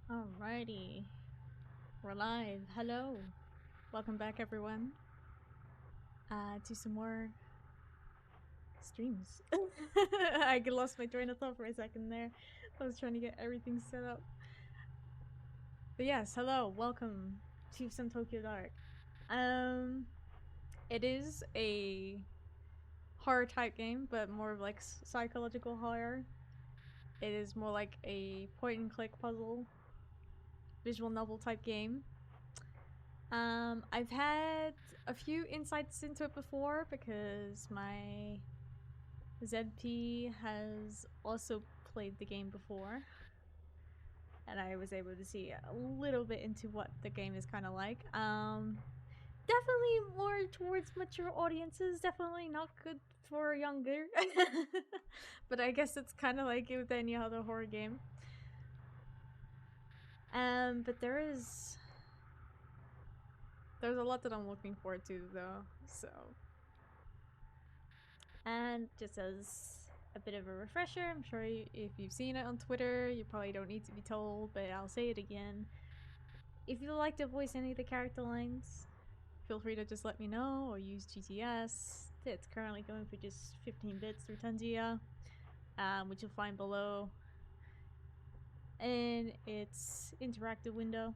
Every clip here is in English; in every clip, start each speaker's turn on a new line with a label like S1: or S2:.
S1: Alrighty, we're live. Hello, welcome back, everyone. To some more streams. I lost my train of thought for a second there. I was trying to get everything set up. But yes, hello, welcome to some Tokyo Dark. It is a horror type game, but more of like psychological horror. It is more like a point and click puzzle, visual novel type game. I've had a few insights into it before because my ZP has also played the game before. And I was able to see a little bit into what the game is kind of like. Definitely more towards mature audiences. Definitely not good for younger. But I guess it's kind of like it with any other horror game. But there's a lot that I'm looking forward to though. So, and just as a bit of a refresher, I'm sure if you've seen it on Twitter, you probably don't need to be told, but I'll say it again. If you like to voice any of the character lines, feel free to just let me know or use GTS. It's currently going for just 15 bits through Tanzia, which you'll find below in its interactive window.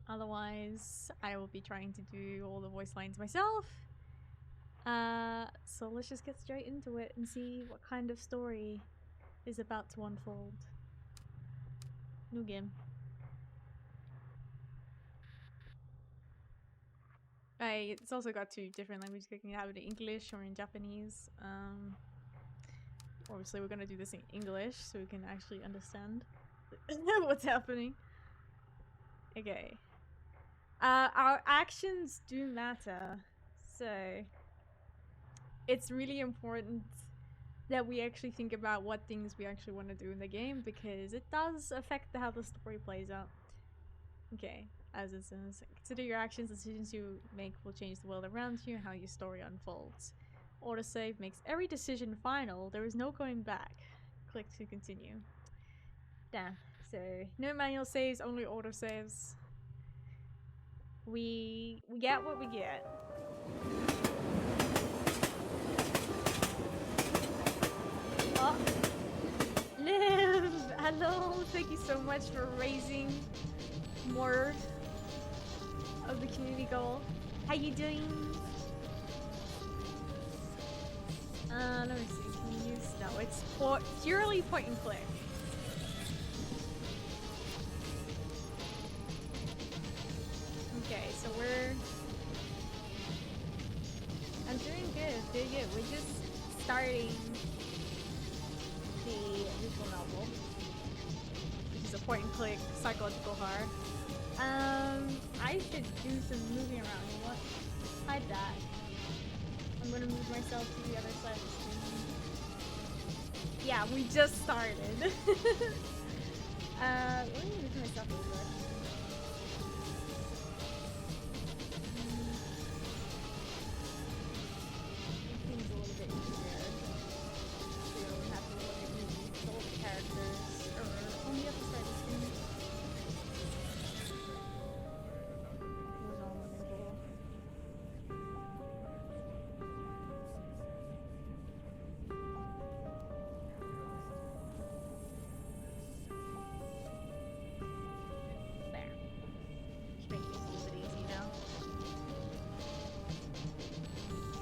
S1: Otherwise, I will be trying to do all the voice lines myself. So let's just get straight into it and see what kind of story is about to unfold. New game. It's also got two different languages. You can have it in English or in Japanese. Obviously we're gonna do this in English so we can actually understand what's happening. Okay. Our actions do matter, so it's really important that we actually think about what things we actually want to do in the game because it does affect how the story plays out. Okay, as it says, consider your actions, decisions you make will change the world around you and how your story unfolds. Autosave makes every decision final. There is no going back. Click to continue. Damn. So, no manual saves, only autosaves. We get what we get. Oh. Liv! Hello! Thank you so much for raising more of the community goal. How you doing? Let me see. Can you use... No, it's purely point and click. Okay, so I'm doing good, We're just starting the visual novel, which is a point and click psychological horror. I should do some moving around. You know what? Hide that. I'm gonna move myself to the other side of the screen. Yeah, we just started. Let me move myself over. Things a little bit easier. So you don't have to look at me. All the characters are on the other side of the screen.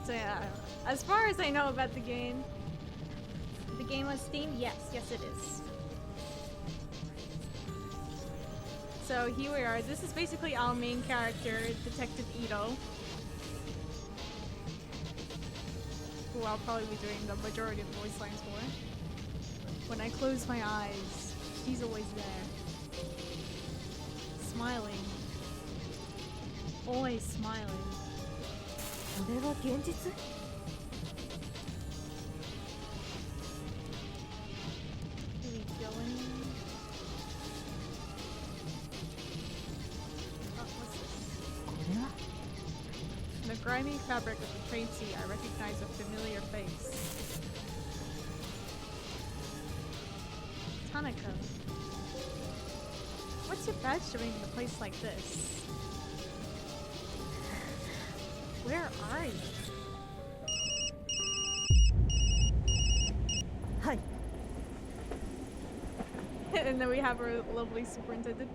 S1: So yeah, as far as I know about the game on Steam, yes it is. So here we are. This is basically our main character, Detective Ito, who I'll probably be doing the majority of the voice lines for. When I close my eyes, she's always there. Smiling. Always smiling.
S2: それは現実?
S1: In the grimy fabric of the train sea, I recognize a familiar face. Tanaka. What's your badge doing in a place like this? Where are you?
S2: はい
S1: And then we have our lovely superintendent.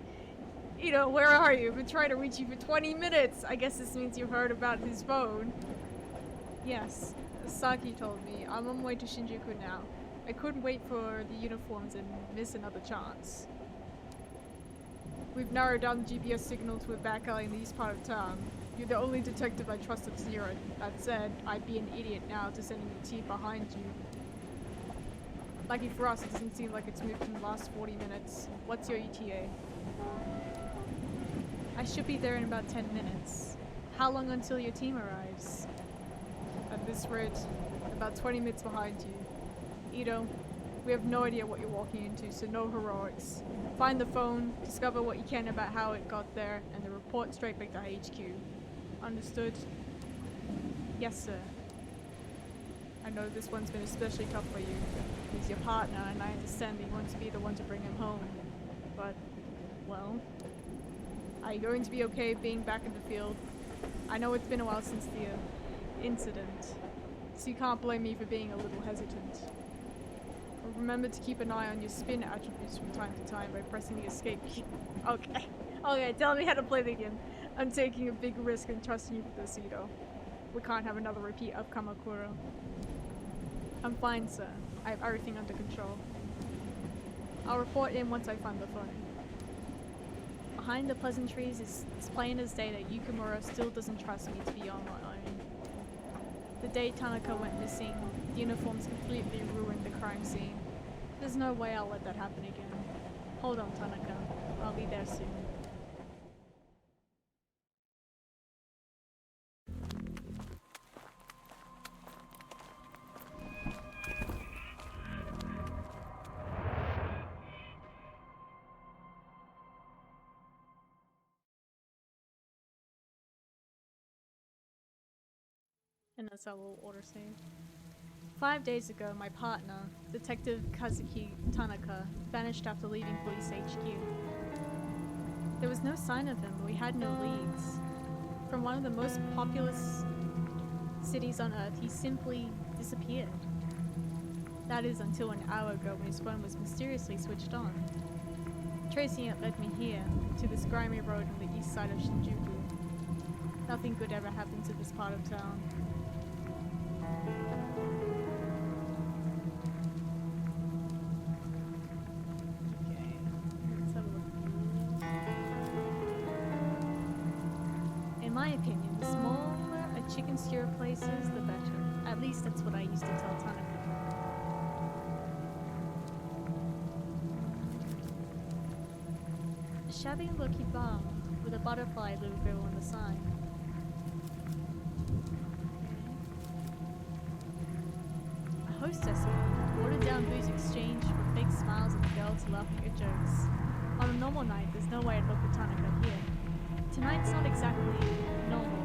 S1: Ito, where are you? I've been trying to reach you for 20 minutes. I guess this means you've heard about his phone. Yes, Saki told me. I'm on my way to Shinjuku now. I couldn't wait for the uniforms and miss another chance. We've narrowed down the GPS signal to a back alley in the east part of town. You're the only detective I trust at Zero. That said, I'd be an idiot now to sending the team behind you. Lucky for us, it doesn't seem like it's moved in the last 40 minutes. What's your ETA? I should be there in about 10 minutes. How long until your team arrives? At this rate, about 20 minutes behind you. Ito, we have no idea what you're walking into, so no heroics. Find the phone, discover what you can about how it got there, and then report straight back to HQ. Understood? Yes, sir. I know this one's been especially tough for you. He's your partner, and I understand that you want to be the one to bring him home. But, well, are you going to be okay being back in the field? I know it's been a while since the incident, so you can't blame me for being a little hesitant. Remember to keep an eye on your spin attributes from time to time by pressing the escape key. Okay. Okay, tell me how to play the game. I'm taking a big risk and trusting you with this, Ito. We can't have another repeat of Kamakura. I'm fine, sir. I have everything under control. I'll report in once I find the phone. Behind the pleasantries, it's plain as day that Yukimura still doesn't trust me to be on my own. The day Tanaka went missing, the uniforms completely ruined the crime scene. There's no way I'll let that happen again. Hold on, Tanaka. I'll be there soon. And that's how we'll auto save. 5 days ago, my partner, Detective Kazuki Tanaka, vanished after leaving Police HQ. There was no sign of him, but we had no leads. From one of the most populous cities on Earth, he simply disappeared. That is until an hour ago when his phone was mysteriously switched on. Tracing it led me here, to this grimy road on the east side of Shinjuku. Nothing good ever happened to this part of town. Okay, let's have a look. In my opinion, the smaller a chicken skewer place is, the better. At least that's what I used to tell Tanaka. A shabby looking bar with a butterfly logo on the side. Hostess, watered down booze exchanged for fake smiles and girls laughing at jokes. On a normal night, there's no way I'd look at Tanaka here. Tonight's not exactly normal.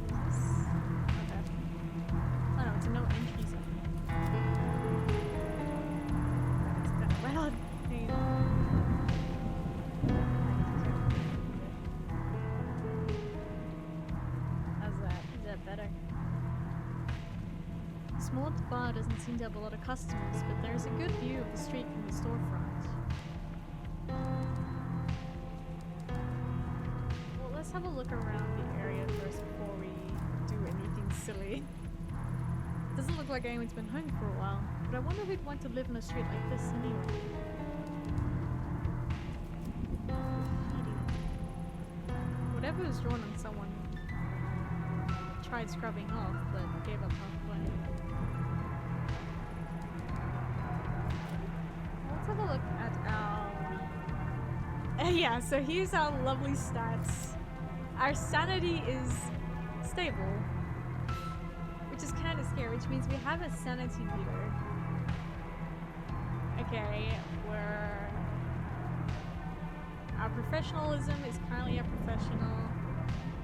S1: Is this? Okay. Oh no, it's a no entry zone. It's kind of loud. Small bar doesn't seem to have a lot of customers, but there's a good view of the street from the storefront. Well, let's have a look around the area first before we do anything silly. Doesn't look like anyone's been home for a while, but I wonder who'd want to live in a street like this anyway. Whatever was drawn on someone tried scrubbing off, but gave up halfway. Let's have a look at our... yeah, so here's our lovely stats. Our sanity is stable, which is kind of scary, which means we have a sanity meter. Okay, our professionalism is currently a professional.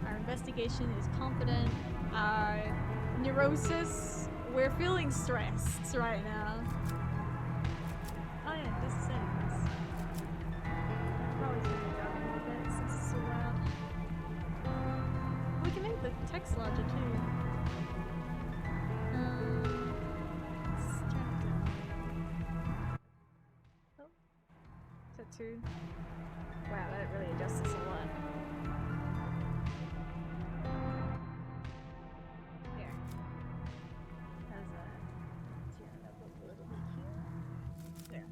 S1: Our investigation is confident. Neurosis. We're feeling stressed right now. Oh yeah, this is settings. Probably turn it down a little bit since it's so loud. We can make the text larger too. Let's turn it down. Oh, is that 2? Wow, that really adjusts this a lot. Here. How's that? Turn it up a little bit here. There.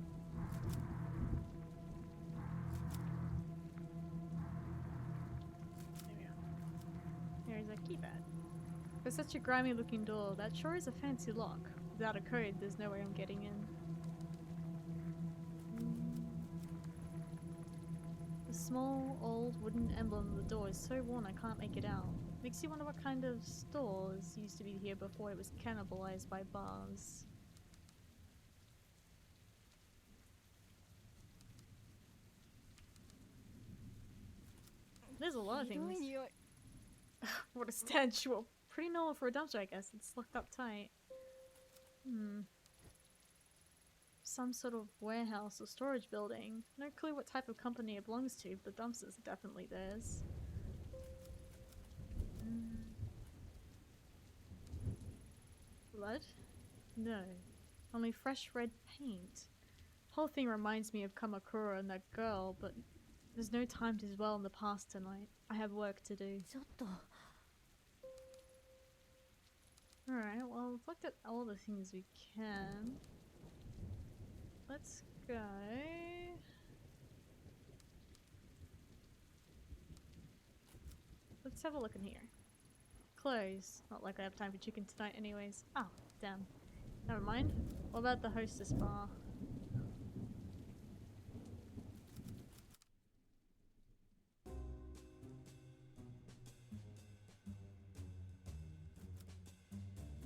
S1: There we go. There's a keypad. For such a grimy looking door, that sure is a fancy lock. Without a code, there's no way I'm getting in. The small, old wooden emblem on the door is so worn I can't make it out. Makes you wonder what kind of stores used to be here before it was cannibalized by bars. There's a lot of things. What a stench. Well, pretty normal for a dumpster, I guess. It's locked up tight. Some sort of warehouse or storage building. No clue what type of company it belongs to, but the dumpster's definitely theirs. Blood? No. Only fresh red paint. Whole thing reminds me of Kamakura and that girl, but there's no time to dwell on the past tonight. I have work to do. Alright, well, we've looked at all the things we can. Let's go. Let's have a look in here. Clothes. Not like I have time for chicken tonight anyways. Oh, damn. Never mind. What about the hostess bar?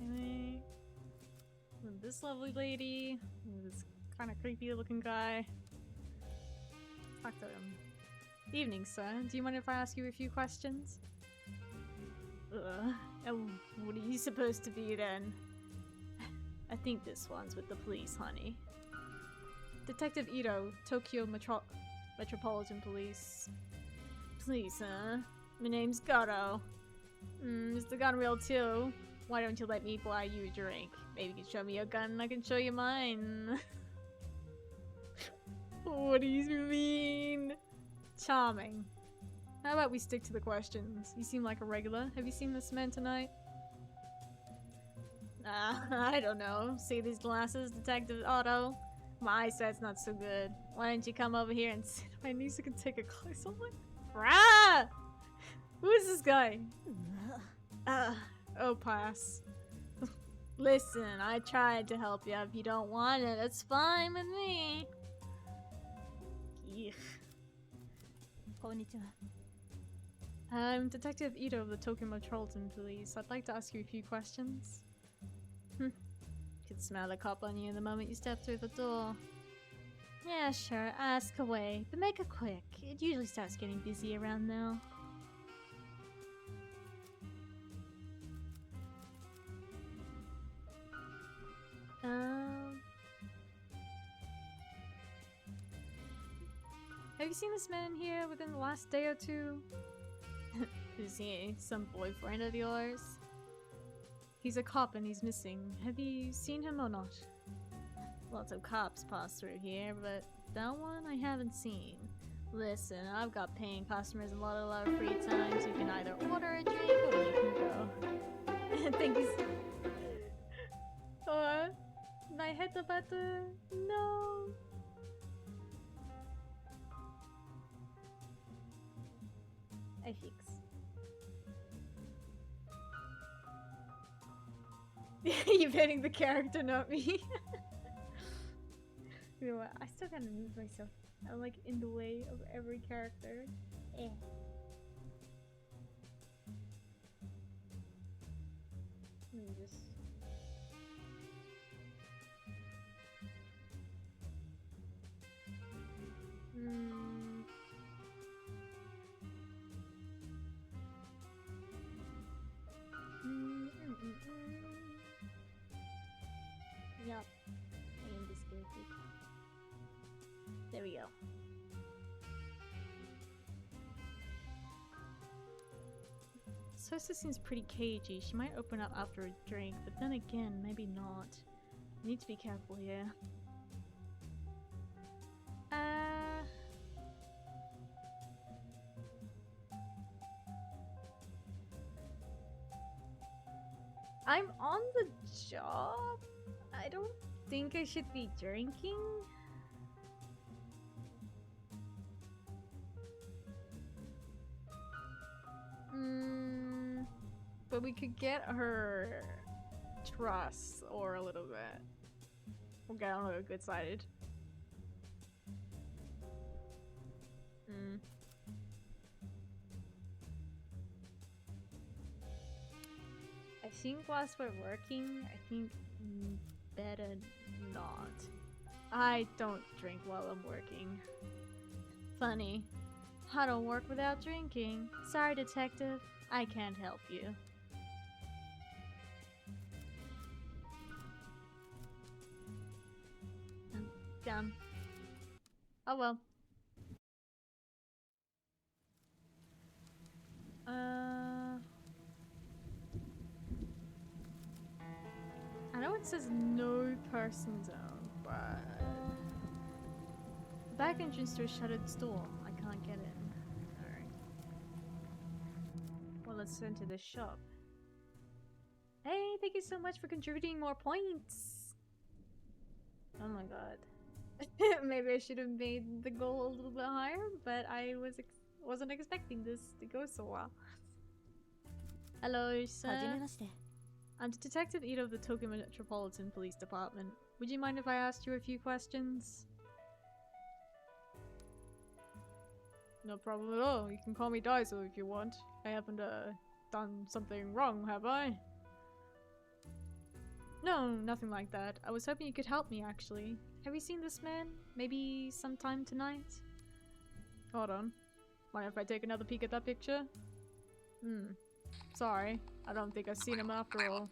S1: Anyway, this lovely lady, this kind of creepy looking guy. Talk to him. Evening, sir. Do you mind if I ask you a few questions? And what are you supposed to be then? I think this one's with the police, honey. Detective Ito, Tokyo Metropolitan Police. Please, my name's Gato. Mr. Gunreal too. Why don't you let me buy you a drink? Maybe you can show me your gun and I can show you mine. What do you mean? Charming. How about we stick to the questions? You seem like a regular. Have you seen this man tonight? I don't know. See these glasses, Detective Otto? My eyesight's not so good. Why don't you come over here and sit on my knees so I can take a close look? Rah! Who is this guy? Oh, pass. Listen, I tried to help you. If you don't want it, it's fine with me. Eugh.
S2: Konnichiwa.
S1: I'm Detective Ito of the Tokyo Metropolitan Police. I'd like to ask you a few questions. Could smell the cop on you the moment you step through the door. Yeah, sure, ask away, but make it quick. It usually starts getting busy around now. Have you seen this man here within the last day or two? Is he some boyfriend of yours? He's a cop and he's missing. Have you seen him or not? Lots of cops pass through here, but that one I haven't seen. Listen, I've got paying customers and a lot of free time, so you can either order a drink or you can go. Thank you. My head about the... No. I fix. You're hitting the character, not me. You know what? I still gotta move myself. I'm like in the way of every character. Let me just... Sosa seems pretty cagey. She might open up after a drink, but then again, maybe not. I need to be careful here. I'm on the job. I don't think I should be drinking. But we could get her trust or a little bit. We'll get on her good sided. I think whilst we're working, I think better not. I don't drink while I'm working. Funny. I don't work without drinking. Sorry, detective. I can't help you. Damn. Oh well. I know it says no person zone, but the back entrance to a shuttered store. I can't get in. Alright. Well, let's enter the shop. Hey, thank you so much for contributing more points. Oh my god. Maybe I should have made the goal a little bit higher, but I wasn't expecting this to go so well. Hello, sir. I'm Detective Ito of the Tokyo Metropolitan Police Department. Would you mind if I asked you a few questions? No problem at all. You can call me Daiso if you want. I haven't done something wrong, have I? No, nothing like that. I was hoping you could help me, actually. Have you seen this man? Maybe sometime tonight? Hold on. Mind if I take another peek at that picture? Sorry. I don't think I've seen him after all.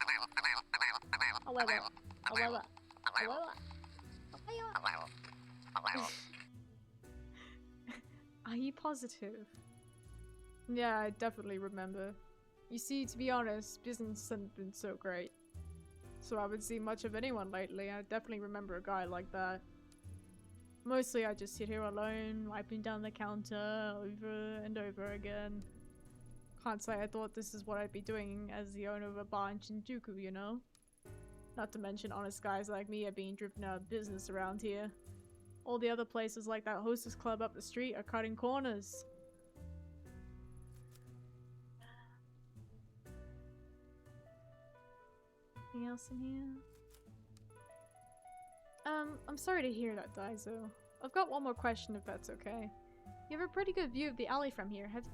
S1: Are you positive? Yeah, I definitely remember. You see, to be honest, business hasn't been so great. So I haven't seen much of anyone lately. I definitely remember a guy like that. Mostly I just sit here alone, wiping down the counter over and over again. Can't say I thought this is what I'd be doing as the owner of a bar in Shinjuku, you know? Not to mention honest guys like me are being driven out of business around here. All the other places like that hostess club up the street are cutting corners. Anything else in here? I'm sorry to hear that, Daiso. I've got one more question if that's okay. You have a pretty good view of the alley from here. Have you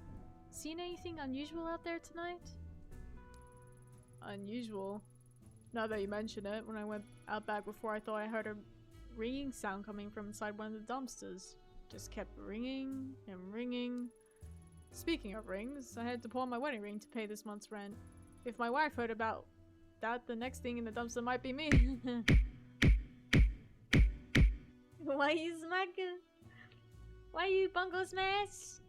S1: seen anything unusual out there tonight? Unusual? Now that you mention it, when I went out back before I thought I heard a ringing sound coming from inside one of the dumpsters. Just kept ringing and ringing. Speaking of rings, I had to pawn my wedding ring to pay this month's rent. If my wife heard about that, the next thing in the dumpster might be me. Why you smacking? Why you bungo smash?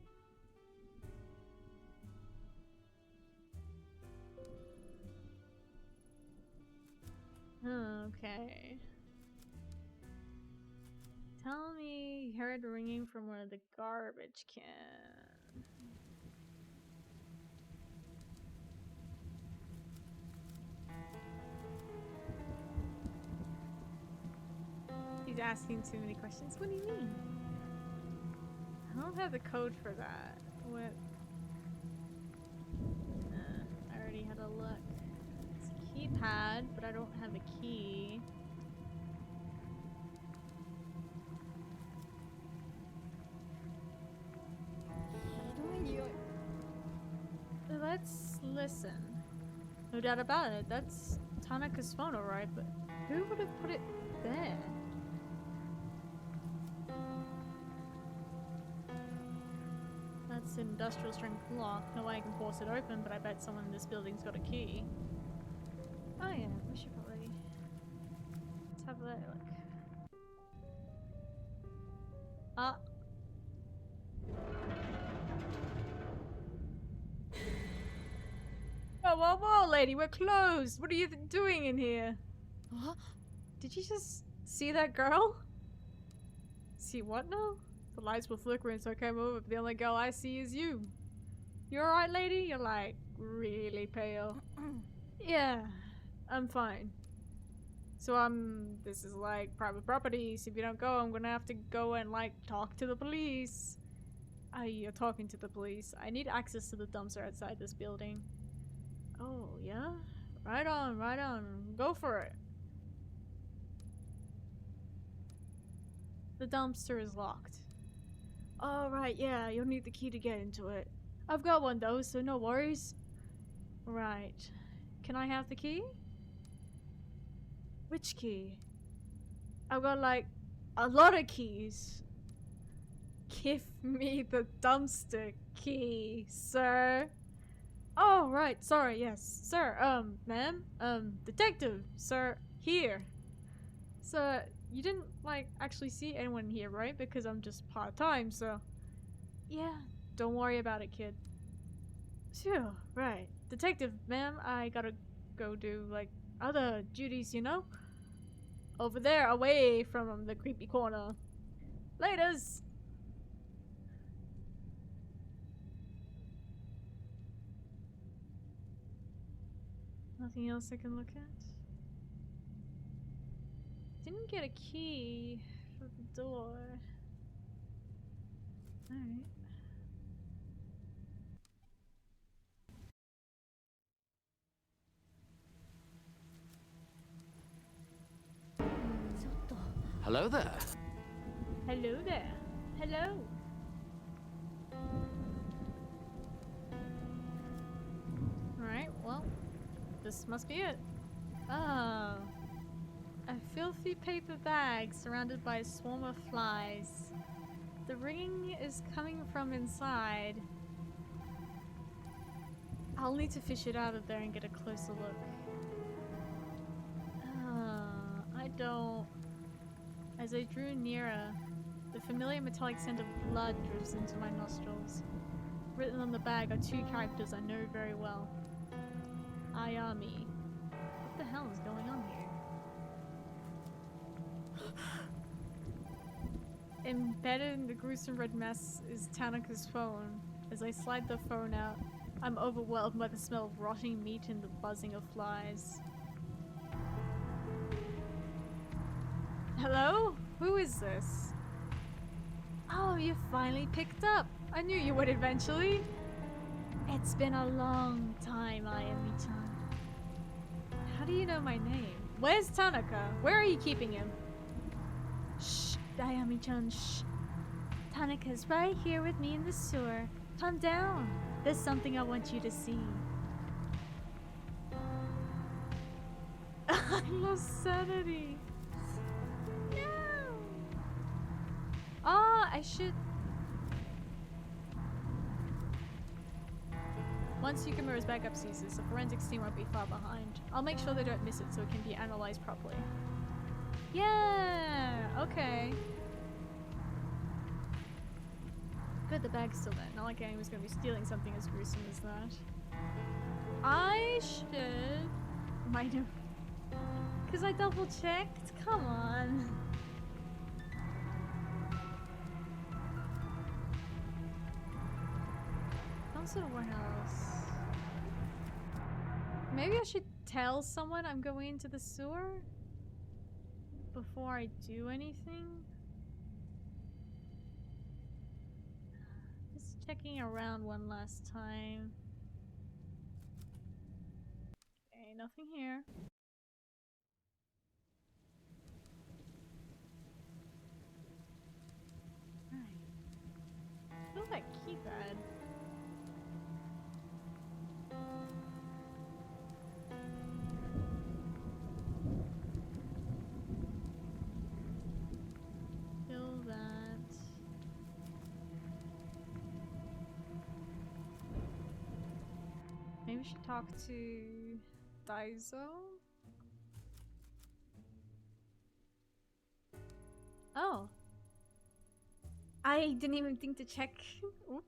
S1: Okay. Tell me you heard ringing from one of the garbage cans. He's asking too many questions. What do you mean? I don't have the code for that. What? I already had a look. It's a keypad, but I don't have a key. Let's listen. No doubt about it. That's Tanaka's phone, alright, but who would have put it there? That's an industrial strength lock. No way I can force it open, but I bet someone in this building's got a key. Oh yeah, we should probably... Let's have a look. Ah. Whoa, whoa, whoa, lady, we're closed. What are you doing in here?
S2: Huh?
S1: Did you just see that girl? See what now? The lights were flickering, so I came over, but the only girl I see is you. You alright, lady? You're like really pale. Yeah, I'm fine. So this is like private property, so if you don't go, I'm gonna have to go and like talk to the police. You're talking to the police. I need access to the dumpster outside this building. Oh, yeah? Right on, right on. Go for it. The dumpster is locked. Oh, right, yeah, you'll need the key to get into it. I've got one though, so no worries. Right. Can I have the key? Which key? I've got like a lot of keys. Give me the dumpster key, sir. Oh, right, sorry, yes. Sir, ma'am, detective, sir, here. So, you didn't, like, actually see anyone here, right? Because I'm just part-time, so... Yeah, don't worry about it, kid. Phew, right. Detective, ma'am, I gotta go do, like, other duties, you know? Over there, away from the creepy corner. Laters! Nothing else I can look at? Didn't get a key for the door. Alright.
S3: Hello there.
S1: Hello there. Hello. Alright, well, this must be it. Oh. A filthy paper bag surrounded by a swarm of flies. The ringing is coming from inside. I'll need to fish it out of there and get a closer look. I don't... As I drew nearer, the familiar metallic scent of blood drifts into my nostrils. Written on the bag are two characters I know very well. Ayami. What the hell is going on here? Embedded in the gruesome red mess is Tanaka's phone. As I slide the phone out, I'm overwhelmed by the smell of rotting meat and the buzzing of flies. Hello? Who is this? Oh, you finally picked up. I knew you would eventually. It's been a long time, Ayami-chan. How do you know my name? Where's Tanaka? Where are you keeping him? Shh, Ayami-chan, shh. Tanaka's right here with me in the sewer. Calm down. There's something I want you to see. I lost sanity. No. Oh, I should... Once Yukimura's backup ceases, the forensics team won't be far behind. I'll make sure they don't miss it so it can be analyzed properly. Yeah, okay. Good, the bag's still there. Not like anyone was going to be stealing something as gruesome as that. I should... Might have... Because I double checked? Come on. Some sort of warehouse. Maybe I should tell someone I'm going into the sewer before I do anything. Just checking around one last time. Okay, nothing here. Right. Feel that keypad. Feel that. Maybe we should talk to Daiso. Oh. I didn't even think to check. Oop.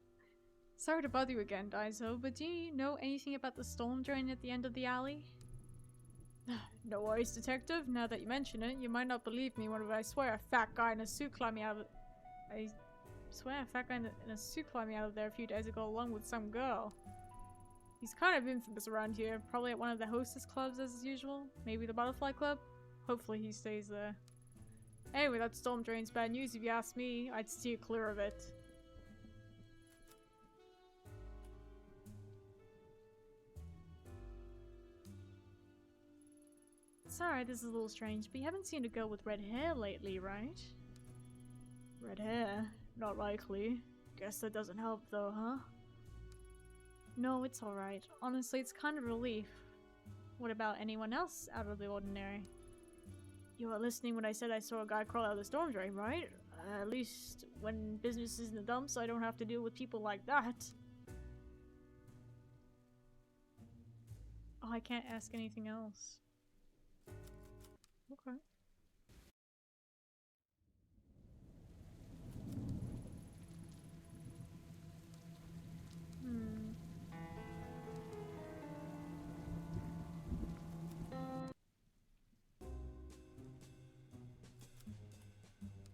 S1: Sorry to bother you again, Daiso, but do you know anything about the storm drain at the end of the alley? No worries, detective. Now that you mention it, you might not believe me when I swear a fat guy in a suit climbed me out of— I swear a fat guy in a suit climbed me out of there a few days ago along with some girl. He's kind of infamous around here, probably at one of the hostess clubs as usual. Maybe the Butterfly Club? Hopefully he stays there. Anyway, that storm drain's bad news if you ask me. I'd steer clear of it. Sorry, this is a little strange, but you haven't seen a girl with red hair lately, right? Red hair? Not likely. Guess that doesn't help though, huh? No, it's alright. Honestly, it's kind of a relief. What about anyone else out of the ordinary? You were listening when I said I saw a guy crawl out of the storm drain, right? At least when business is in the dumps, I don't have to deal with people like that. Oh, I can't ask anything else. Okay.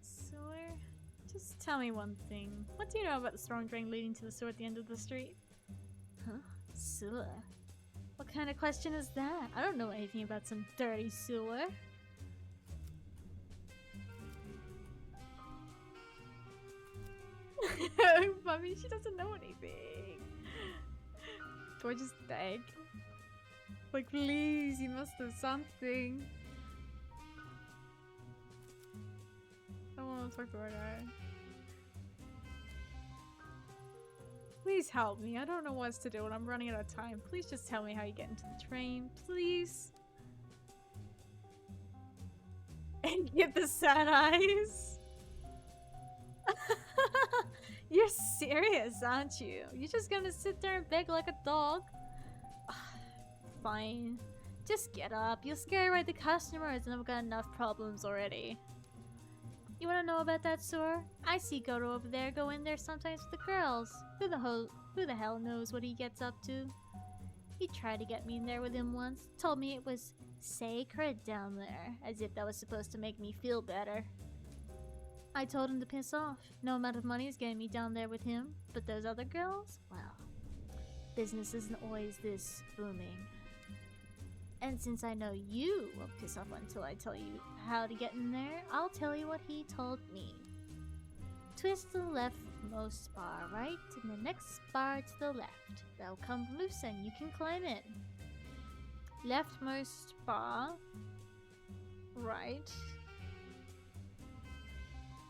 S1: Sewer? Just tell me one thing. What do you know about the storm drain leading to the sewer at the end of the street? Huh? Sewer? What kind of question is that? I don't know anything about some dirty sewer. Mommy, she doesn't know anything. Gorgeous egg. Like, please, you must have something. I don't want to talk to our guy. Please help me. I don't know what to do and I'm running out of time. Please just tell me how you get into the train. Please. And get the sad eyes. You're serious, aren't you? You're just gonna sit there and beg like a dog? Fine. Just get up. You'll scare away the customers and I've got enough problems already. You wanna know about that sewer? I see Goto over there go in there sometimes with the girls. Who the hell knows what he gets up to? He tried to get me in there with him once. Told me it was sacred down there. As if that was supposed to make me feel better. I told him to piss off. No amount of money is getting me down there with him. But those other girls? Well, business isn't always this booming. And since I know you will piss off until I tell you how to get in there, I'll tell you what he told me. Twist to the leftmost bar, right? And the next bar to the left. That'll come loose and you can climb in. Leftmost bar. Right.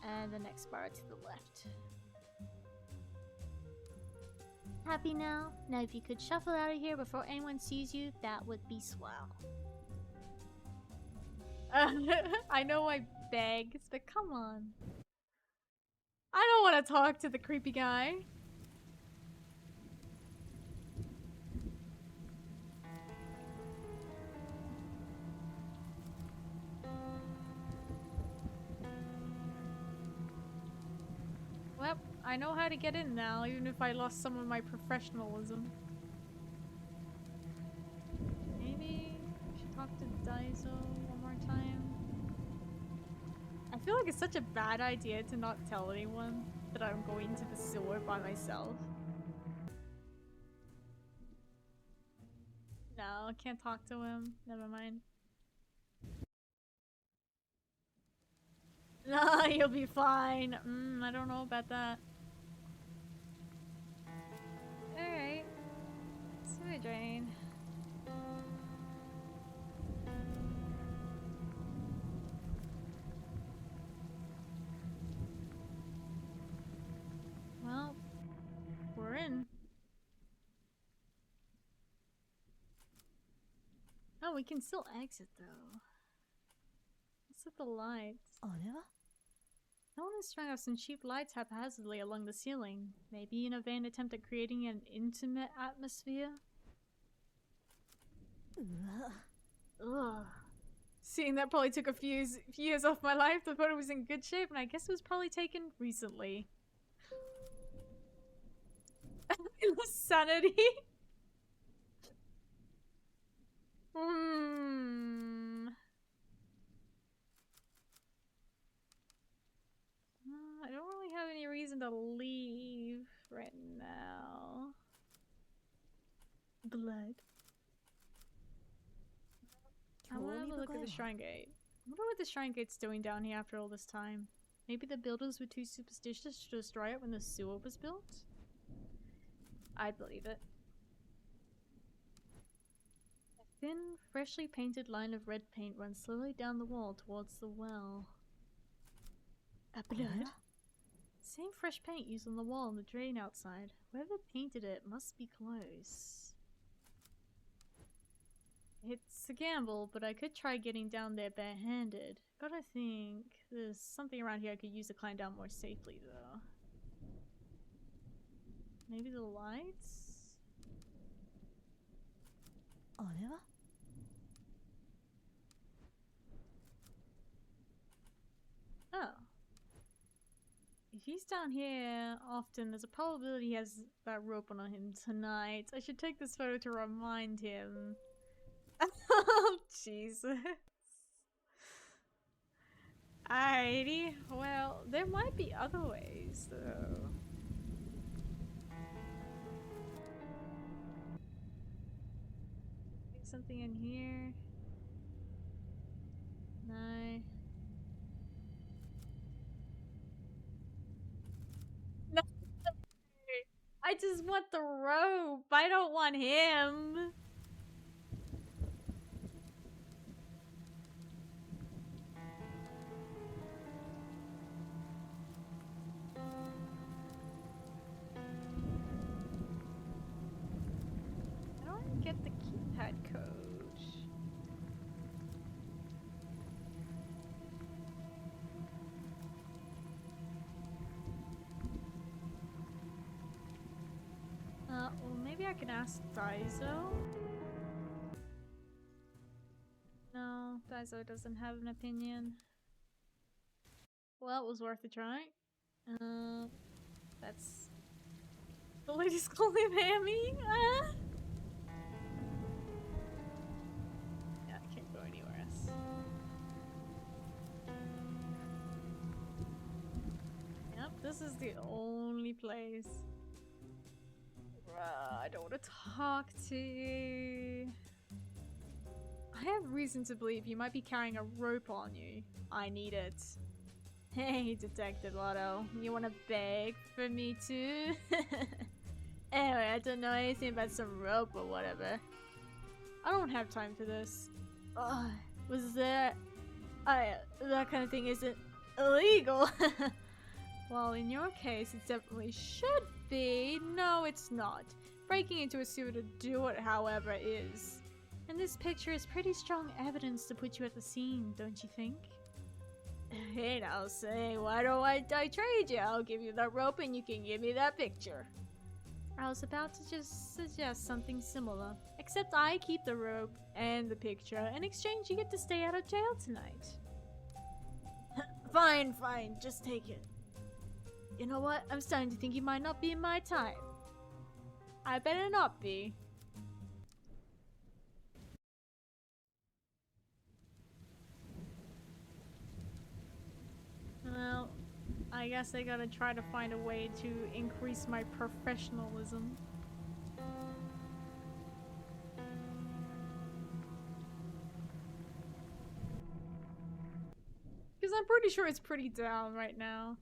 S1: And the next bar to the left. Happy now? Now if you could shuffle out of here before anyone sees you, that would be swell. I know I begged, but come on. I don't want to talk to the creepy guy. Well, I know how to get in now, even if I lost some of my professionalism. Maybe I should talk to Daiso one more time. I feel like it's such a bad idea to not tell anyone that I'm going to the sewer by myself. No, I can't talk to him. Never mind. No, you'll be fine. I don't know about that. Alright. Sewer drain. Well, we're in. Oh, we can still exit though. Let's hit the lights. No one has strung up some cheap lights haphazardly along the ceiling. Maybe in a vain attempt at creating an intimate atmosphere? Ugh. Seeing that probably took a few years off my life, the photo was in good shape, and I guess it was probably taken recently. Sanity. Hmm. I don't really have any reason to leave right now. Blood. I want to have a look at the shrine gate. I wonder what the shrine gate's doing down here after all this time. Maybe the builders were too superstitious to destroy it when the sewer was built? I'd believe it. A thin, freshly painted line of red paint runs slowly down the wall towards the well. A blood? Same fresh paint used on the wall and the drain outside. Whoever painted it must be close. It's a gamble, but I could try getting down there barehanded. Gotta think. There's something around here I could use to climb down more safely, though. Maybe the lights? Oh. If he's down here often, there's a probability he has that rope on him tonight. I should take this photo to remind him. Oh, Jesus. Alrighty. Well, there might be other ways, though. Something in here? No. No. I just want the rope. I don't want him. I don't get the keypad code. Well, maybe I can ask Daizo. No, Daizo doesn't have an opinion. Well, it was worth a try. That's... The ladies call him Hammy? Yeah, I can't go anywhere else. Yep, this is the only place. I don't want to talk to you. I have reason to believe you might be carrying a rope on you. I need it. Hey, Detective Otto, you wanna beg for me too? Anyway, I don't know anything about some rope or whatever. I don't have time for this. Was that... that kind of thing isn't illegal. Well, in your case, it definitely should be. No, it's not. Breaking into a sewer to do it, however, is. And this picture is pretty strong evidence to put you at the scene, don't you think? Hey, now say, why don't I trade you? I'll give you that rope and you can give me that picture. I was about to just suggest something similar. Except I keep the rope and the picture. In exchange, you get to stay out of jail tonight. Fine, fine. Just take it. You know what? I'm starting to think you might not be in my type. I better not be. Well, I guess I gotta try to find a way to increase my professionalism. Because I'm pretty sure it's pretty down right now.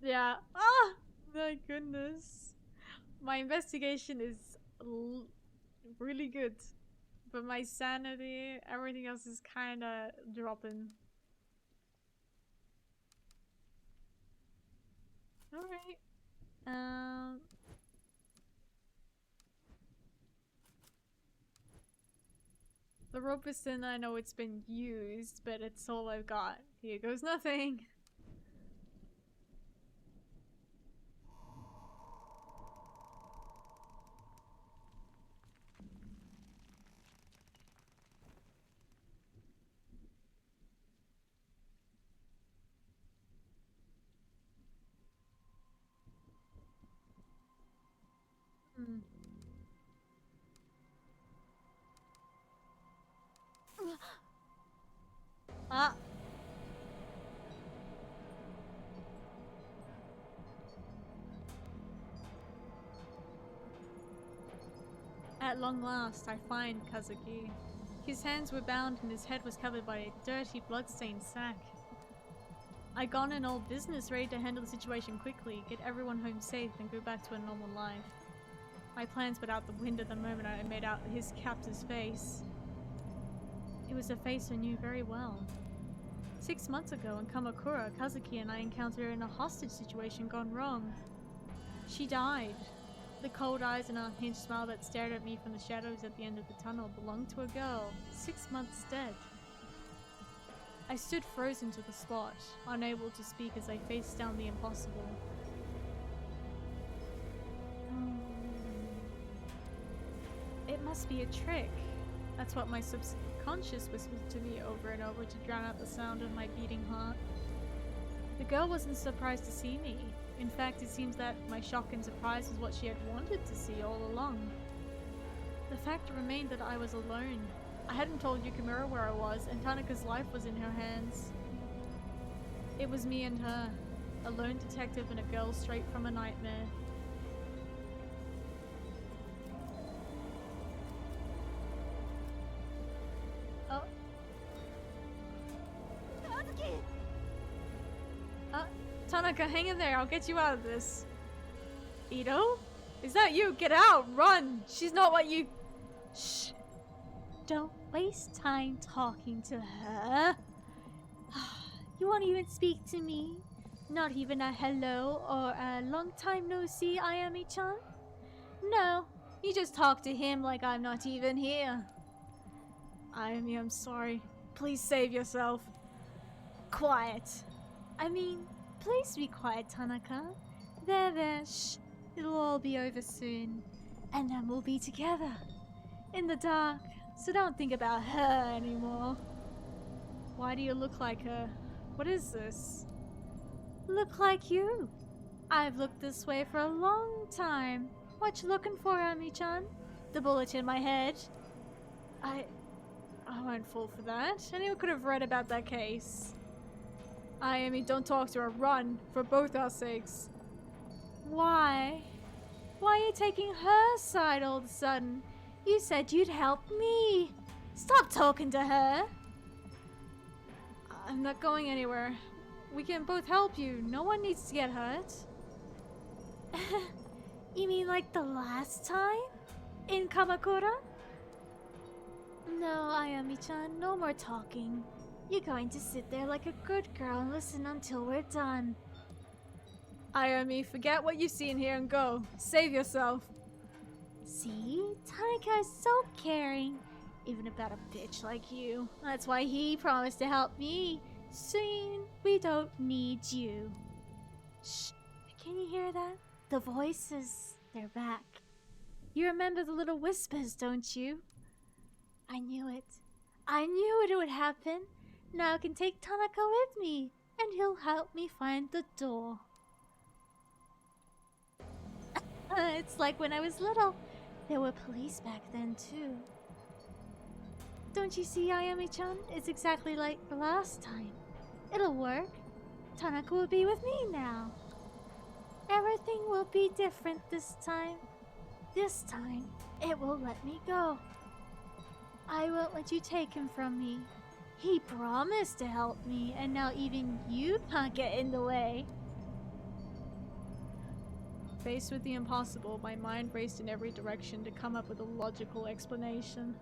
S1: Yeah. Ah! My goodness. My investigation is really good. But my sanity, everything else is kinda dropping. Alright. The rope is thin, I know it's been used, but it's all I've got. Here goes nothing. Hmm. Ah. At long last, I find Kazuki. His hands were bound and his head was covered by a dirty, blood-stained sack. I gone in all business, ready to handle the situation quickly, get everyone home safe, and go back to a normal life. My plans went out the window the moment I made out his captor's face. It was a face I knew very well. 6 months ago in Kamakura, Kazuki and I encountered her in a hostage situation gone wrong. She died. The cold eyes and unhinged smile that stared at me from the shadows at the end of the tunnel belonged to a girl, 6 months dead. I stood frozen to the spot, unable to speak as I faced down the impossible. It must be a trick. That's what my subconscious whispered to me over and over to drown out the sound of my beating heart. The girl wasn't surprised to see me. In fact, it seems that my shock and surprise was what she had wanted to see all along. The fact remained that I was alone. I hadn't told Yukimura where I was, and Tanaka's life was in her hands. It was me and her, a lone detective and a girl straight from a nightmare. Oh. Tanaka, hang in there. I'll get you out of this. Ito? Is that you? Get out! Run! She's not what you...
S2: Shh. Don't waste time talking to her. You won't even speak to me? Not even a hello or a long time no see, Ayami-chan? No, you just talk to him like I'm not even here.
S1: Ayami, I'm sorry. Please save yourself.
S2: Quiet. I mean, please be quiet, Tanaka. There, shh. It'll all be over soon. And then we'll be together. In the dark. So don't think about her anymore.
S1: Why do you look like her? What is this?
S2: Look like you. I've looked this way for a long time. What you looking for, Ami-chan? The bullet in my head.
S1: I won't fall for that. Anyone could have read about that case. Ayami, don't talk to her. Run. For both our sakes.
S2: Why? Why are you taking her side all of a sudden? You said you'd help me. Stop talking to her.
S1: I'm not going anywhere. We can both help you. No one needs to get hurt.
S2: You mean like the last time? In Kamakura? No, Ayami-chan, no more talking. You're going to sit there like a good girl and listen until we're done.
S1: Ayami, forget what you see in here and go. Save yourself.
S2: See? Tanaka is so caring. Even about a bitch like you. That's why he promised to help me. Soon, we don't need you. Shh. Can you hear that? The voices. They're back. You remember the little whispers, don't you? I knew it. I knew it would happen. Now I can take Tanaka with me, and he'll help me find the door. It's like when I was little. There were police back then, too. Don't you see, Ayami-chan? It's exactly like the last time. It'll work. Tanaka will be with me now. Everything will be different this time. This time, it will let me go. I won't let you take him from me. He promised to help me, and now even you can't get in the way.
S1: Faced with the impossible, my mind raced in every direction to come up with a logical explanation.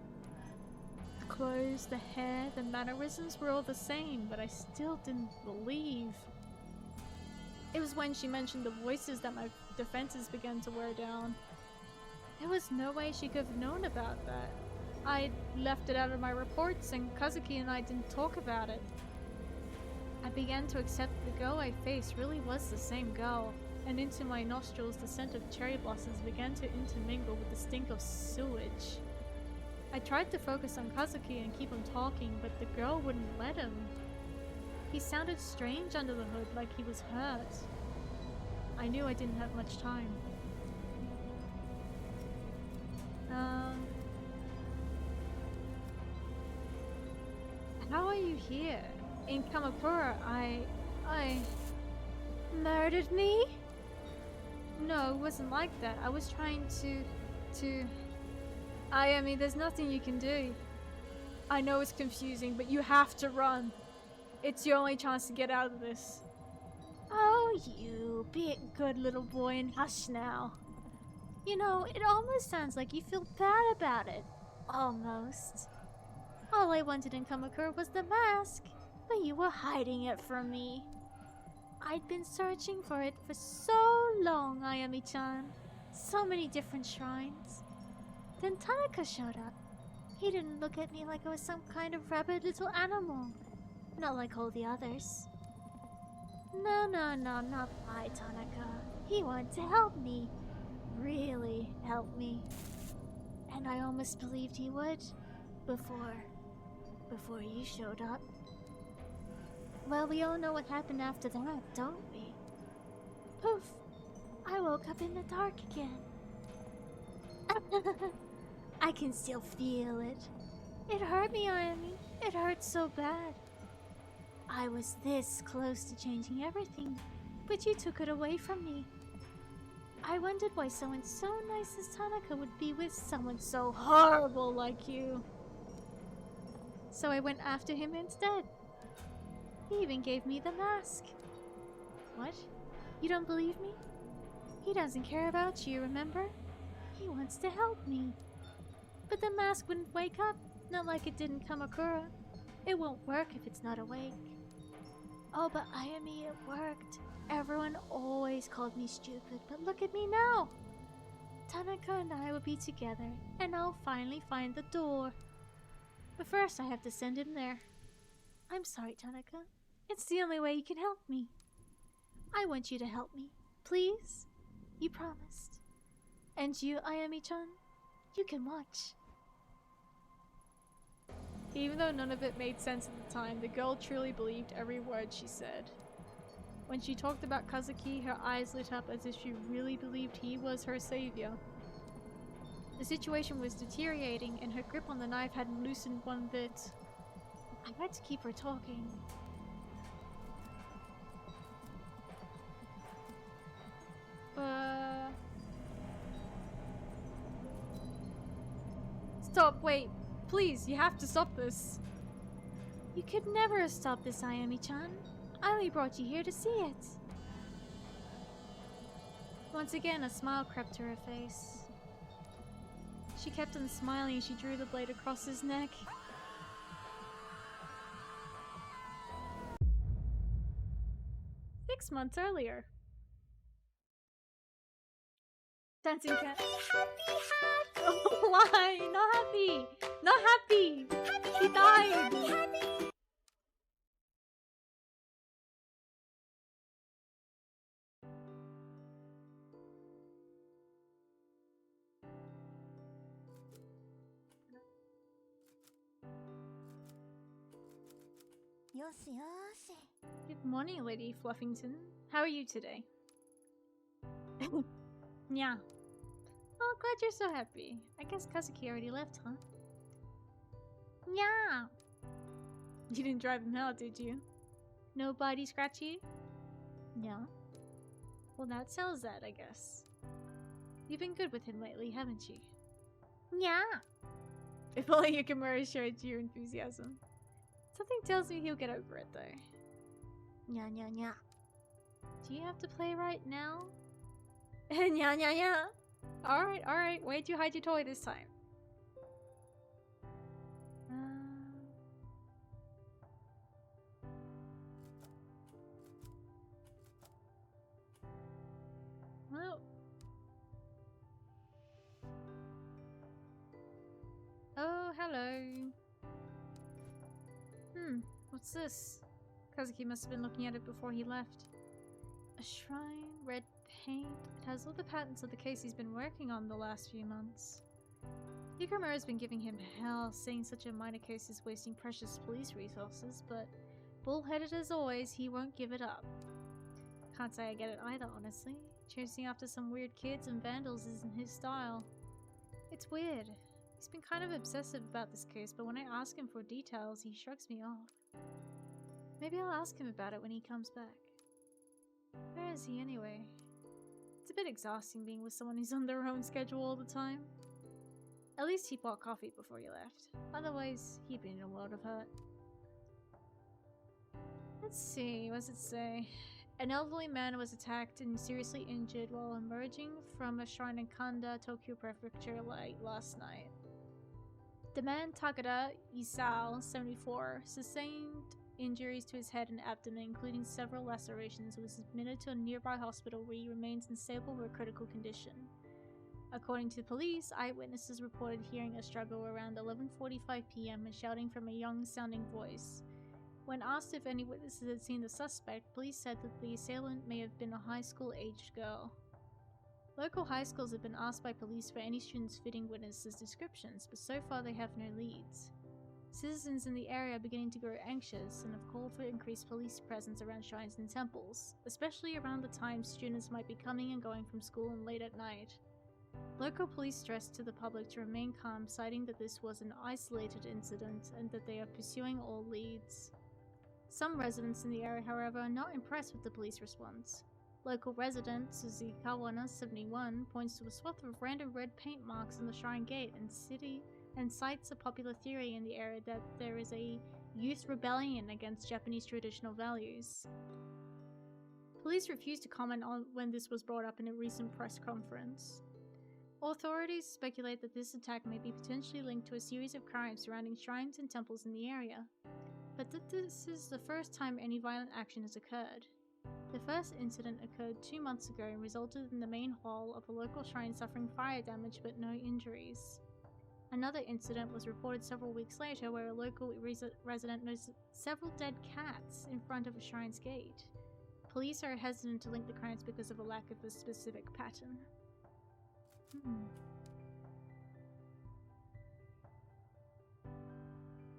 S1: The clothes, the hair, the mannerisms were all the same, but I still didn't believe. It was when she mentioned the voices that my defenses began to wear down. There was no way she could have known about that. I left it out of my reports, and Kazuki and I didn't talk about it. I began to accept the girl I faced really was the same girl, and into my nostrils the scent of cherry blossoms began to intermingle with the stink of sewage. I tried to focus on Kazuki and keep him talking, but the girl wouldn't let him. He sounded strange under the hood, like he was hurt. I knew I didn't have much time. here, in Kamakura, I...
S2: Murdered me?
S1: No, it wasn't like that. I was trying to... Ayami, there's nothing you can do. I know it's confusing, but you have to run. It's your only chance to get out of this.
S2: Oh, you be a good little boy and hush now. You know, it almost sounds like you feel bad about it. Almost. All I wanted in Kamakura was the mask, but you were hiding it from me. I'd been searching for it for so long, Ayami-chan. So many different shrines. Then Tanaka showed up. He didn't look at me like I was some kind of rabid little animal. Not like all the others. No, not my Tanaka. He wanted to help me. Really help me. And I almost believed he would. Before you showed up. Well, we all know what happened after that, don't we? Poof! I woke up in the dark again. I can still feel it. It hurt me, Ayami. It hurt so bad. I was this close to changing everything, but you took it away from me. I wondered why someone so nice as Tanaka would be with someone so horrible like you. So I went after him instead. He even gave me the mask. What? You don't believe me? He doesn't care about you, remember? He wants to help me. But the mask wouldn't wake up, not like it did in Kamakura. It won't work if it's not awake. Oh, but Ayami, it worked. Everyone always called me stupid, but look at me now. Tanaka and I will be together, and I'll finally find the door. But first I have to send him there. I'm sorry, Tanaka. It's the only way you can help me. I want you to help me. Please? You promised. And you, Ayami-chan? You can watch.
S1: Even though none of it made sense at the time, the girl truly believed every word she said. When she talked about Kazuki, her eyes lit up as if she really believed he was her savior. The situation was deteriorating, and her grip on the knife hadn't loosened one bit. I had to keep her talking. Stop, wait. Please, you have to stop this.
S2: You could never have stopped this, Ayami-chan. I only brought you here to see it.
S1: Once again, a smile crept to her face. She kept on smiling as she drew the blade across his neck. "6 months earlier." Dancing cat. Oh, why? Not happy! Not happy! He died! Good morning, Lady Fluffington. How are you today? Yeah. Oh, glad you're so happy. I guess Kazuki already left, huh? Yeah. You didn't drive him out, did you? Nobody scratch you? No. Well, that sells that, I guess. You've been good with him lately, haven't you?
S2: Yeah.
S1: If only Yukamura shared your enthusiasm. Something tells me he'll get over it, though.
S2: Nya nya nya.
S1: Do you have to play right now?
S2: Nya nya nya.
S1: Alright. Where'd you hide your toy this time? Well. Oh, hello. What's this? Kazuki must have been looking at it before he left. A shrine, red paint. It has all the patterns of the case he's been working on the last few months. Yukamura's been giving him hell, saying such a minor case is wasting precious police resources, but bullheaded as always, he won't give it up. Can't say I get it either, honestly. Chasing after some weird kids and vandals isn't his style. It's weird. He's been kind of obsessive about this case, but when I ask him for details, he shrugs me off. Maybe I'll ask him about it when he comes back. Where is he anyway? It's a bit exhausting being with someone who's on their own schedule all the time. At least he bought coffee before he left. Otherwise, he'd be in a world of hurt. Let's see, what does it say? An elderly man was attacked and seriously injured while emerging from a shrine in Kanda, Tokyo Prefecture late last night. The man, Takada Isao, 74, sustained injuries to his head and abdomen, including several lacerations, and was admitted to a nearby hospital where he remains in stable but critical condition. According to police, eyewitnesses reported hearing a struggle around 11:45 p.m. and shouting from a young-sounding voice. When asked if any witnesses had seen the suspect, police said that the assailant may have been a high school-aged girl. Local high schools have been asked by police for any students fitting witnesses' descriptions, but so far they have no leads. Citizens in the area are beginning to grow anxious and have called for increased police presence around shrines and temples, especially around the time students might be coming and going from school and late at night. Local police stressed to the public to remain calm, citing that this was an isolated incident and that they are pursuing all leads. Some residents in the area, however, are not impressed with the police response. Local resident Suzy Kawana, 71, points to a swath of random red paint marks on the shrine gate and cites a popular theory in the area that there is a youth rebellion against Japanese traditional values. Police refused to comment on when this was brought up in a recent press conference. Authorities speculate that this attack may be potentially linked to a series of crimes surrounding shrines and temples in the area, but that this is the first time any violent action has occurred. The first incident occurred 2 months ago and resulted in the main hall of a local shrine suffering fire damage but no injuries. Another incident was reported several weeks later where a local resident noticed several dead cats in front of a shrine's gate. Police are hesitant to link the crimes because of a lack of a specific pattern.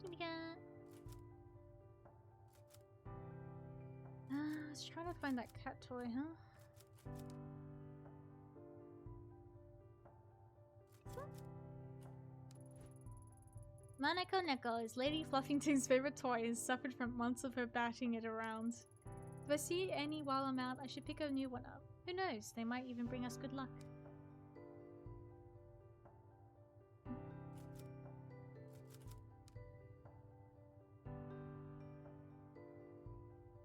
S1: Kitty cat. I was trying to find that cat toy, huh? Maneko Neko is Lady Fluffington's favorite toy and suffered from months of her batting it around. If I see any while I'm out, I should pick a new one up. Who knows, they might even bring us good luck.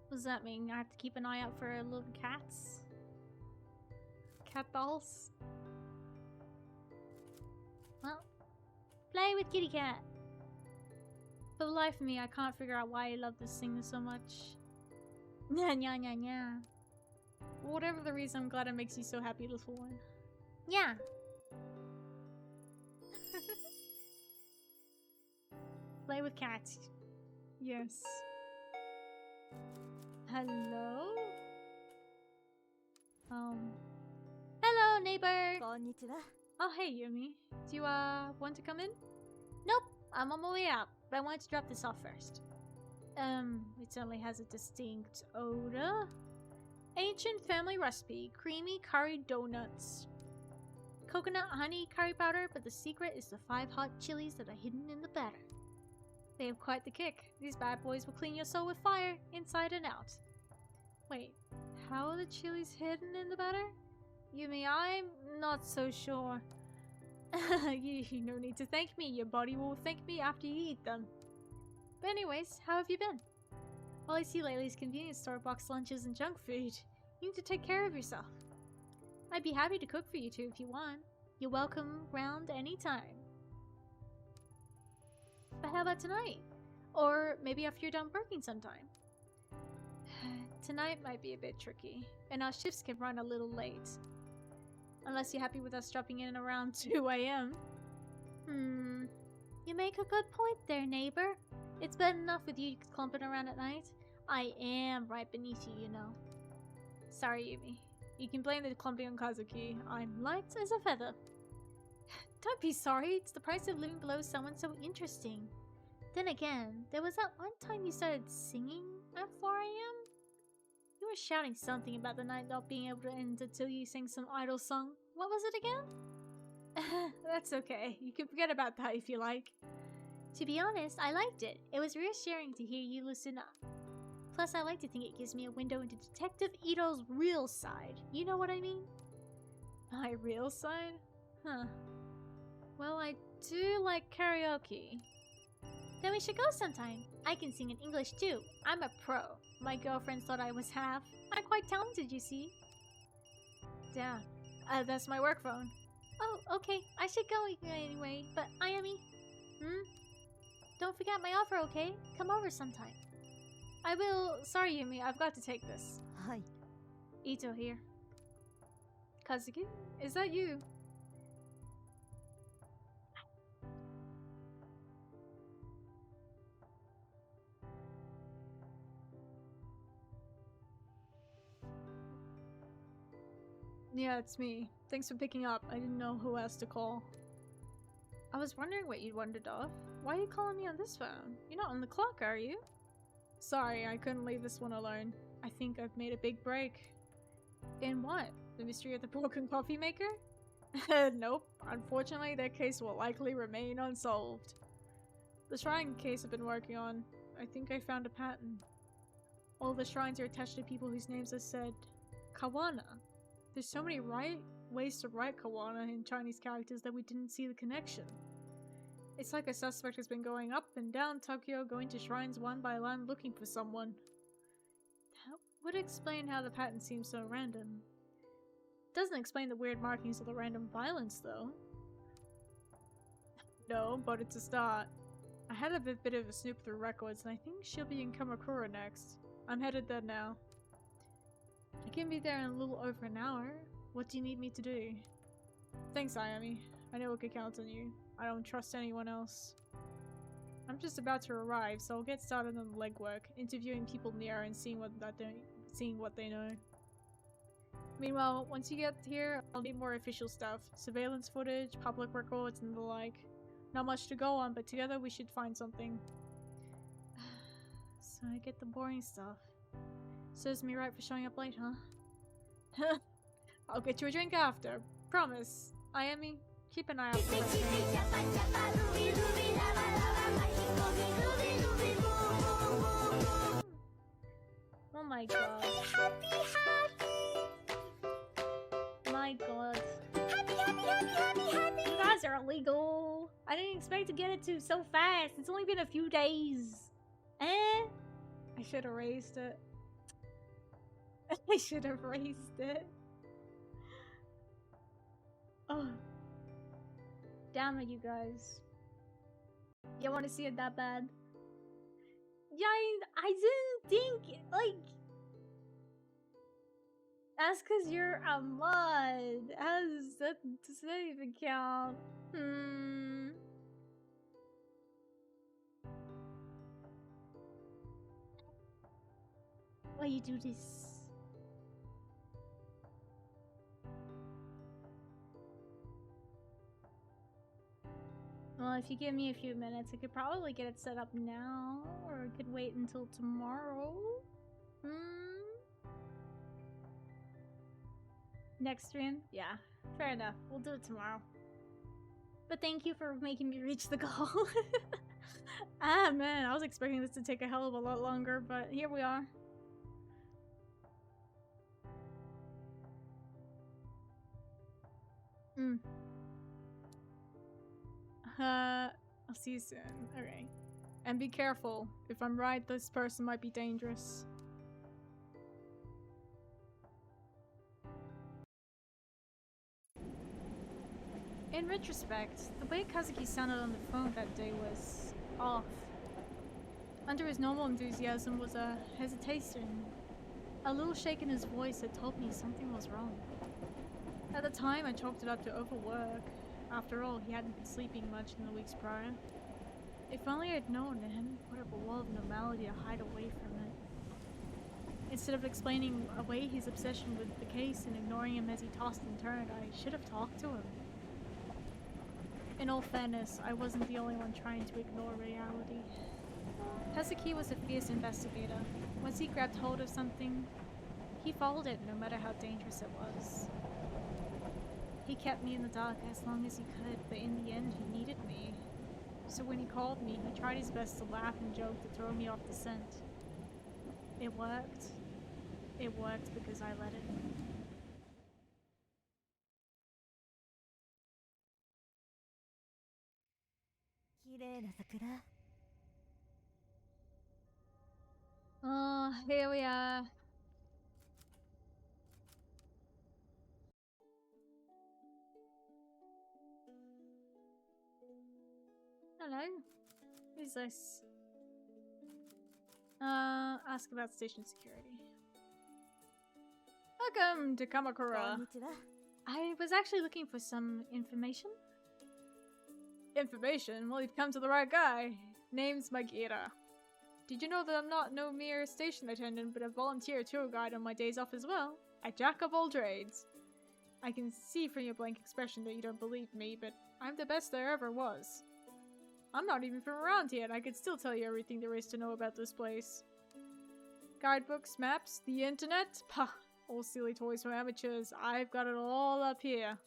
S1: What does that mean? I have to keep an eye out for little cats? Cat dolls? Well, play with kitty cat! For the life of me, I can't figure out why I love this thing so much. Nya nya nya nya. Whatever the reason, I'm glad it makes you so happy, little one. Yeah! Play with cats. Yes. Hello? Hello, neighbor!
S2: Konnichiwa.
S1: Oh, hey, Yumi. Do you, want to come in? Nope, I'm on my way out, but I wanted to drop this off first. It certainly has a distinct odor. Ancient family recipe, creamy curry donuts. Coconut honey curry powder, but the secret is the 5 hot chilies that are hidden in the batter. They have quite the kick. These bad boys will clean your soul with fire, inside and out. Wait, how are the chilies hidden in the batter? Yumi, I'm not so sure. You no need to thank me. Your body will thank me after you eat them. But anyways, how have you been? All I see lately is convenience store box lunches and junk food. You need to take care of yourself. I'd be happy to cook for you two if you want. You're welcome round anytime. But how about tonight? Or maybe after you're done working sometime? Tonight might be a bit tricky, and our shifts can run a little late. Unless you're happy with us dropping in around 2 a.m.
S2: You make a good point there, neighbor.
S1: It's bad enough with you clumping around at night. I am right beneath you, you know. Sorry, Yumi. You can blame the clumping on Kazuki. I'm light as a feather. Don't be sorry. It's the price of living below someone so interesting. Then again, there was that one time you started singing at 4 a.m.? You were shouting something about the night not being able to end until you sang some idle song. What was it again? That's okay. You can forget about that if you like.
S2: To be honest, I liked it. It was reassuring to hear you loosen up. Plus, I like to think it gives me a window into Detective Ito's real side. You know what I mean?
S1: My real side? Huh.
S2: Well, I do like karaoke. Then we should go sometime. I can sing in English too. I'm a pro. My girlfriend thought I was half. I'm quite talented, you see.
S1: Damn. That's my work phone.
S2: Oh, okay. I should go anyway. But Ayami, don't forget my offer, okay? Come over sometime.
S1: I will. Sorry, Yumi. I've got to take this.
S3: Hi.
S1: Ito here. Kazuki, is that you? Yeah, it's me. Thanks for picking up. I didn't know who else to call. I was wondering what you wandered off. Why are you calling me on this phone? You're not on the clock, are you? Sorry, I couldn't leave this one alone. I think I've made a big break. In what? The mystery of the broken coffee maker? Nope. Unfortunately, that case will likely remain unsolved. The shrine case I've been working on, I think I found a pattern. All the shrines are attached to people whose names are said Kawana. There's so many ways to write Kawana in Chinese characters that we didn't see the connection. It's like a suspect has been going up and down Tokyo, going to shrines one by one looking for someone. That would explain how the pattern seems so random. Doesn't explain the weird markings of the random violence, though. No, but it's a start. I had a bit of a snoop through records, and I think she'll be in Kamakura next. I'm headed there now. I can be there in a little over an hour. What do you need me to do? Thanks, Ayami. I know I could count on you. I don't trust anyone else. I'm just about to arrive, so I'll get started on the legwork, interviewing people near and seeing what they know. Meanwhile, once you get here, I'll need more official stuff. Surveillance footage, public records, and the like. Not much to go on, but together we should find something. So I get the boring stuff. Serves me right for showing up late, huh? I'll get you a drink after. Promise. Ayami, keep an eye out for Oh my god. My god. You guys are illegal. I didn't expect to get it to so fast. It's only been a few days. I should have raised it. I should have raised it. Oh. Damn it, you guys. You want to see it that bad? Yeah, I didn't think, like... That's because you're a mod. How does that even count? Why you do this? Well, if you give me a few minutes, I could probably get it set up now, or I could wait until tomorrow. Next stream? Yeah, fair enough. We'll do it tomorrow. But thank you for making me reach the goal. Ah, man, I was expecting this to take a hell of a lot longer, but here we are. I'll see you soon. Okay. And be careful. If I'm right, this person might be dangerous. In retrospect, the way Kazuki sounded on the phone that day was off. Under his normal enthusiasm was a hesitation. A little shake in his voice had told me something was wrong. At the time, I chalked it up to overwork. After all, he hadn't been sleeping much in the weeks prior. If only I'd known and hadn't put up a wall of normality to hide away from it. Instead of explaining away his obsession with the case and ignoring him as he tossed and turned, I should have talked to him. In all fairness, I wasn't the only one trying to ignore reality. Kazuki was a fierce investigator. Once he grabbed hold of something, he followed it no matter how dangerous it was. He kept me in the dark as long as he could, but in the end he needed me. So so when he called me, he tried his best to laugh and joke to throw me off the scent. It worked. It worked because I let it.
S2: 綺麗な桜。
S1: Oh, here we are. Hello. Who's this? Ask about station security. Welcome to Kamakura.
S2: こんにちは。
S1: I was actually looking for some information. Information? Well, you've come to the right guy. Name's Magira. Did you know that I'm not no mere station attendant, but a volunteer tour guide on my days off as well? A jack of all trades. I can see from your blank expression that you don't believe me, but I'm the best there ever was. I'm not even from around here, and I could still tell you everything there is to know about this place. Guidebooks, maps, the internet? Pah, all silly toys for amateurs. I've got it all up here.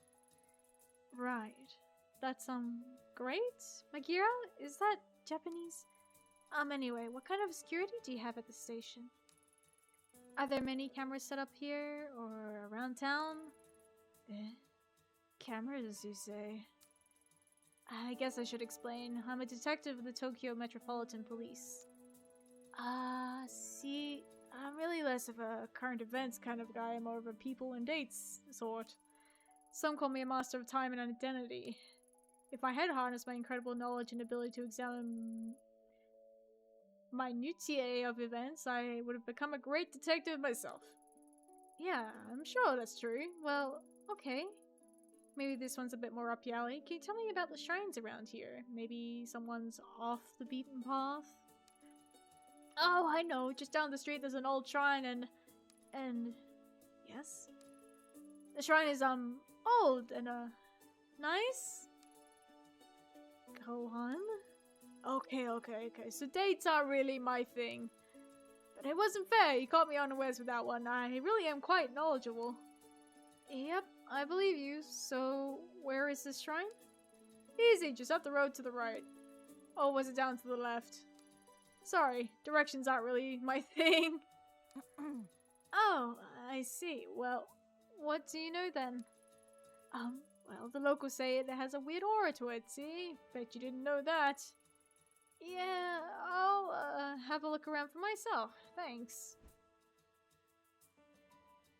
S1: Right. That's, great? Magira? Is that Japanese? Anyway, what kind of security do you have at the station? Are there many cameras set up here, or around town? Cameras, you say? I guess I should explain. I'm a detective of the Tokyo Metropolitan Police. See, I'm really less of a current events kind of guy, more of a people and dates sort. Some call me a master of time and identity. If I had harnessed my incredible knowledge and ability to examine minutiae of events, I would have become a great detective myself. Yeah, I'm sure that's true. Well, okay. Maybe this one's a bit more up your alley. Can you tell me about the shrines around here? Maybe someone's off the beaten path? Oh, I know. Just down the street there's an old shrine and... Yes? The shrine is, old and, nice? Go on. Okay. So dates aren't really my thing. But it wasn't fair. You caught me unawares with that one. I really am quite knowledgeable. Yep, I believe you. So, where is this shrine? Easy, just up the road to the right. Oh, was it down to the left? Sorry, directions aren't really my thing. Oh, I see. Well, what do you know then? Well, the locals say it has a weird aura to it, see? Bet you didn't know that. Yeah, I'll, have a look around for myself. Thanks.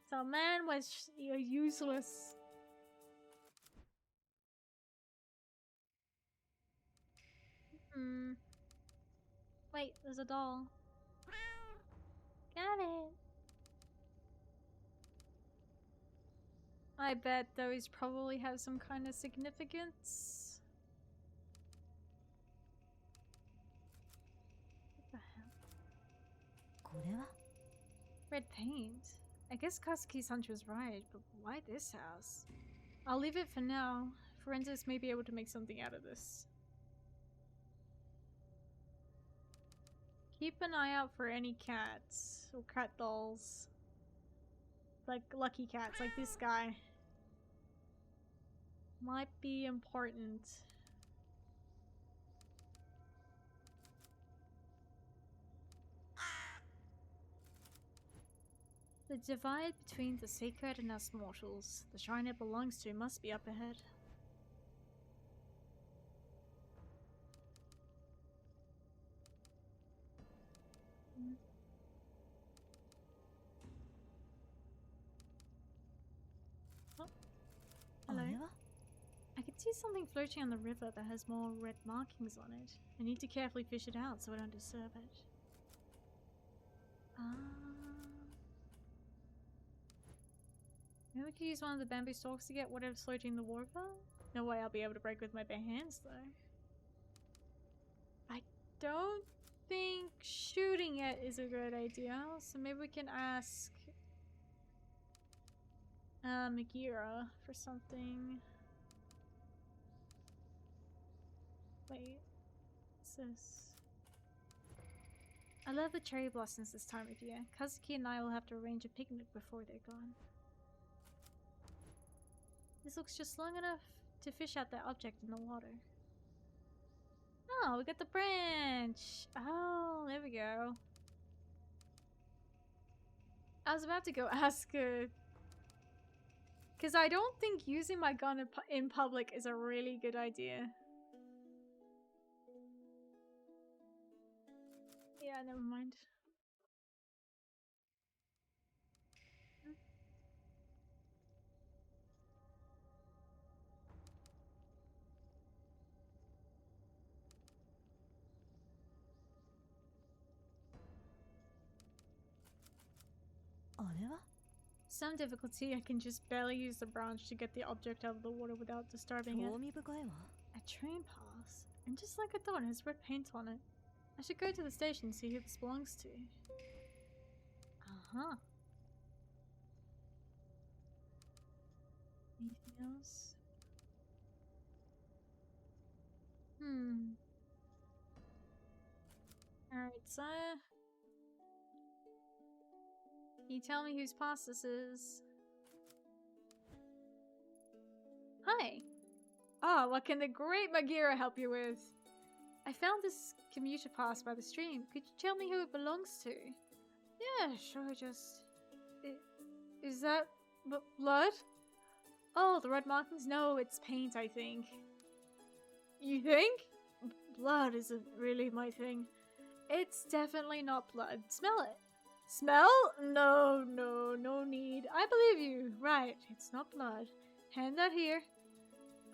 S1: So, man was useless. Wait, there's a doll. Got it. I bet those probably have some kind of significance. What the hell?
S2: これは?
S1: Red paint. I guess Kazuki-san was right, but why this house? I'll leave it for now. Forensics may be able to make something out of this. Keep an eye out for any cats or cat dolls. Like lucky cats, like this guy. Might be important. The divide between the sacred and us mortals. The shrine it belongs to must be up ahead. Oh. Hello. I can see something floating on the river that has more red markings on it. I need to carefully fish it out so I don't disturb it. Maybe we could use one of the bamboo stalks to get whatever's floating in the water? No way I'll be able to break with my bare hands though. I don't think shooting it is a good idea, so maybe we can ask Magira for something. Wait, what's this? I love the cherry blossoms this time of year. Kazuki and I will have to arrange a picnic before they're gone. This looks just long enough to fish out that object in the water. Oh, Oh, we got the branch. Oh, there we go. I was about to go ask her. Because I don't think using my gun in public is a really good idea. Yeah, never mind. Some difficulty, I can just barely use the branch to get the object out of the water without disturbing it. A train pass? And just like I thought, it has red paint on it. I should go to the station and see who this belongs to. Uh-huh. Anything else? Alright, so... Can you tell me whose pass this is? Hi! Oh, what can the great Magira help you with? I found this commuter pass by the stream. Could you tell me who it belongs to? Yeah, sure, just... Is that... blood? Oh, the red markings? No, it's paint, I think. You think? Blood isn't really my thing. It's definitely not blood. Smell it. Smell? No, no need. I believe you. Right, it's not blood. Hand that here.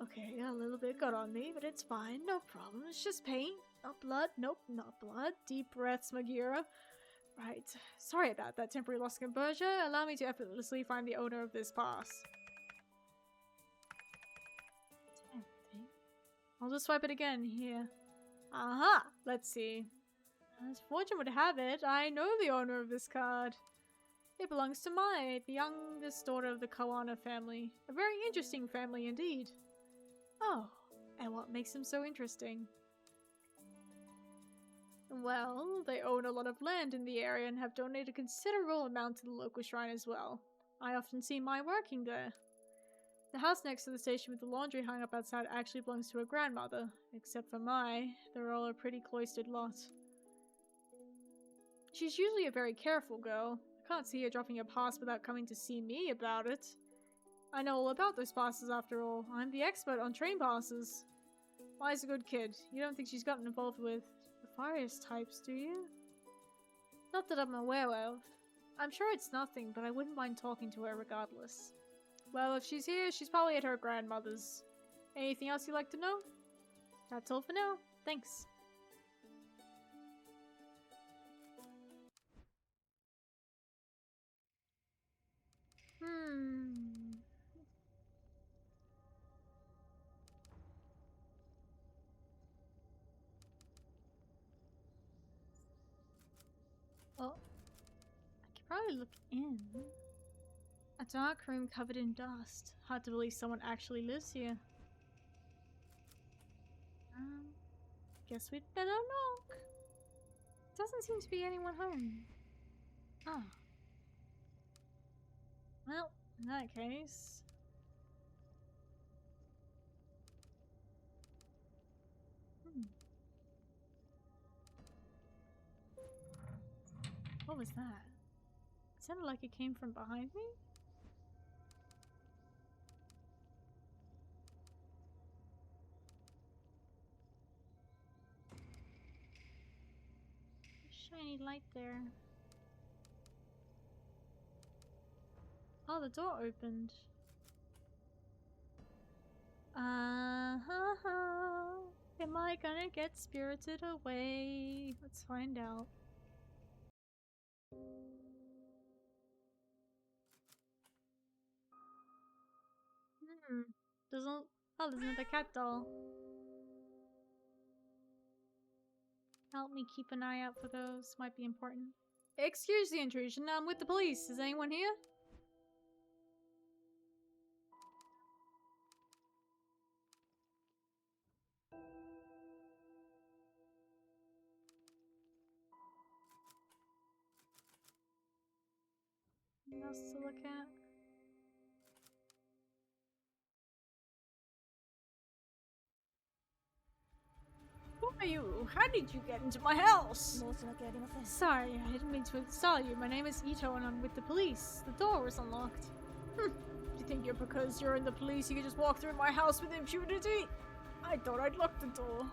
S1: Okay, a little bit got on me, but it's fine. No problem. It's just paint. Not blood. Nope, not blood. Deep breaths, Magira. Right. Sorry about that temporary loss of composure. Allow me to effortlessly find the owner of this pass. I'll just swipe it again here. Aha! Let's see. As fortune would have it, I know the owner of this card. It belongs to Mai, the youngest daughter of the Kawana family. A very interesting family indeed. Oh, and what makes them so interesting? Well, they own a lot of land in the area and have donated a considerable amount to the local shrine as well. I often see Mai working there. The house next to the station with the laundry hung up outside actually belongs to her grandmother. Except for Mai, they're all a pretty cloistered lot. She's usually a very careful girl. I can't see her dropping a pass without coming to see me about it. I know all about those passes after all. I'm the expert on train passes. Mai's a good kid. You don't think she's gotten involved with nefarious types, do you? Not that I'm aware of. I'm sure it's nothing, but I wouldn't mind talking to her regardless. Well, if she's here, she's probably at her grandmother's. Anything else you'd like to know? That's all for now. Thanks. Well, I could probably look in. A dark room covered in dust. Hard to believe someone actually lives here. Guess we'd better knock. Doesn't seem to be anyone home. Ah. Well, in that case... What was that? It sounded like it came from behind me? Shiny light there. Oh, the door opened. Am I gonna get spirited away? Let's find out. Doesn't. Oh, there's another cat doll. Help me keep an eye out for those. Might be important. Excuse the intrusion. I'm with the police. Is anyone here? Anything else to look at? are you? How did you get into my house? Sorry, I didn't mean to insult you. My name is Ito and I'm with the police. The door was unlocked. Do you think because you're in the police you can just walk through my house with impunity? I thought I'd lock the door.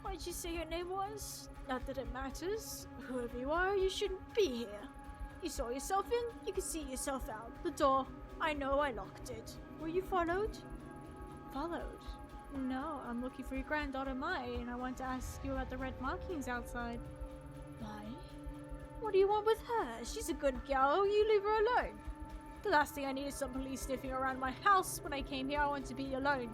S1: What did you say your name was? Not that it matters. Whoever you are, you shouldn't be here. You saw yourself in, you can see yourself out. The door. I know I locked it. Were you followed? Followed? No, I'm looking for your granddaughter Mai, and I want to ask you about the red markings outside. Mai? What do you want with her? She's a good girl. You leave her alone. The last thing I need is some police sniffing around my house. When I came here, I wanted to be alone,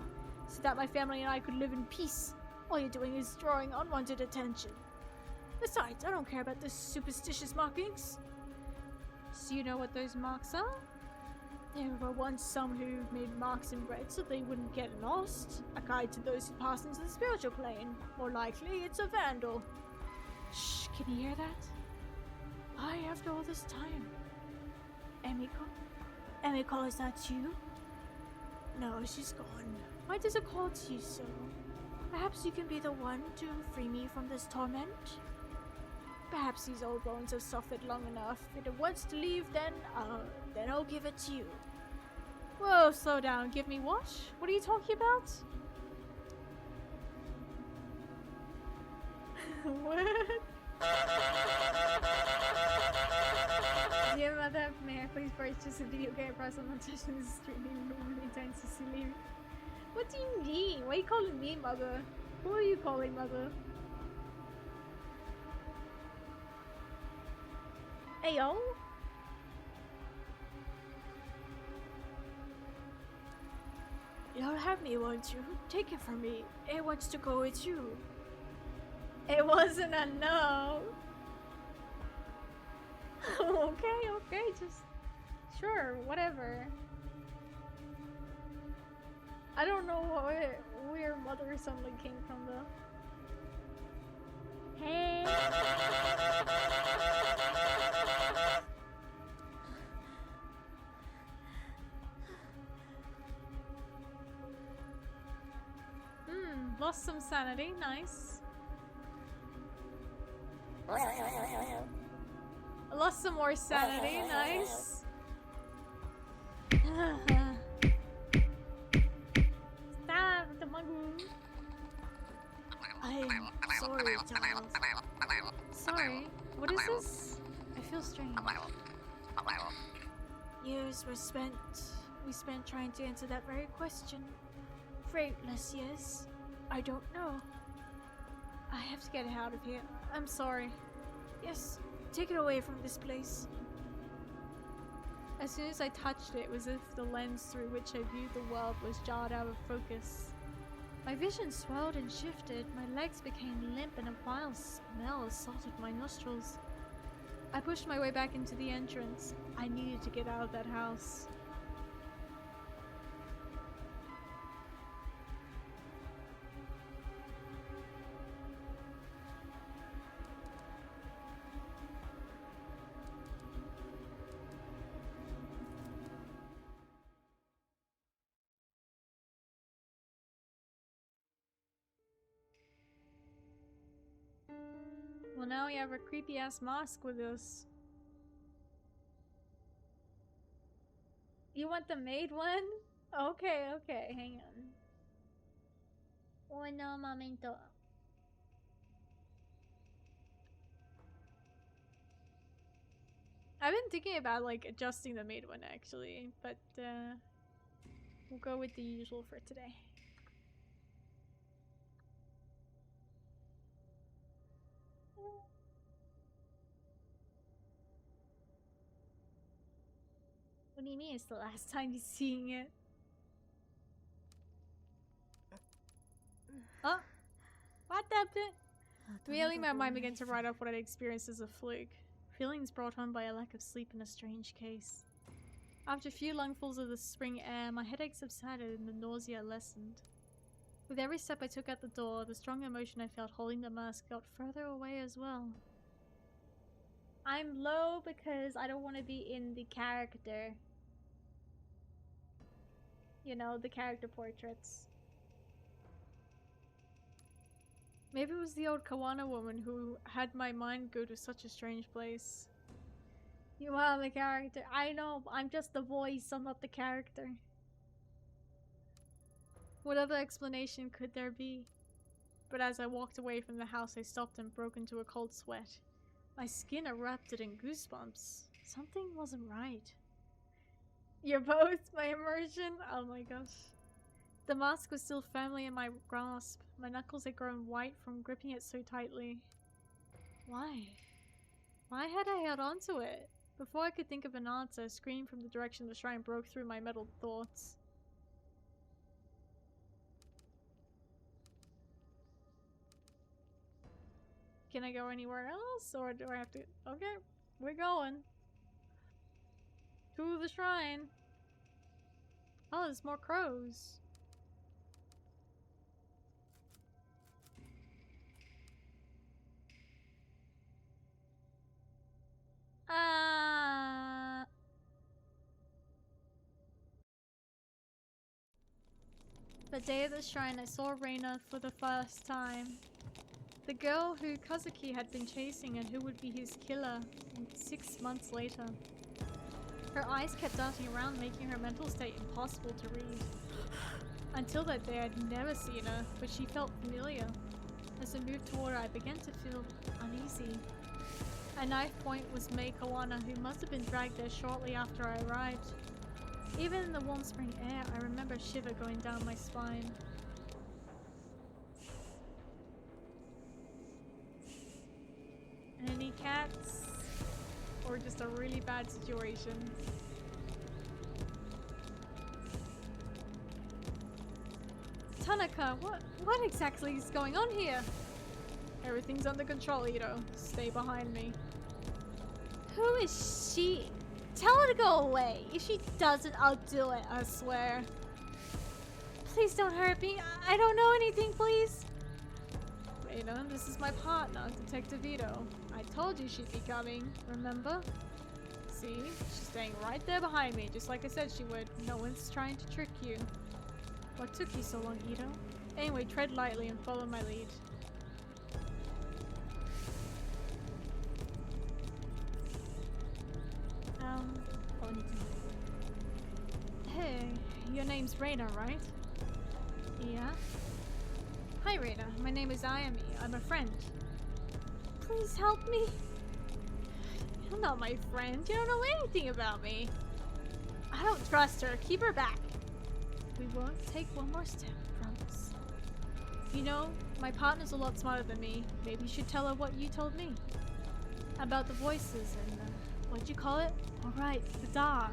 S1: so that my family and I could live in peace. All you're doing is drawing unwanted attention. Besides, I don't care about the superstitious markings. So you know what those marks are? There were once some who made marks in red so they wouldn't get lost. A guide to those who pass into the spiritual plane. More likely, it's a vandal. Shh, can you hear that? Why, after all this time? Emiko? Emiko, is that you? No, she's gone. Why does it call to you so? Perhaps you can be the one to free me from this torment? Perhaps these old bones have suffered long enough. If it wants to leave, then I'll give it to you. Whoa, slow down. Give me what? What are you talking about? What? Dear mother, may I please purchase a video game price on touching the streaming many times to see. What do you mean? Why are you calling me mother? Who are you calling mother? Ayo? You'll have me, won't you? Take it from me. It wants to go with you. It wasn't a no. Okay, just... Sure, whatever. I don't know where mother something came from though. Hey. Lost some sanity, nice. Lost some more sanity, nice. Stop the mongoose. I'm sorry, child. Sorry? What is this? I feel strange. Years we spent trying to answer that very question. Fruitless years. I don't know. I have to get out of here. I'm sorry. Yes, take it away from this place. As soon as I touched it, it was as if the lens through which I viewed the world was jarred out of focus. My vision swelled and shifted, my legs became limp and a vile smell assaulted my nostrils. I pushed my way back into the entrance. I needed to get out of that house. Well, now we have a creepy ass mask with us. You want the maid one? Okay, hang on.
S2: Uno momento.
S1: I've been thinking about like adjusting the maid one actually, but we'll go with the usual for today. What do you mean it's the last time you're seeing it? Oh! What happened? Immediately my mind began to write off what I'd experienced as a fluke. Feelings brought on by a lack of sleep in a strange case. After a few lungfuls of the spring air, my headache subsided and the nausea lessened. With every step I took out the door, the strong emotion I felt holding the mask got further away as well. I'm low because I don't want to be in the character. You know, the character portraits. Maybe it was the old Kawana woman who had my mind go to such a strange place.
S2: You are the character. I know, I'm just the voice, I'm not the character.
S1: What other explanation could there be? But as I walked away from the house, I stopped and broke into a cold sweat. My skin erupted in goosebumps. Something wasn't right. You're both my immersion? Oh my gosh. The mask was still firmly in my grasp. My knuckles had grown white from gripping it so tightly. Why? Why had I held on to it? Before I could think of an answer, a scream from the direction of the shrine broke through my muddled thoughts. Can I go anywhere else, or do I have to? Okay, we're going to the shrine. Oh, there's more crows. The day of the shrine, I saw Reina for the first time. The girl who Kazuki had been chasing and who would be his killer 6 months later. Her eyes kept darting around, making her mental state impossible to read. Until that day, I'd never seen her, but she felt familiar. As I moved toward her, I began to feel uneasy. A knife point was Mei Kawana, who must have been dragged there shortly after I arrived. Even in the warm spring air, I remember a shiver going down my spine. Any cats? Or just a really bad situation? Tanaka, what exactly is going on here? Everything's under control, Ito. Stay behind me.
S2: Who is she? Tell her to go away. If she doesn't, I'll do it.
S1: I swear.
S2: Please don't hurt me. I don't know anything, please.
S1: Reina, this is my partner, Detective Ito. I told you she'd be coming, remember? See? She's staying right there behind me, just like I said she would. No one's trying to trick you. What took you so long, Ito? Anyway, tread lightly and follow my lead. Hey, your name's Reina, right? Yeah? Hi, Reina. My name is Ayami. I'm a friend.
S2: Please help me.
S1: You're not my friend. You don't know anything about me. I don't trust her. Keep her back. We won't take one more step, promise. You know, my partner's a lot smarter than me. Maybe you should tell her what you told me. About the voices and what'd you call it? Alright, the dog.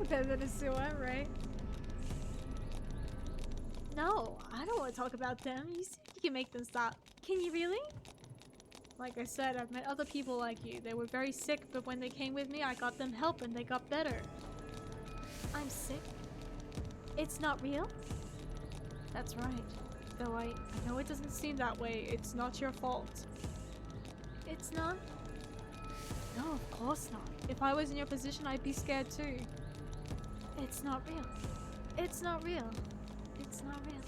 S1: Better than a sewer, right? No, I don't want to talk about them. You said you can make them stop. Can you really? Like I said, I've met other people like you. They were very sick, but when they came with me, I got them help and they got better.
S2: I'm sick? It's not real?
S1: That's right. Though I know it doesn't seem that way. It's not your fault.
S2: It's not?
S1: No, of course not. If I was in your position, I'd be scared too.
S2: It's not real. It's not real. It's not real.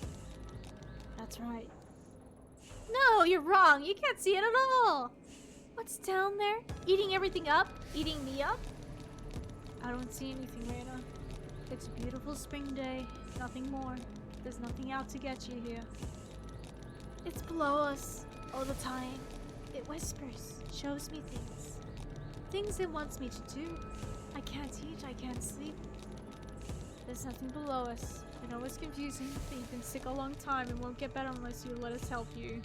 S1: That's right.
S2: No, you're wrong. You can't see it at all. What's down there? Eating everything up? Eating me up?
S1: I don't see anything, Reina. It's a beautiful spring day. Nothing more. There's nothing out to get you here.
S2: It's below us all the time. It whispers, shows me things. Things it wants me to do. I can't eat, I can't sleep.
S1: There's nothing below us. I know it's confusing, but you've been sick a long time and won't get better unless you let us help you.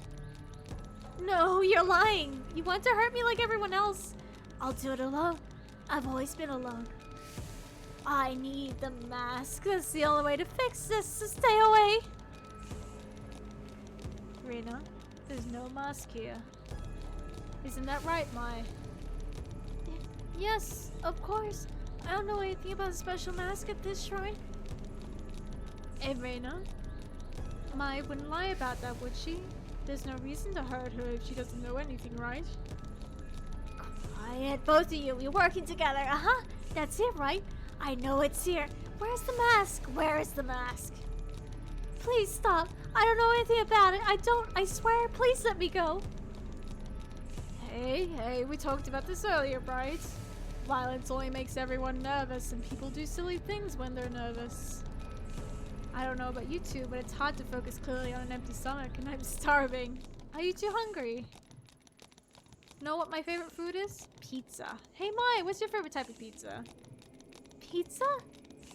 S2: No, you're lying. You want to hurt me like everyone else. I'll do it alone. I've always been alone. I need the mask. That's the only way to fix this, so stay away.
S1: Reina, there's no mask here. Isn't that right, Mai?
S2: Yes, of course. I don't know anything about a special mask at this shrine.
S1: Hey, Reina. Mai wouldn't lie about that, would she? There's no reason to hurt her if she doesn't know anything, right?
S2: Quiet, both of you. We're working together. Uh-huh. That's it, right? I know it's here. Where's the mask? Where is the mask? Please stop. I don't know anything about it. I swear. Please let me go.
S1: Hey, we talked about this earlier, right? Violence only makes everyone nervous, and people do silly things when they're nervous. I don't know about you two, but it's hard to focus clearly on an empty stomach, and I'm starving. Are you too hungry? Know what my favorite food is? Pizza. Hey, Mai, what's your favorite type of pizza?
S2: Pizza?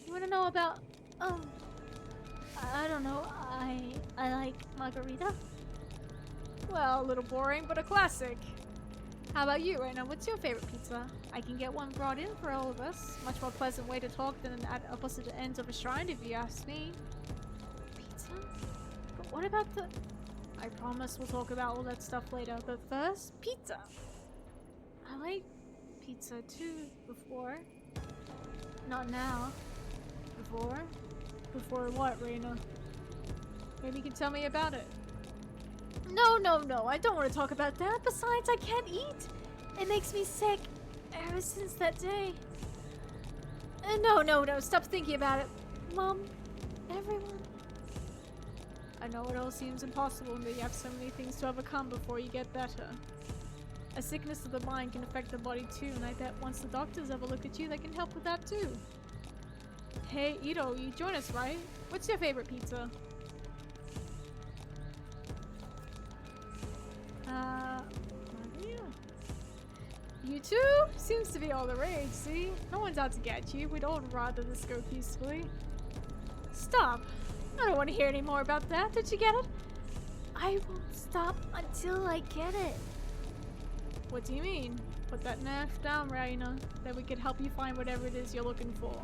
S2: You want to know about... I don't know. I like margarita.
S1: Well, a little boring, but a classic. How about you, Raina? What's your favorite pizza? I can get one brought in for all of us. Much more pleasant way to talk than at opposite ends of a shrine, if you ask me.
S2: Pizza? But what about the...
S1: I promise we'll talk about all that stuff later, but first, pizza.
S2: I like pizza too, before. Not now.
S1: Before? Before what, Raina? Maybe you can tell me about it.
S2: No. I don't want to talk about that. Besides, I can't eat. It makes me sick ever since that day. No. Stop thinking about it. Mom, everyone.
S1: I know it all seems impossible, but you have so many things to overcome before you get better. A sickness of the mind can affect the body too, and I bet once the doctors ever look at you, they can help with that too. Hey, Ito, you join us, right? What's your favorite pizza? Maria. You too? Seems to be all the rage, see? No one's out to get you. We'd all rather this go peacefully. Stop. I don't want to hear any more about that. Did you get it?
S2: I won't stop until I get it.
S1: What do you mean? Put that knife down, Raina. Then we can help you find whatever it is you're looking for.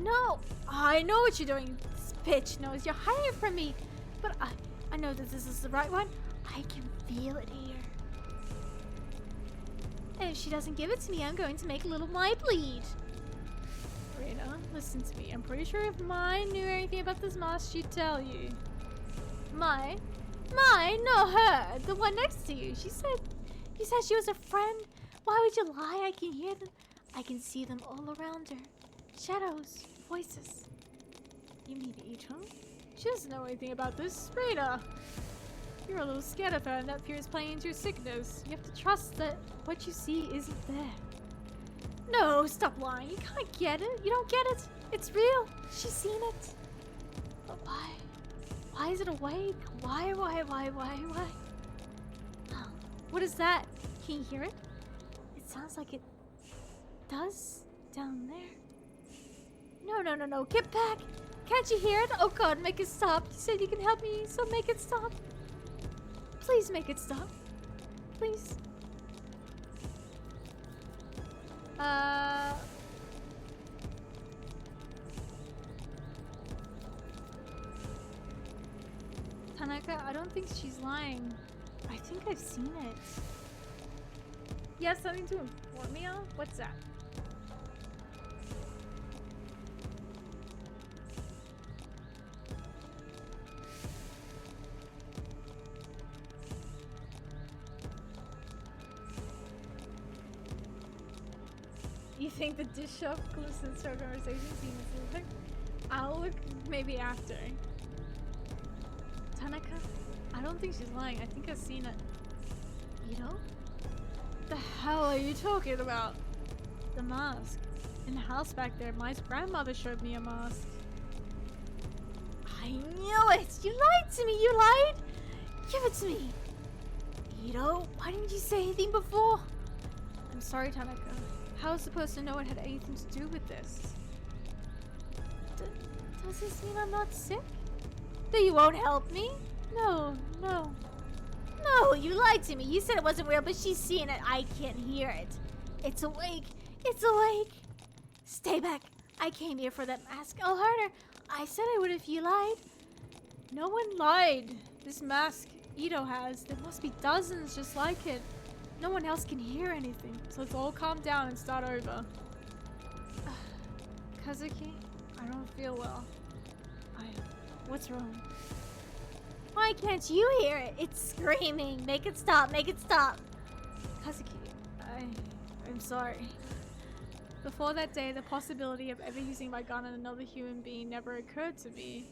S2: No! I know what you're doing. This bitch knows you're hiding from me. But I know that this is the right one. I can feel it here. And if she doesn't give it to me, I'm going to make little Mai bleed.
S1: Raina, listen to me. I'm pretty sure if Mai knew anything about this mask, she'd tell you.
S2: Mai? No, her. The one next to you. You said she was a friend. Why would you lie? I can hear them. I can see them all around her. Shadows. Voices.
S1: You mean Ito? She doesn't know anything about this. Raina! You're a little scared of her, and that fear is playing into your sickness. You have to trust that what you see isn't there.
S2: No, stop lying. You can't get it. You don't get it. It's real. She's seen it. But why? Why is it awake? Why? Oh, what is that? Can you hear it? It sounds like it does down there. No. Get back. Can't you hear it? Oh God, make it stop. You said you can help me, so make it stop. Please make it stop. Please.
S1: Tanaka, I don't think she's lying. I think I've seen it. You have something to inform me of? What's that? You think the dish shelf listens to our conversation? I'll look maybe after. Tanaka, I don't think she's lying. I think I've seen it.
S2: You know?
S1: The hell are you talking about? The mask. In the house back there, my grandmother showed me a mask.
S2: I knew it! You lied to me! You lied! Give it to me! Ito, why didn't you say anything before?
S1: I'm sorry, Tanaka. How was I supposed to know it had anything to do with this?
S2: Does this mean I'm not sick? That you won't help me? No, you lied to me. You said it wasn't real, but she's seen it. I can't hear it. It's awake. Stay back. I came here for that mask. I'll hurt her. I said I would if you lied.
S1: No one lied. This mask Ito has, there must be dozens just like it. No one else can hear anything, so let's all calm down and start over. Kazuki, I don't feel well. What's wrong?
S2: Why can't you hear it? It's screaming. Make it stop.
S1: Kazuki, I'm sorry. Before that day, the possibility of ever using my gun on another human being never occurred to me.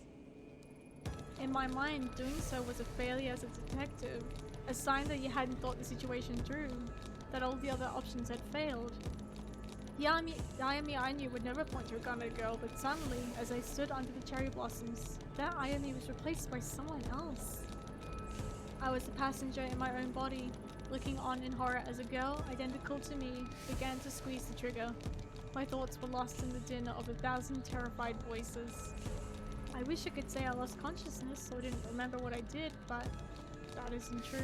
S1: In my mind, doing so was a failure as a detective, a sign that you hadn't thought the situation through, that all the other options had failed. The Ayami I knew would never point to a gun at a girl, but suddenly, as I stood under the cherry blossoms, that Ayami was replaced by someone else. I was the passenger in my own body, looking on in horror as a girl identical to me began to squeeze the trigger. My thoughts were lost in the din of 1,000 terrified voices. I wish I could say I lost consciousness or didn't remember what I did, but that isn't true.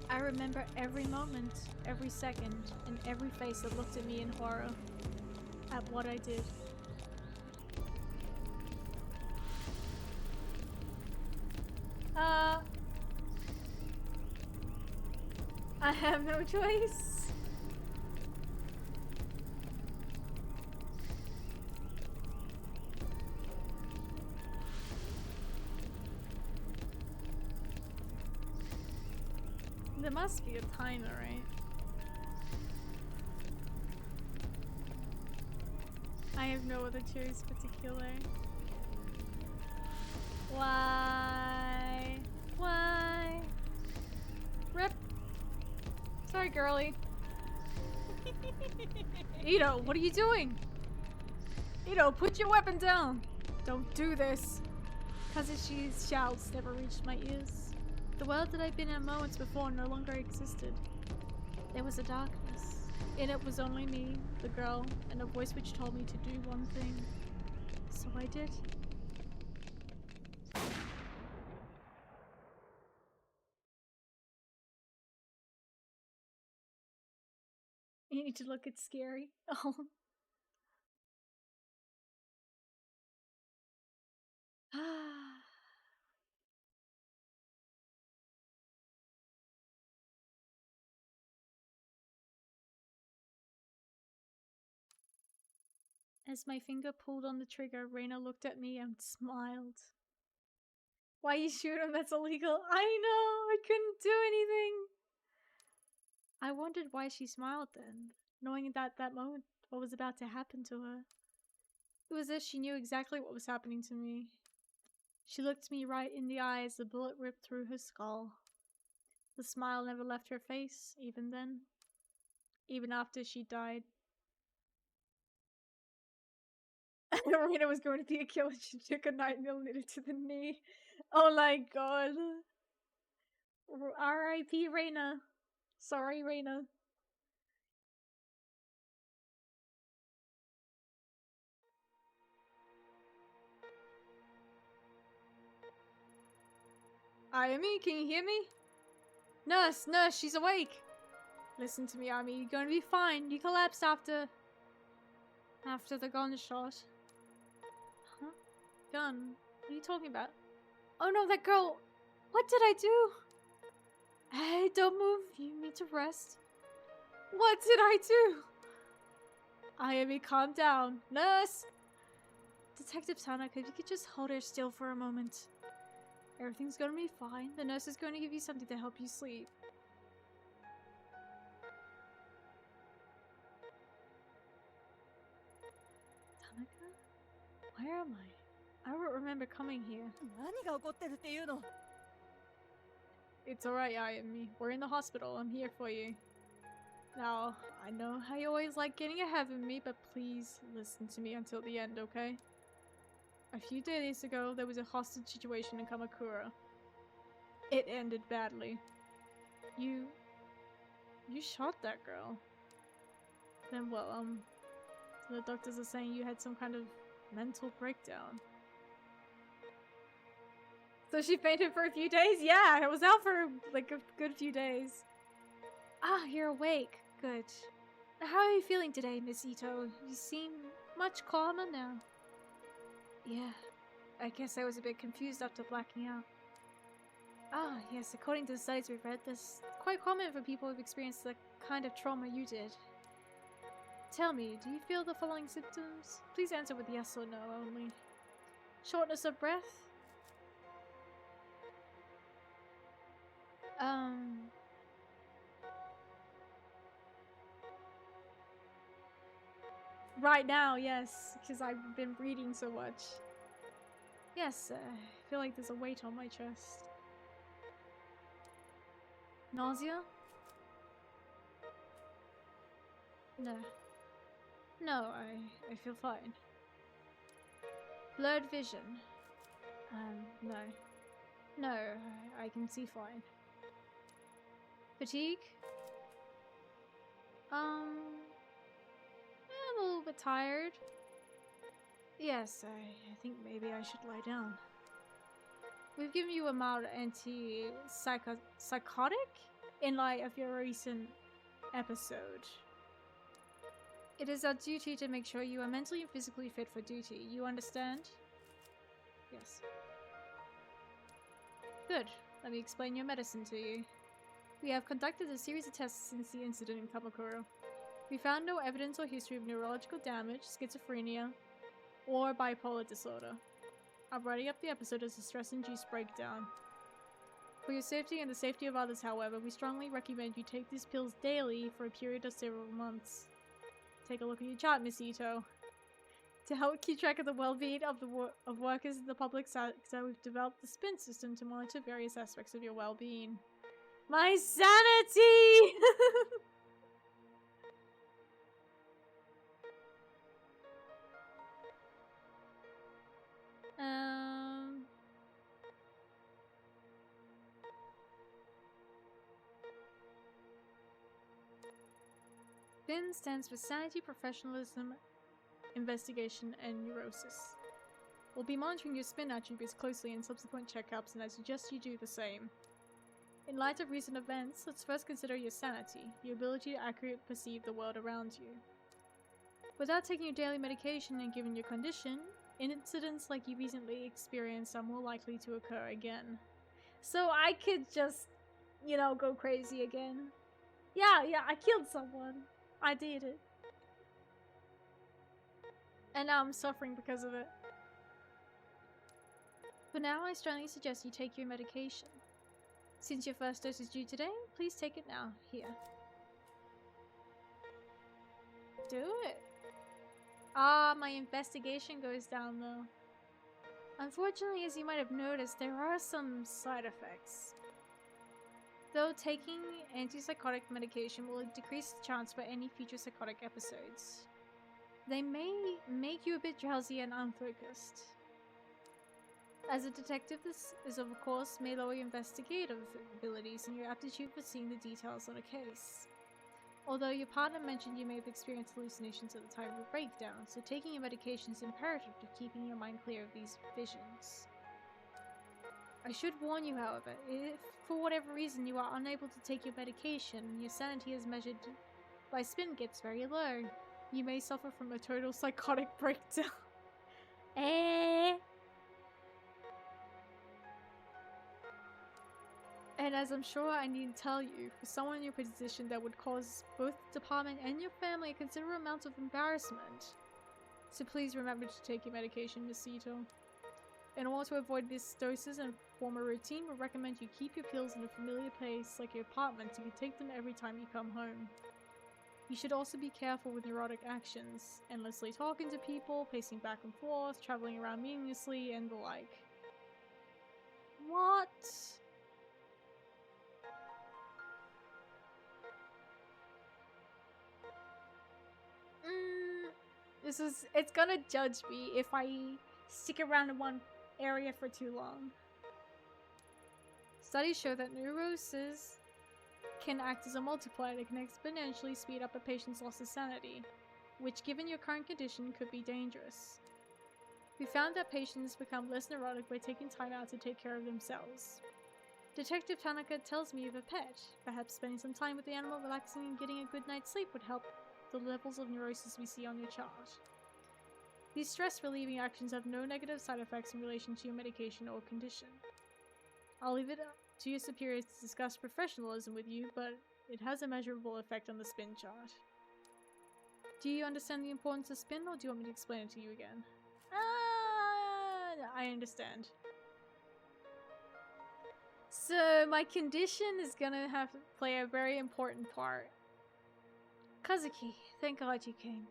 S1: I remember every moment, every second, and every face that looked at me in horror at what I did. I have no choice. There must be a timer, right? I have no other choice but to kill her. Why? Why? Rip. Sorry, girly. Ito, what are you doing? Ito, put your weapon down. Don't do this. Kazuchi's shouts never reached my ears. The world that I'd been in moments before no longer existed. There was a darkness. In it was only me, the girl, and a voice which told me to do one thing. So I did. You need to look at scary. Oh. As my finger pulled on the trigger, Reina looked at me and smiled. Why you shoot him? That's illegal. I know! I couldn't do anything! I wondered why she smiled then, knowing that that moment what was about to happen to her. It was as if she knew exactly what was happening to me. She looked me right in the eye as the bullet ripped through her skull. The smile never left her face, even then. Even after she died. Reina was going to be a killer. She took a 9mm to the knee. Oh my god. R.I.P. Reina. Sorry, Reina. Ayami, can you hear me? Nurse, nurse, she's awake. Listen to me, Ayami. You're going to be fine. You collapsed after the gunshot. Huh? Gun? What are you talking about? Oh no, that girl! What did I do? Hey, don't move. You need to rest. What did I do? Ayami, calm down. Nurse! Detective Tanaka, if you could just hold her still for a moment. Everything's gonna be fine. The nurse is going to give you something to help you sleep. Tanaka? Where am I? I don't remember coming here. It's alright, Ayami. We're in the hospital. I'm here for you. Now, I know how you always like getting ahead of me, but please listen to me until the end, okay? A few days ago, there was a hostage situation in Kamakura. It ended badly. You shot that girl. Then, well, the doctors are saying you had some kind of mental breakdown. So she fainted for a few days? Yeah, I was out for like a good few days. Ah, you're awake. Good. How are you feeling today, Miss Ito? You seem much calmer now. Yeah, I guess I was a bit confused after blacking out. Ah, yes, according to the studies we've read, this is quite common for people who've experienced the kind of trauma you did. Tell me, do you feel the following symptoms? Please answer with yes or no only. Shortness of breath? Right now, yes, because I've been reading so much. Yes, I feel like there's a weight on my chest. Nausea? No. No, I feel fine. Blurred vision? No. No, I can see fine. Fatigue? I'm a little bit tired. Yes, I think maybe I should lie down. We've given you a mild psychotic in light of your recent episode. It is our duty to make sure you are mentally and physically fit for duty. You understand? Yes. Good. Let me explain your medicine to you. We have conducted a series of tests since the incident in Kamakura. We found no evidence or history of neurological damage, schizophrenia, or bipolar disorder. I'm writing up the episode as a stress-induced breakdown. For your safety and the safety of others, however, we strongly recommend you take these pills daily for a period of several months. Take a look at your chart, Miss Ito. To help keep track of the well-being of workers in the public sector, we've developed the SPIN system to monitor various aspects of your well-being. My sanity! SPIN stands for Sanity, Professionalism, Investigation, and Neurosis. We'll be monitoring your SPIN attributes closely in subsequent checkups, and I suggest you do the same. In light of recent events, let's first consider your sanity, your ability to accurately perceive the world around you. Without taking your daily medication and given your condition, incidents like you recently experienced are more likely to occur again. So I could just, you know, go crazy again. Yeah, I killed someone. I did it. And now I'm suffering because of it. For now, I strongly suggest you take your medication. Since your first dose is due today, please take it now. Here. Do it. Ah, my investigation goes down though. Unfortunately, as you might have noticed, there are some side effects. Though taking antipsychotic medication will decrease the chance for any future psychotic episodes. They may make you a bit drowsy and unfocused. As a detective, this is of course may lower your investigative abilities and your aptitude for seeing the details on a case. Although your partner mentioned you may have experienced hallucinations at the time of the breakdown, so taking your medication is imperative to keeping your mind clear of these visions. I should warn you, however, if for whatever reason you are unable to take your medication, your sanity as measured by SPIN gets very low. You may suffer from a total psychotic breakdown. And as I'm sure I need to tell you, for someone in your position that would cause both the department and your family a considerable amount of embarrassment. So please remember to take your medication, Miss Ito. In order to avoid these doses and form a routine, we recommend you keep your pills in a familiar place like your apartment so you take them every time you come home. You should also be careful with neurotic actions, endlessly talking to people, pacing back and forth, traveling around meaninglessly, and the like. What? It's gonna judge me if I stick around in one area for too long. Studies show that neuroses can act as a multiplier that can exponentially speed up a patient's loss of sanity, which given your current condition could be dangerous. We found that patients become less neurotic by taking time out to take care of themselves. Detective Tanaka tells me you have a pet. Perhaps spending some time with the animal, relaxing and getting a good night's sleep would help the levels of neurosis we see on your chart. These stress-relieving actions have no negative side effects in relation to your medication or condition. I'll leave it up to your superiors to discuss professionalism with you, but it has a measurable effect on the SPIN chart. Do you understand the importance of SPIN, or do you want me to explain it to you again? I understand. So my condition is gonna have to play a very important part. Kazuki, thank God you came.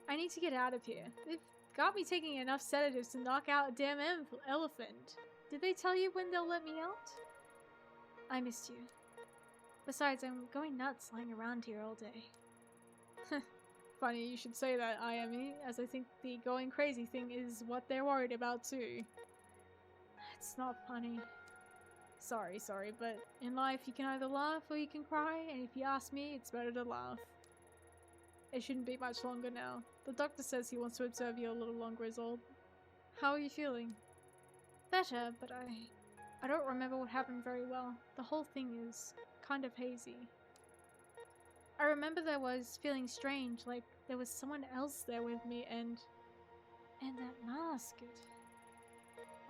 S1: I need to get out of here. If got me taking enough sedatives to knock out a damn elephant. Did they tell you when they'll let me out?
S2: I missed you. Besides, I'm going nuts lying around here all day.
S1: Funny you should say that, Ayami, as I think the going crazy thing is what they're worried about too. It's not funny. Sorry, but in life you can either laugh or you can cry, and if you ask me, it's better to laugh. It shouldn't be much longer now. The doctor says he wants to observe you a little longer, Isolde. How are you feeling?
S2: Better, but I don't remember what happened very well. The whole thing is kind of hazy. I remember there was feeling strange, like there was someone else there with me, and that mask.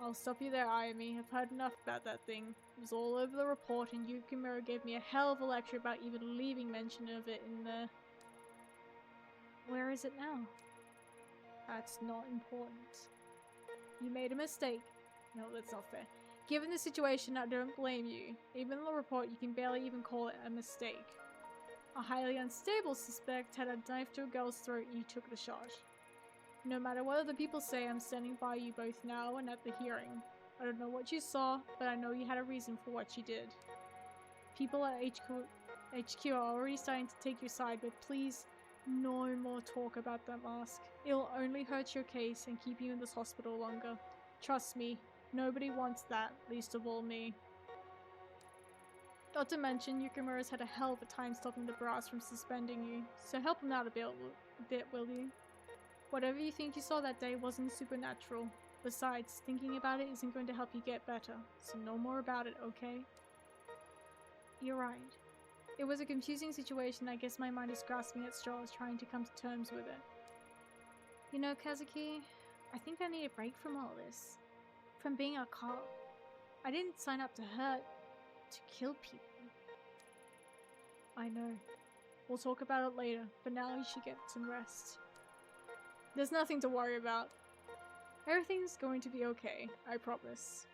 S1: I'll stop you there, Ayami. I've heard enough about that thing. It was all over the report, and Yukimura gave me a hell of a lecture about even leaving mention of it in there.
S2: Where is it now?
S1: That's not important. You made a mistake. No, that's not fair. Given the situation, I don't blame you. Even in the report, you can barely even call it a mistake. A highly unstable suspect had a knife to a girl's throat and you took the shot. No matter what other people say, I'm standing by you both now and at the hearing. I don't know what you saw, but I know you had a reason for what you did. People at HQ are already starting to take your side, but please, no more talk about that mask. It'll only hurt your case and keep you in this hospital longer. Trust me, nobody wants that, least of all me. Not to mention, Yukimura's had a hell of a time stopping the brass from suspending you, so help him out a bit, will you? Whatever you think you saw that day wasn't supernatural. Besides, thinking about it isn't going to help you get better, so no more about it, okay?
S2: You're right.
S1: It was a confusing situation. I guess my mind is grasping at straws, trying to come to terms with it.
S2: You know, Kazuki, I think I need a break from all this. From being a cop. I didn't sign up to hurt, to kill people.
S1: I know. We'll talk about it later, but now you should get some rest. There's nothing to worry about. Everything's going to be okay, I promise.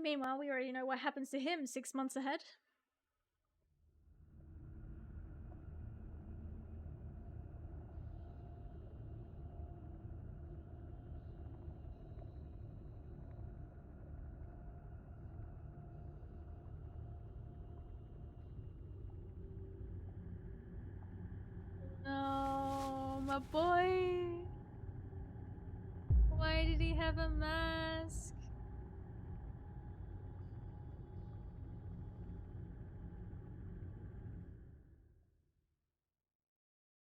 S1: Meanwhile, we already know what happens to him 6 months ahead. Oh, my boy. Why did he have a mask?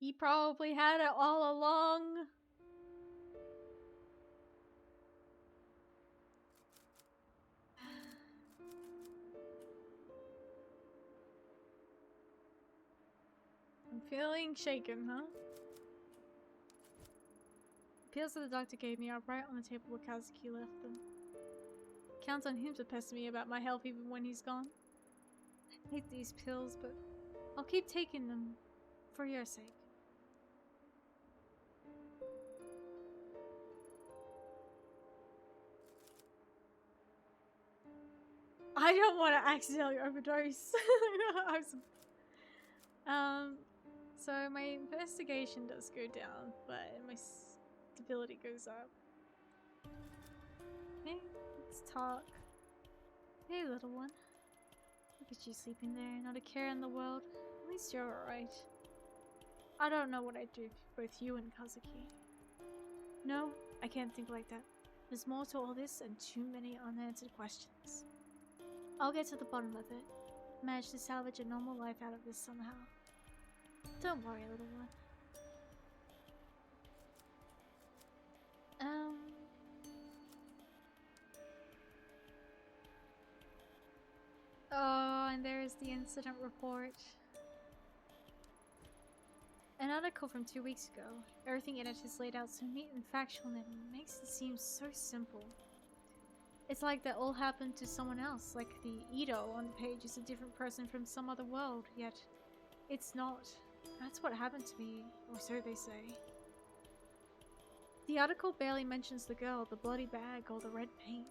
S1: He probably had it all along. I'm feeling shaken, huh? Pills that the doctor gave me are right on the table where Kazuki left them. Counts on him to pester me about my health even when he's gone. I hate these pills, but I'll keep taking them for your sake. I don't want to accidentally overdose. So my investigation does go down, but my stability goes up. Okay, let's talk. Hey, little one. Look at you sleeping there, not a care in the world. At least you're alright. I don't know what I'd do for both you and Kazuki. No, I can't think like that. There's more to all this and too many unanswered questions. I'll get to the bottom of it. Manage to salvage a normal life out of this somehow. Don't worry, little one. Oh, and there is the incident report. An article from 2 weeks ago. Everything in it is laid out so neat and factual and it makes it seem so simple. It's like that all happened to someone else, like the Ito on the page is a different person from some other world, yet it's not. That's what happened to me, or so they say. The article barely mentions the girl, the bloody bag, or the red paint.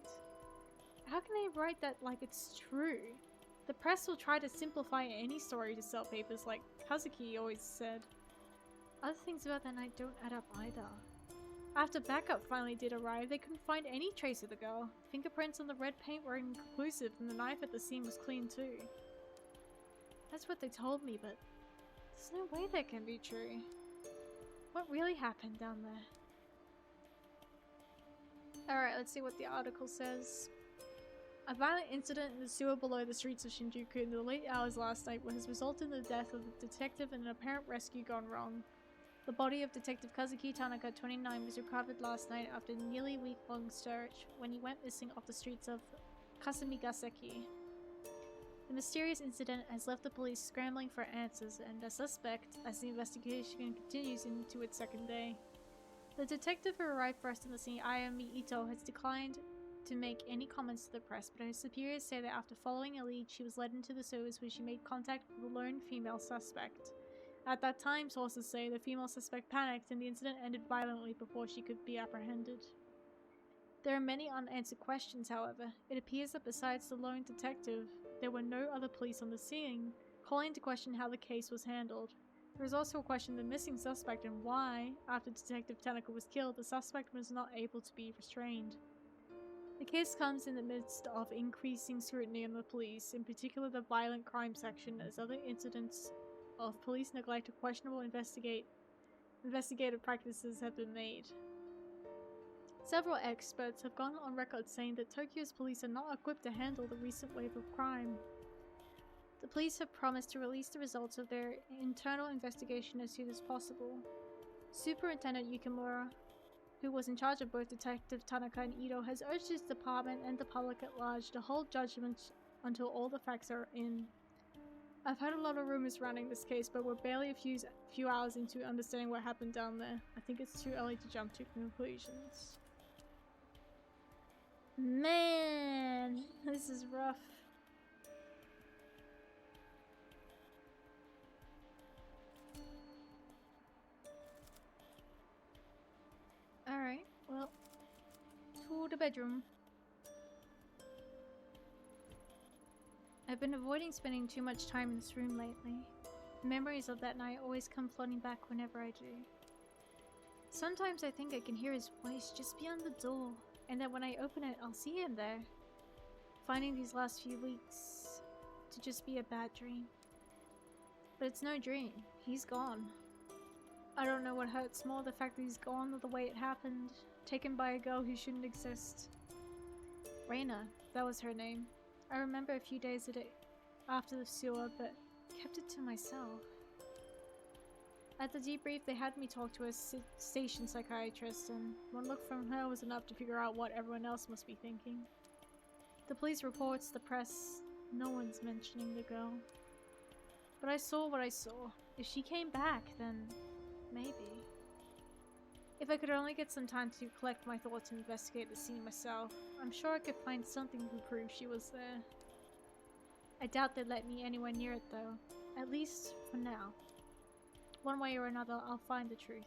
S1: How can they write that like it's true? The press will try to simplify any story to sell papers like Kazuki always said. Other things about that night don't add up either. After backup finally did arrive, they couldn't find any trace of the girl. Fingerprints on the red paint were inconclusive, and the knife at the scene was clean too. That's what they told me, but there's no way that can be true. What really happened down there? Alright, let's see what the article says. A violent incident in the sewer below the streets of Shinjuku in the late hours last night has resulted in the death of the detective and an apparent rescue gone wrong. The body of Detective Kazuki Tanaka, 29, was recovered last night after a nearly week-long search when he went missing off the streets of Kasamigaseki. The mysterious incident has left the police scrambling for answers and a suspect as the investigation continues into its second day. The detective who arrived first on the scene, Ayami Ito, has declined to make any comments to the press, but her superiors say that after following a lead, she was led into the sewers where she made contact with a lone female suspect. At that time, sources say the female suspect panicked and the incident ended violently before she could be apprehended. There are many unanswered questions, however. It appears that besides the lone detective, there were no other police on the scene, calling into question how the case was handled. There is also a question of the missing suspect and why, after Detective Tanaka was killed, the suspect was not able to be restrained. The case comes in the midst of increasing scrutiny on the police, in particular the violent crime section, as other incidents of police neglect or questionable investigative practices have been made. Several experts have gone on record saying that Tokyo's police are not equipped to handle the recent wave of crime. The police have promised to release the results of their internal investigation as soon as possible. Superintendent Yukimura, who was in charge of both Detective Tanaka and Ito, has urged his department and the public at large to hold judgment until all the facts are in. I've heard a lot of rumors surrounding this case, but we're barely a few hours into understanding what happened down there. I think it's too early to jump to conclusions. Man, this is rough. Alright, well, to the bedroom. I've been avoiding spending too much time in this room lately. The memories of that night always come flooding back whenever I do. Sometimes I think I can hear his voice just beyond the door, and that when I open it, I'll see him there. Finding these last few weeks to just be a bad dream. But it's no dream. He's gone. I don't know what hurts more, the fact that he's gone or the way it happened. Taken by a girl who shouldn't exist. Reina, that was her name. I remember a few days after the sewer, but kept it to myself. At the debrief, they had me talk to a station psychiatrist, and one look from her was enough to figure out what everyone else must be thinking. The police reports, the press, no one's mentioning the girl. But I saw what I saw. If she came back, then maybe. If I could only get some time to collect my thoughts and investigate the scene myself, I'm sure I could find something to prove she was there. I doubt they'd let me anywhere near it though, at least for now. One way or another, I'll find the truth.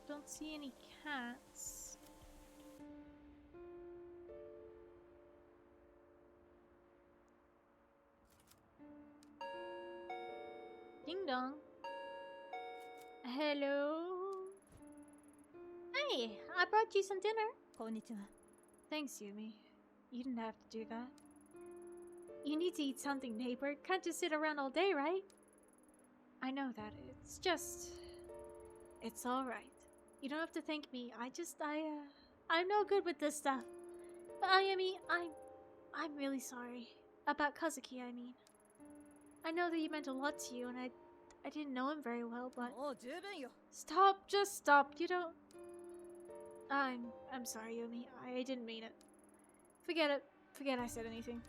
S1: Don't see any cats. Ding dong. Hello? Hey, I brought you some dinner. Konnichiwa. Thanks, Yumi. You didn't have to do that. You need to eat something, neighbor. Can't just sit around all day, right? I know that. It's just... It's alright. You don't have to thank me. I'm no good with this stuff. But Ayami, I'm really sorry. About Kazuki, I mean. I know that you meant a lot to you, and I didn't know him very well, but... Stop, just stop. You don't... I'm sorry, Yumi. I didn't mean it. Forget it. Forget I said anything.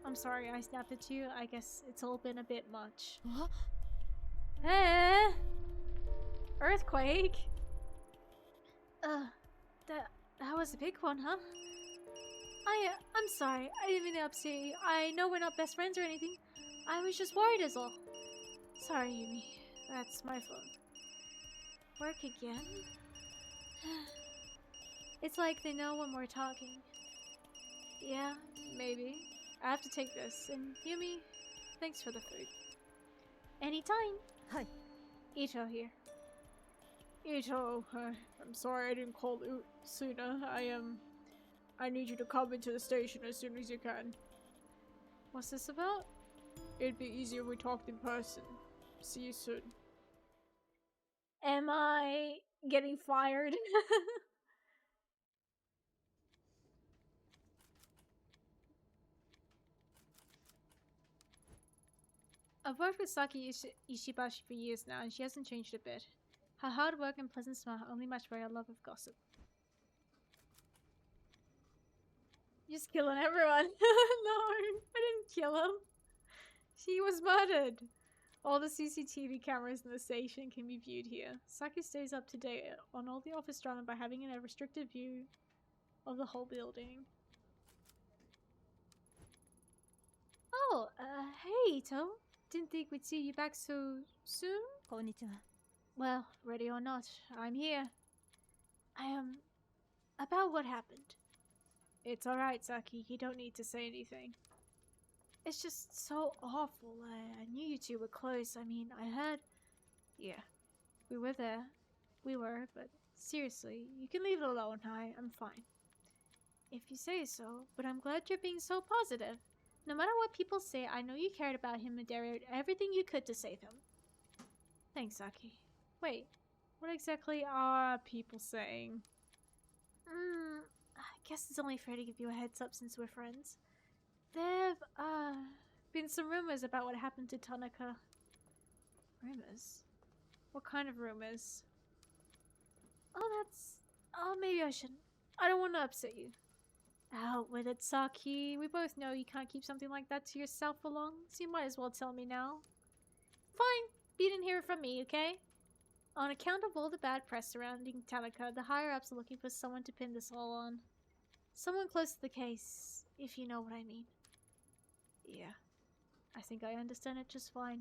S1: I'm sorry I snapped at you. I guess it's all been a bit much. Eh? Earthquake? That was a big one, huh? I'm sorry. I didn't mean to upset you. I know we're not best friends or anything. I was just worried is all. Sorry, Yumi. That's my fault. Work again? It's like they know when we're talking. Yeah, maybe. I have to take this. And Yumi, thanks for the food.
S2: Anytime.
S3: Hi.
S1: Ito here. Ito, I'm sorry I didn't call you sooner. I need you to come into the station as soon as you can. What's this about? It'd be easier if we talked in person. See you soon. Am I getting fired? I've worked with Saki Ishibashi for years now, and she hasn't changed a bit. Her hard work and pleasant smile only match by her love of gossip. Just killing everyone. No, I didn't kill him. She was murdered. All the CCTV cameras in the station can be viewed here. Saki stays up to date on all the office drama by having a restricted view of the whole building. Oh, hey, Ito. Didn't think we'd see you back so soon.
S3: Konnichiwa.
S1: Well, ready or not, I'm here. About what happened. It's alright, Saki. You don't need to say anything. It's just so awful. I knew you two were close. I mean, I heard... Yeah, we were there. We were, but seriously, you can leave it alone. I'm fine. If you say so, but I'm glad you're being so positive. No matter what people say, I know you cared about him and did everything you could to save him. Thanks, Saki. Wait, what exactly are people saying? I guess it's only fair to give you a heads up since we're friends. There've, been some rumors about what happened to Tanaka. Rumors? What kind of rumors? Oh, maybe I shouldn't. I don't want to upset you. Out with it, Saki. We both know you can't keep something like that to yourself for long, so you might as well tell me now. Fine, but you didn't hear it from me, okay? On account of all the bad press surrounding Tanaka, the higher-ups are looking for someone to pin this all on. Someone close to the case, if you know what I mean. Yeah, I think I understand it just fine.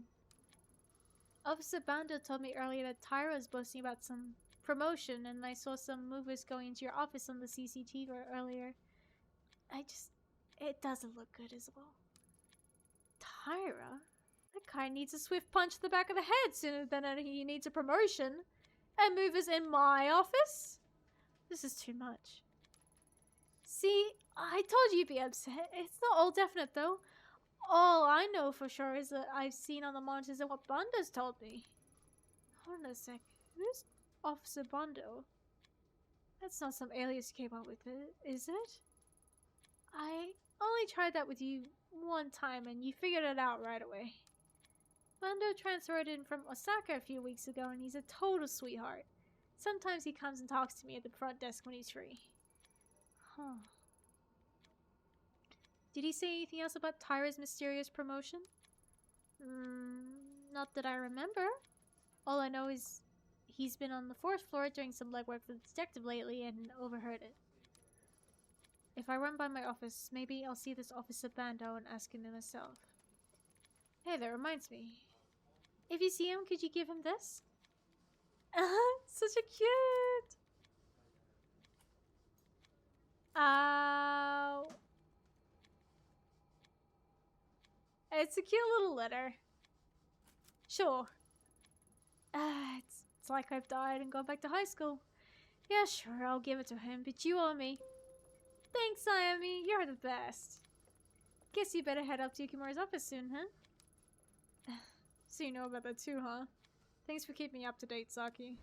S1: Officer Bando told me earlier that Tyra was boasting about some promotion, and I saw some movers going into your office on the CCTV earlier. It doesn't look good as well. Tyra? That guy needs a swift punch to the back of the head sooner than he needs a promotion. And movers in my office? This is too much. See, I told you you'd be upset. It's not all definite though. All I know for sure is that I've seen on the monitors and what Bando's told me. Hold on a sec. Who's Officer Bando? That's not some alias you came up with, is it? I only tried that with you one time and you figured it out right away. Bando transferred in from Osaka a few weeks ago and he's a total sweetheart. Sometimes he comes and talks to me at the front desk when he's free. Huh. Did he say anything else about Tyra's mysterious promotion? Not that I remember. All I know is he's been on the 4th floor doing some legwork for the detective lately and overheard it. If I run by my office, maybe I'll see this Officer Bando and ask him myself. Hey, that reminds me. If you see him, could you give him this? Such a cute! It's a cute little letter. Sure. It's like I've died and gone back to high school. Yeah, sure, I'll give it to him, but you owe me. Thanks, Ayami. You're the best. Guess you better head up to Yukimura's office soon, huh? So you know about that too, huh? Thanks for keeping me up to date, Saki.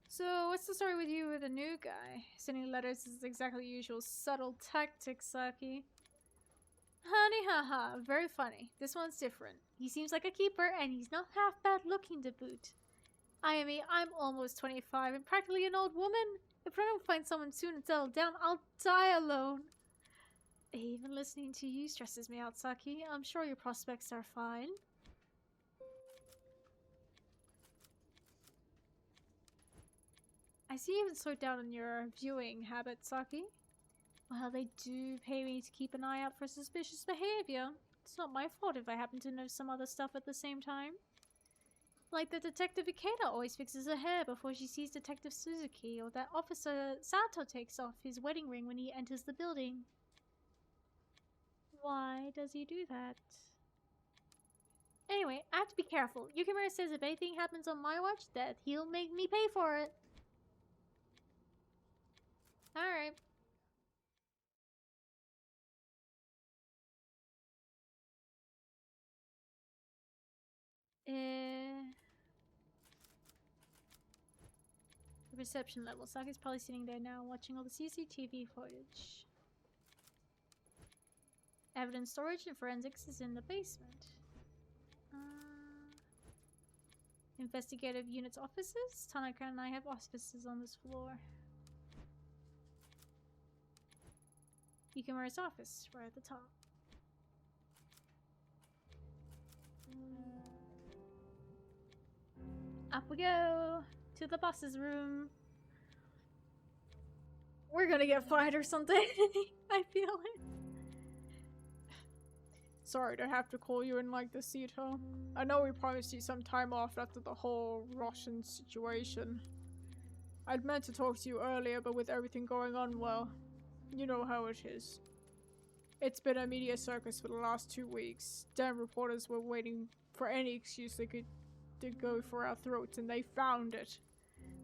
S1: So what's the story with you with the new guy? Sending letters is exactly the usual subtle tactic, Saki. Honey, haha, very funny. This one's different. He seems like a keeper, and he's not half bad looking to boot. Ayami, I'm almost 25 and practically an old woman. If I don't find someone soon and settle down, I'll die alone. Even listening to you stresses me out, Saki. I'm sure your prospects are fine. I see you haven't slowed down on your viewing habits, Saki. Well, they do pay me to keep an eye out for suspicious behavior. It's not my fault if I happen to know some other stuff at the same time.
S2: Like the Detective Ikeda always fixes her hair before she sees Detective Suzuki, or that Officer Sato takes off his wedding ring when he enters the building. Why does he do that? Anyway, I have to be careful. Yukimura says if anything happens on my watch, that he'll make me pay for it. Alright. The reception level. Saki's probably sitting there now watching all the CCTV footage. Evidence storage and forensics is in the basement. Investigative units offices? Tanaka and I have offices on this floor. Yukimura's office, right at the top. Up we go! To the boss's room. We're gonna get fired or something. I feel it.
S3: Sorry to have to call you in like this, Ito. I know we promised you some time off after the whole Russian situation. I'd meant to talk to you earlier, but with everything going on, well, you know how it is. It's been a media circus for the last 2 weeks. Damn reporters were waiting for any excuse they could to go for our throats, and they found it.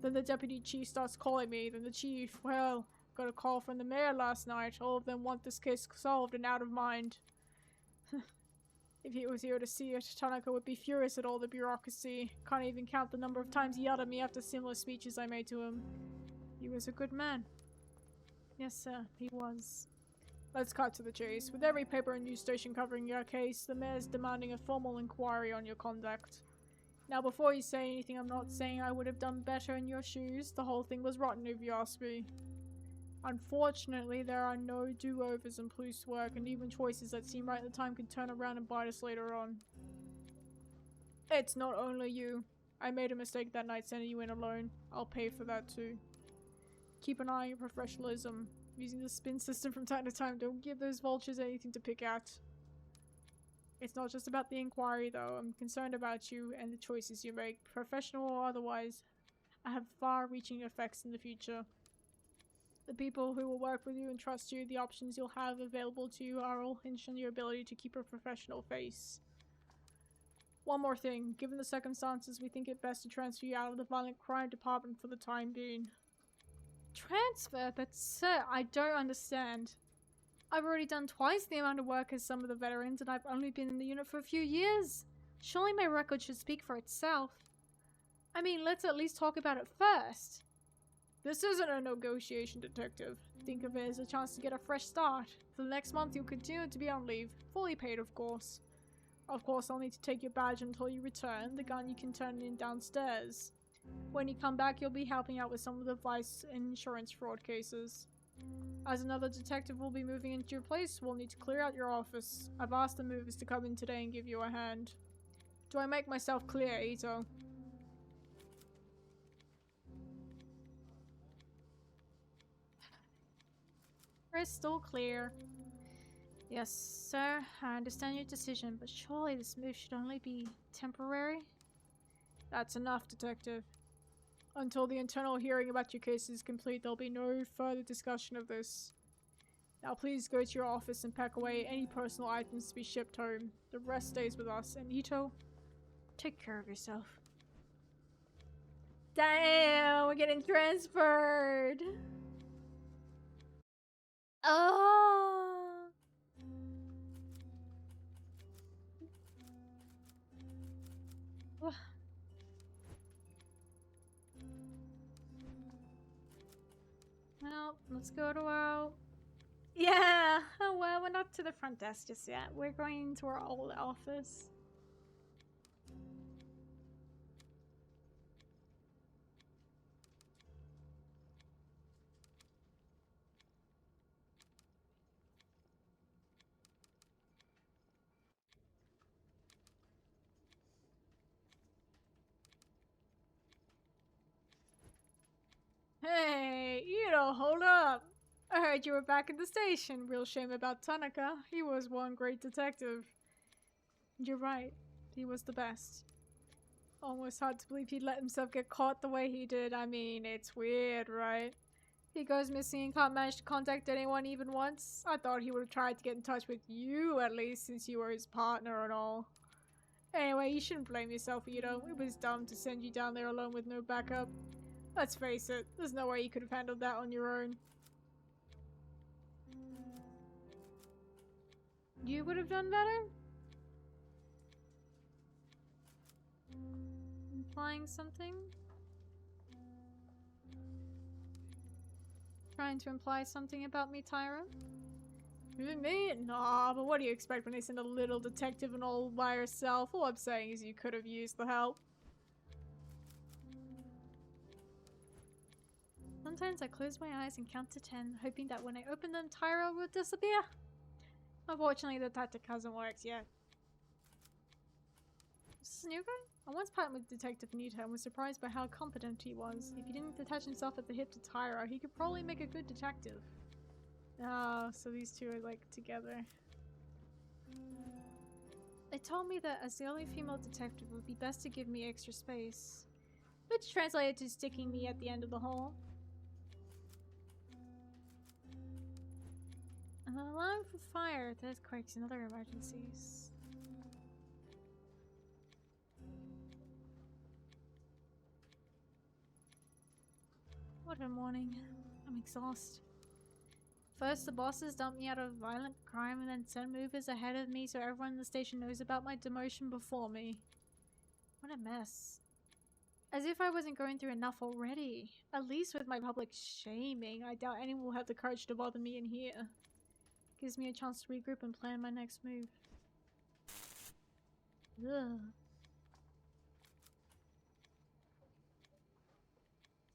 S3: Then the deputy chief starts calling me, then the chief, well, got a call from the mayor last night. All of them want this case solved and out of mind. If he was here to see it, Tanaka would be furious at all the bureaucracy. Can't even count the number of times he yelled at me after similar speeches I made to him. He was a good man.
S1: Yes, sir, he was.
S3: Let's cut to the chase. With every paper and news station covering your case, the mayor's demanding a formal inquiry on your conduct. Now, before you say anything, I'm not saying I would have done better in your shoes. The whole thing was rotten if you ask me. Unfortunately, there are no do-overs in police work, and even choices that seem right at the time can turn around and bite us later on. It's not only you. I made a mistake that night sending you in alone. I'll pay for that too. Keep an eye on your professionalism. Using the spin system from time to time, don't give those vultures anything to pick at. It's not just about the inquiry though. I'm concerned about you and the choices you make, professional or otherwise. I have far-reaching effects in the future. The people who will work with you and trust you, the options you'll have available to you are all hinged on your ability to keep a professional face. One more thing. Given the circumstances, we think it best to transfer you out of the violent crime department for the time being.
S1: Transfer? But sir, I don't understand. I've already done twice the amount of work as some of the veterans, and I've only been in the unit for a few years. Surely my record should speak for itself. I mean, let's at least talk about it first.
S3: This isn't a negotiation, detective. Think of it as a chance to get a fresh start. For the next month, you'll continue to be on leave. Fully paid, of course. Of course, I'll need to take your badge until you return. The gun you can turn in downstairs. When you come back, you'll be helping out with some of the vice and insurance fraud cases. As another detective will be moving into your place, we'll need to clear out your office. I've asked the movers to come in today and give you a hand. Do I make myself clear, Ito?
S1: Crystal clear. Yes, sir. I understand your decision, but surely this move should only be temporary?
S3: That's enough, detective. Until the internal hearing about your case is complete, there'll be no further discussion of this. Now please go to your office and pack away any personal items to be shipped home. The rest stays with us. And Ito, take care of yourself.
S1: Damn, we're getting transferred.
S2: Oh.
S1: Well, let's go to our... Yeah! Oh, well, we're not to the front desk just yet. We're going to our old office.
S3: Hey, Ito, hold up! I heard you were back at the station. Real shame about Tanaka. He was one great detective. You're right. He was the best. Almost hard to believe he'd let himself get caught the way he did. I mean, it's weird, right? He goes missing and can't manage to contact anyone even once. I thought he would have tried to get in touch with you at least, since you were his partner and all. Anyway, you shouldn't blame yourself, Ito. It was dumb to send you down there alone with no backup. Let's face it, there's no way you could have handled that on your own.
S1: You would have done better? Implying something? Trying to imply something about me, Tyra?
S3: Me? Nah, but what do you expect when they send a little detective and all by herself? All I'm saying is you could have used the help.
S1: Sometimes I close my eyes and count to 10, hoping that when I open them, Tyra will disappear. Unfortunately, the tactic hasn't worked yet. Is this a new guy? I once partnered with Detective Nita and was surprised by how competent he was. If he didn't detach himself at the hip to Tyra, he could probably make a good detective.
S3: Oh, so these two are like together.
S1: They told me that as the only female detective, it would be best to give me extra space, which translated to sticking me at the end of the hall. An alarm for fire, earthquakes, and other emergencies. What a morning. I'm exhausted. First, the bosses dumped me out of violent crime and then sent movers ahead of me so everyone in the station knows about my demotion before me. What a mess. As if I wasn't going through enough already. At least with my public shaming, I doubt anyone will have the courage to bother me in here. Gives me a chance to regroup and plan my next move. Ugh.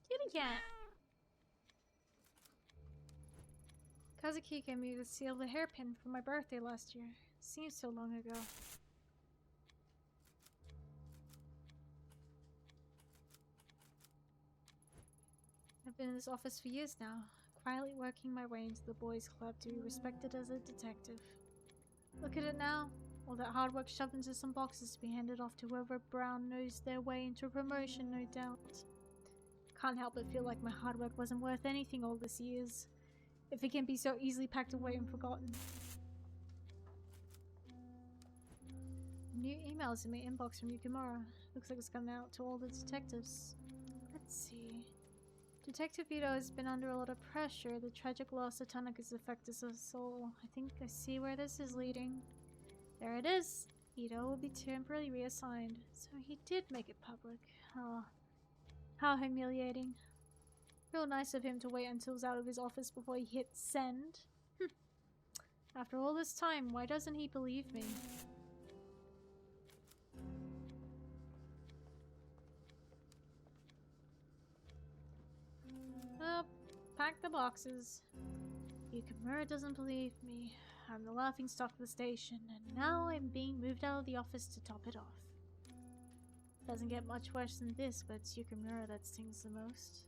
S1: Kitty cat! Kazuki gave me the seal of the hairpin for my birthday last year. Seems so long ago. I've been in this office for years now, quietly working my way into the boys' club to be respected as a detective. Look at it now. All that hard work shoved into some boxes to be handed off to whoever Brown knows their way into a promotion, no doubt. Can't help but feel like my hard work wasn't worth anything all these years, if it can be so easily packed away and forgotten. New emails in my inbox from Yukimura. Looks like it's gone out to all the detectives. Let's see. Detective Ito has been under a lot of pressure. The tragic loss of Tanaka's affected us all. I think I see where this is leading. There it is. Ito will be temporarily reassigned. So he did make it public. Oh, how humiliating. Real nice of him to wait until he's out of his office before he hit send. After all this time, why doesn't he believe me? Pack the boxes. Yukimura doesn't believe me. I'm the laughingstock of the station, and now I'm being moved out of the office to top it off. Doesn't get much worse than this, but it's Yukimura that stings the most.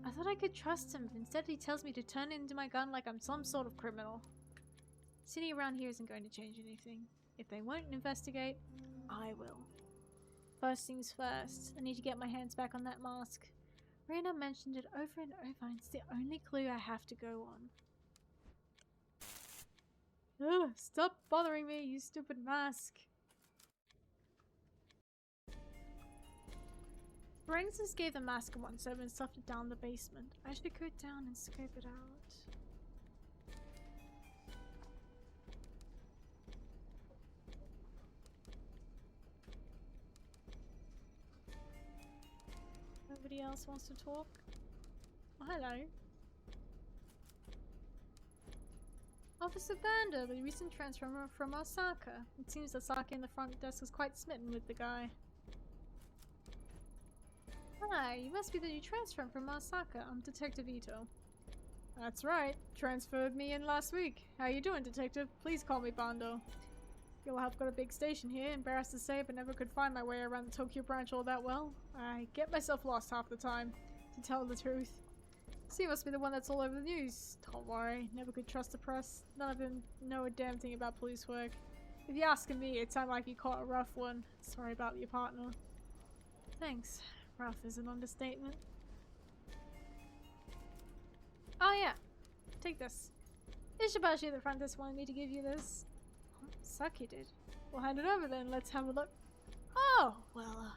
S1: I thought I could trust him, but instead he tells me to turn into my gun like I'm some sort of criminal. Sitting around here isn't going to change anything. If they won't investigate, I will. First things first, I need to get my hands back on that mask. Reina mentioned it over and over, and it's the only clue I have to go on. Ugh, stop bothering me, you stupid mask. Francis gave the mask a once over and stuffed it down the basement. I should go down and scope it out. Nobody else wants to talk? Oh, hello. Officer Banda, the recent transfer from Osaka. It seems that Saki in the front desk is quite smitten with the guy. Hi, you must be the new transfer from Osaka. I'm Detective Ito.
S3: That's right. Transferred me in last week. How you doing, Detective? Please call me Bando. Feel I've got a big station here, embarrassed to say, but never could find my way around the Tokyo branch all that well. I get myself lost half the time, to tell the truth. So you must be the one that's all over the news. Don't worry, never could trust the press. None of them know a damn thing about police work. If you're asking me, it sounded like you caught a rough one. Sorry about your partner. Thanks. Rough is an understatement. Oh yeah. Take this. Ishibashi at the front desk wanted me to give you this. Saki did. We'll hand it over then. Let's have a look. Oh, well,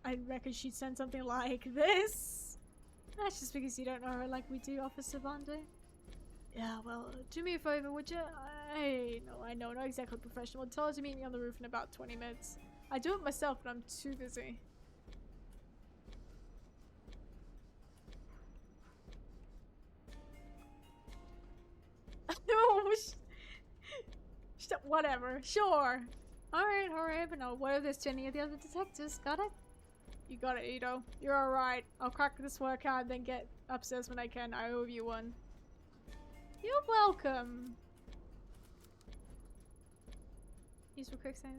S3: I reckon she'd send something like this. That's just because you don't know her like we do, Officer Bande. Yeah, well, do me a favor, would you? I know, not exactly professional. Tell her to meet me on the roof in about 20 minutes. I do it myself, but I'm too busy. No, whatever, sure. Alright, but no, what if there's to any of the other detectives? Got it? You got it, Ito. You're alright. I'll crack this work out and then get upstairs when I can. I owe you one. You're welcome. Useful quick silence.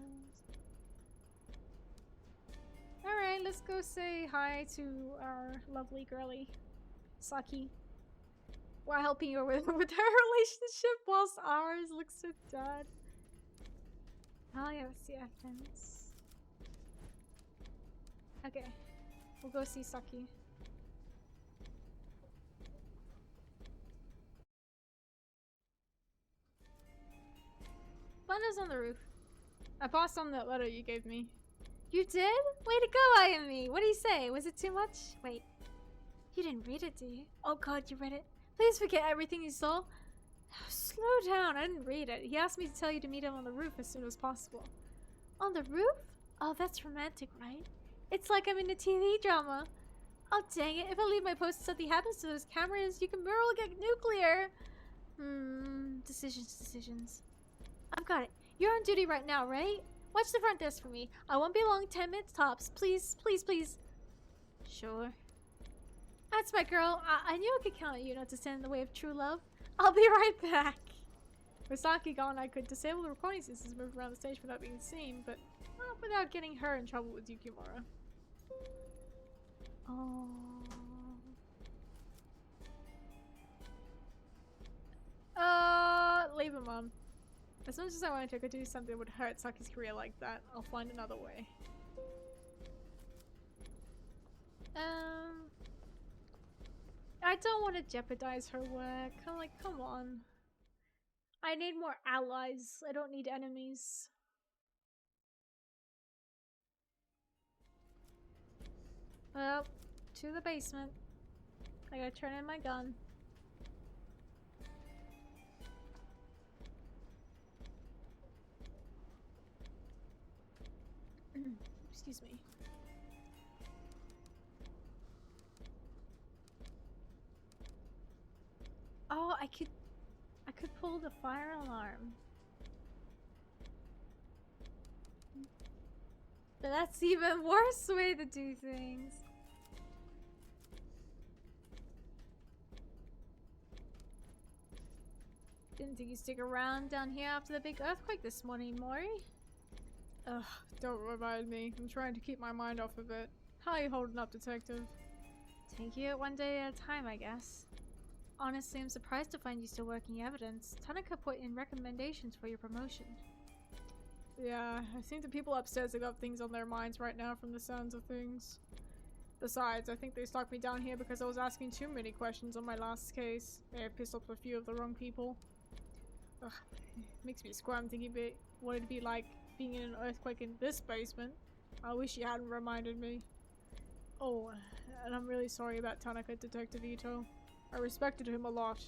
S3: Alright, let's go say hi to our lovely girly, Saki. We're helping her with her relationship whilst ours looks so sad. Oh yeah, let's see evidence. Okay, we'll go see Saki. Bunda's on the roof. I passed on that letter you gave me. You did? Way to go, Ayumi! What did he say? Was it too much? Wait. You didn't read it, did you? Oh god, you read it. Please forget everything you saw. Slow down, I didn't read it. He asked me to tell you to meet him on the roof as soon as possible. On the roof? Oh, that's romantic, right? It's like I'm in a TV drama. Oh, dang it. If I leave my post and something happens to those cameras, you can will get nuclear. Decisions. I've got it. You're on duty right now, right? Watch the front desk for me. I won't be long, 10 minutes tops. Please. Sure. That's my girl. I knew I could count on you not to stand in the way of true love. I'll be right back. With Saki gone, I could disable the recording systems, move around the stage without being seen, but not without getting her in trouble with Yukimura. Oh. Leave him, Mom. As much as I wanted to, I could do something that would hurt Saki's career like that. I'll find another way. I don't want to jeopardize her work. I'm like, come on. I need more allies. I don't need enemies. Well, to the basement. I gotta turn in my gun. Excuse me. Oh, I could pull the fire alarm. But that's even worse way to do things. Didn't think you'd stick around down here after the big earthquake this morning, Mori. Ugh, don't remind me. I'm trying to keep my mind off of it. How are you holding up, detective? Taking it one day at a time, I guess. Honestly, I'm surprised to find you still working evidence. Tanaka put in recommendations for your promotion. Yeah, I think the people upstairs have got things on their minds right now from the sounds of things. Besides, I think they stuck me down here because I was asking too many questions on my last case. They have pissed off a few of the wrong people. Ugh, makes me squirm thinking about what it'd be like being in an earthquake in this basement. I wish you hadn't reminded me. Oh, and I'm really sorry about Tanaka, Detective Ito. I respected him a lot.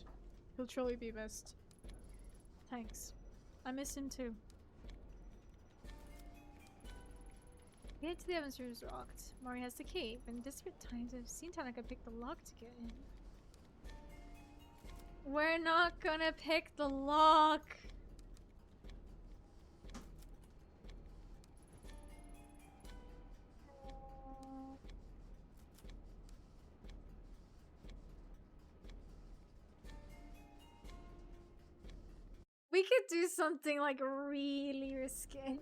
S3: He'll truly be missed. Thanks. I miss him too. Getting to the ovens room is locked. Mori has the key, but in desperate times I've seen Tanaka pick the lock to get in. We're not gonna pick the lock! We could do something like really risky.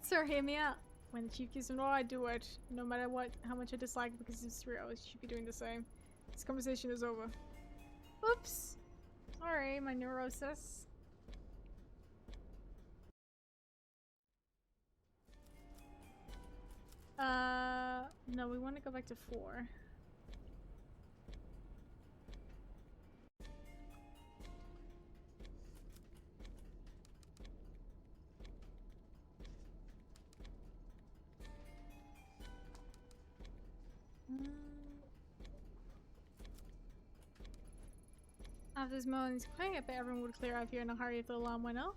S3: Sir, hear me out. When the chief gives an order, I do it. No matter what, how much I dislike it, because it's real. You should be doing the same. This conversation is over. Oops. Sorry, my neurosis. No, we want to go back to 4. After this moment is quiet, I bet everyone would clear out here in a hurry if the alarm went off.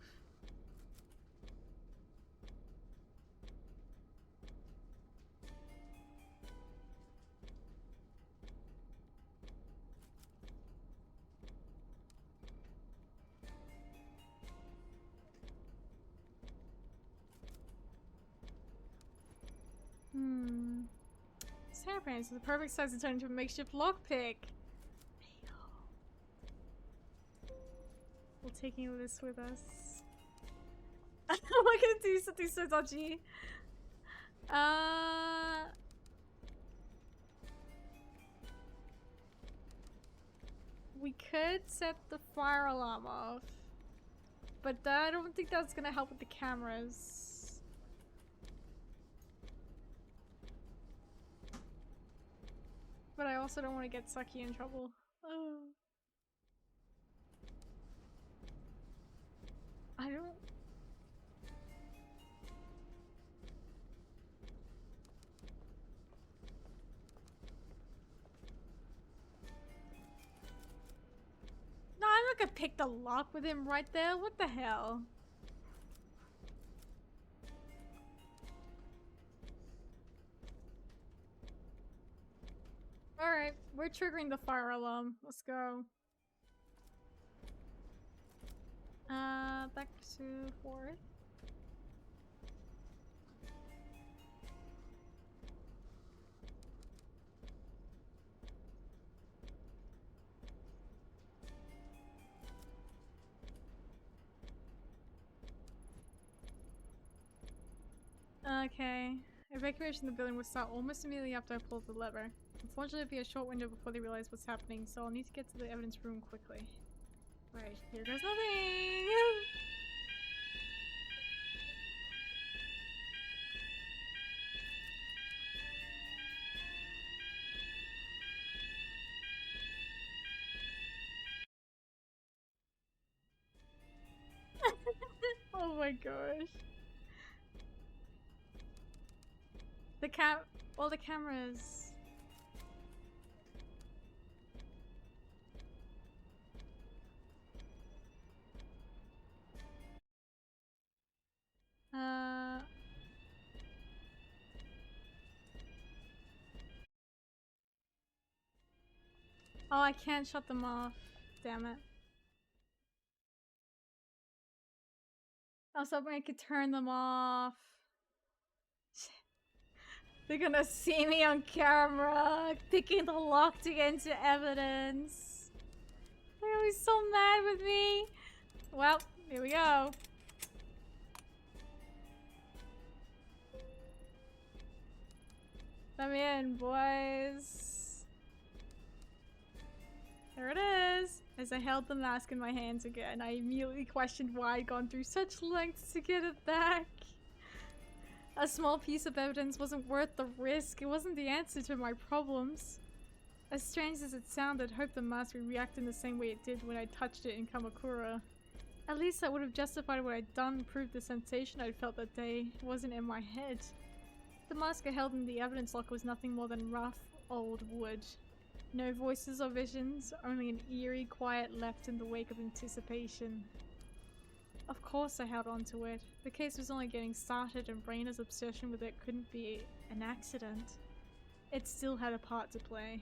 S3: This hairpin is the perfect size to turn into a makeshift lockpick. We're taking this with us. We're gonna do something so dodgy. We could set the fire alarm off, but I don't think that's gonna help with the cameras. But I also don't want to get Saki in trouble. Oh. I don't... No, I'm not gonna pick the lock with him right there. What the hell? Alright, we're triggering the fire alarm. Let's go. Back to 4. Okay. Evacuation of the building will start almost immediately after I pull the lever. Unfortunately, it'll be a short window before they realize what's happening, so I'll need to get to the evidence room quickly. Right, here goes nothing! Oh my gosh. All the cameras. Oh, I can't shut them off. Damn it. I was hoping I could turn them off. They're gonna see me on camera picking the lock to get into evidence. They're gonna be so mad with me. Well, here we go. Let me in, boys. There it is. As I held the mask in my hands again, I immediately questioned why I'd gone through such lengths to get it back. A small piece of evidence wasn't worth the risk. It wasn't the answer to my problems. As strange as it sounded, I hoped the mask would react in the same way it did when I touched it in Kamakura. At least that would have justified what I'd done and proved the sensation I'd felt that day wasn't in my head. The mask I held in the evidence locker was nothing more than rough, old wood. No voices or visions, only an eerie quiet left in the wake of anticipation. Of course I held on to it. The case was only getting started and Raina's obsession with it couldn't be an accident. It still had a part to play.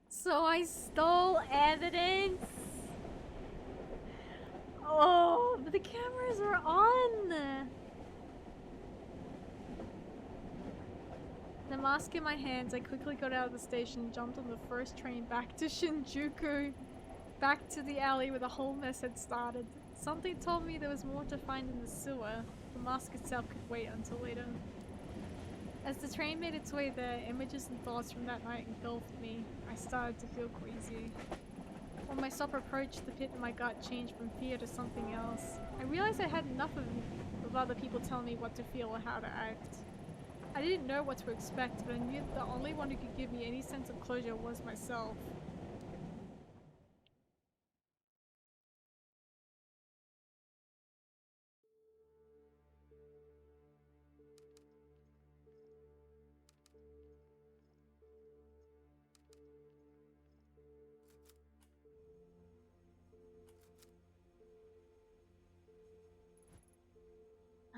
S3: So I stole evidence? Oh, but the cameras are on! The mask in my hands, I quickly got out of the station and jumped on the first train back to Shinjuku. Back to the alley where the whole mess had started. Something told me there was more to find in the sewer. The mask itself could wait until later. As the train made its way there, images and thoughts from that night engulfed me. I started to feel queasy. When my stop approached, the pit in my gut changed from fear to something else. I realized I had enough of other people telling me what to feel or how to act. I didn't know what to expect, but I knew that the only one who could give me any sense of closure was myself.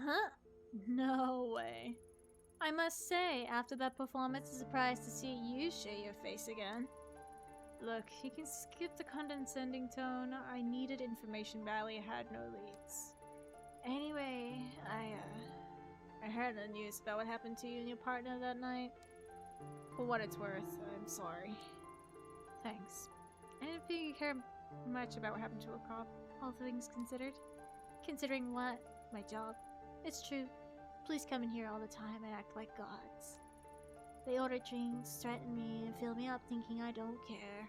S2: Huh? No way. I must say, after that performance, it's a surprise to see you show your face again.
S3: Look, you can skip the condescending tone. I needed information badly. I had no leads.
S2: Anyway, I heard the news about what happened to you and your partner that night.
S3: For what it's worth, I'm sorry.
S2: Thanks.
S3: I didn't think you cared much about what happened to a cop.
S2: All things considered. Considering what? My job. It's true. Police come in here all the time and act like gods. They order drinks, threaten me, and fill me up thinking I don't care.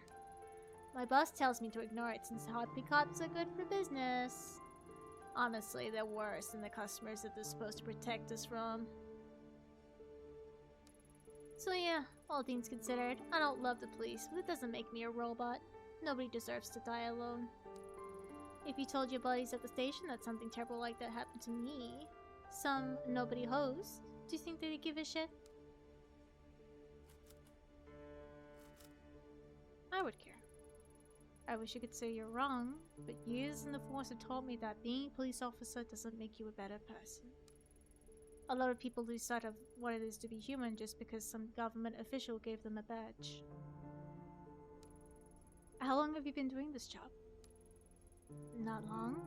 S2: My boss tells me to ignore it since happy cops are good for business. Honestly, they're worse than the customers that they're supposed to protect us from. So yeah, all things considered, I don't love the police, but it doesn't make me a robot. Nobody deserves to die alone. If you told your buddies at the station that something terrible like that happened to me, some nobody host, do you think they'd give a shit?
S3: I would care. I wish you could say you're wrong, but years in the force have taught me that being a police officer doesn't make you a better person. A lot of people lose sight of what it is to be human just because some government official gave them a badge. How long have you been doing this job?
S2: Not long.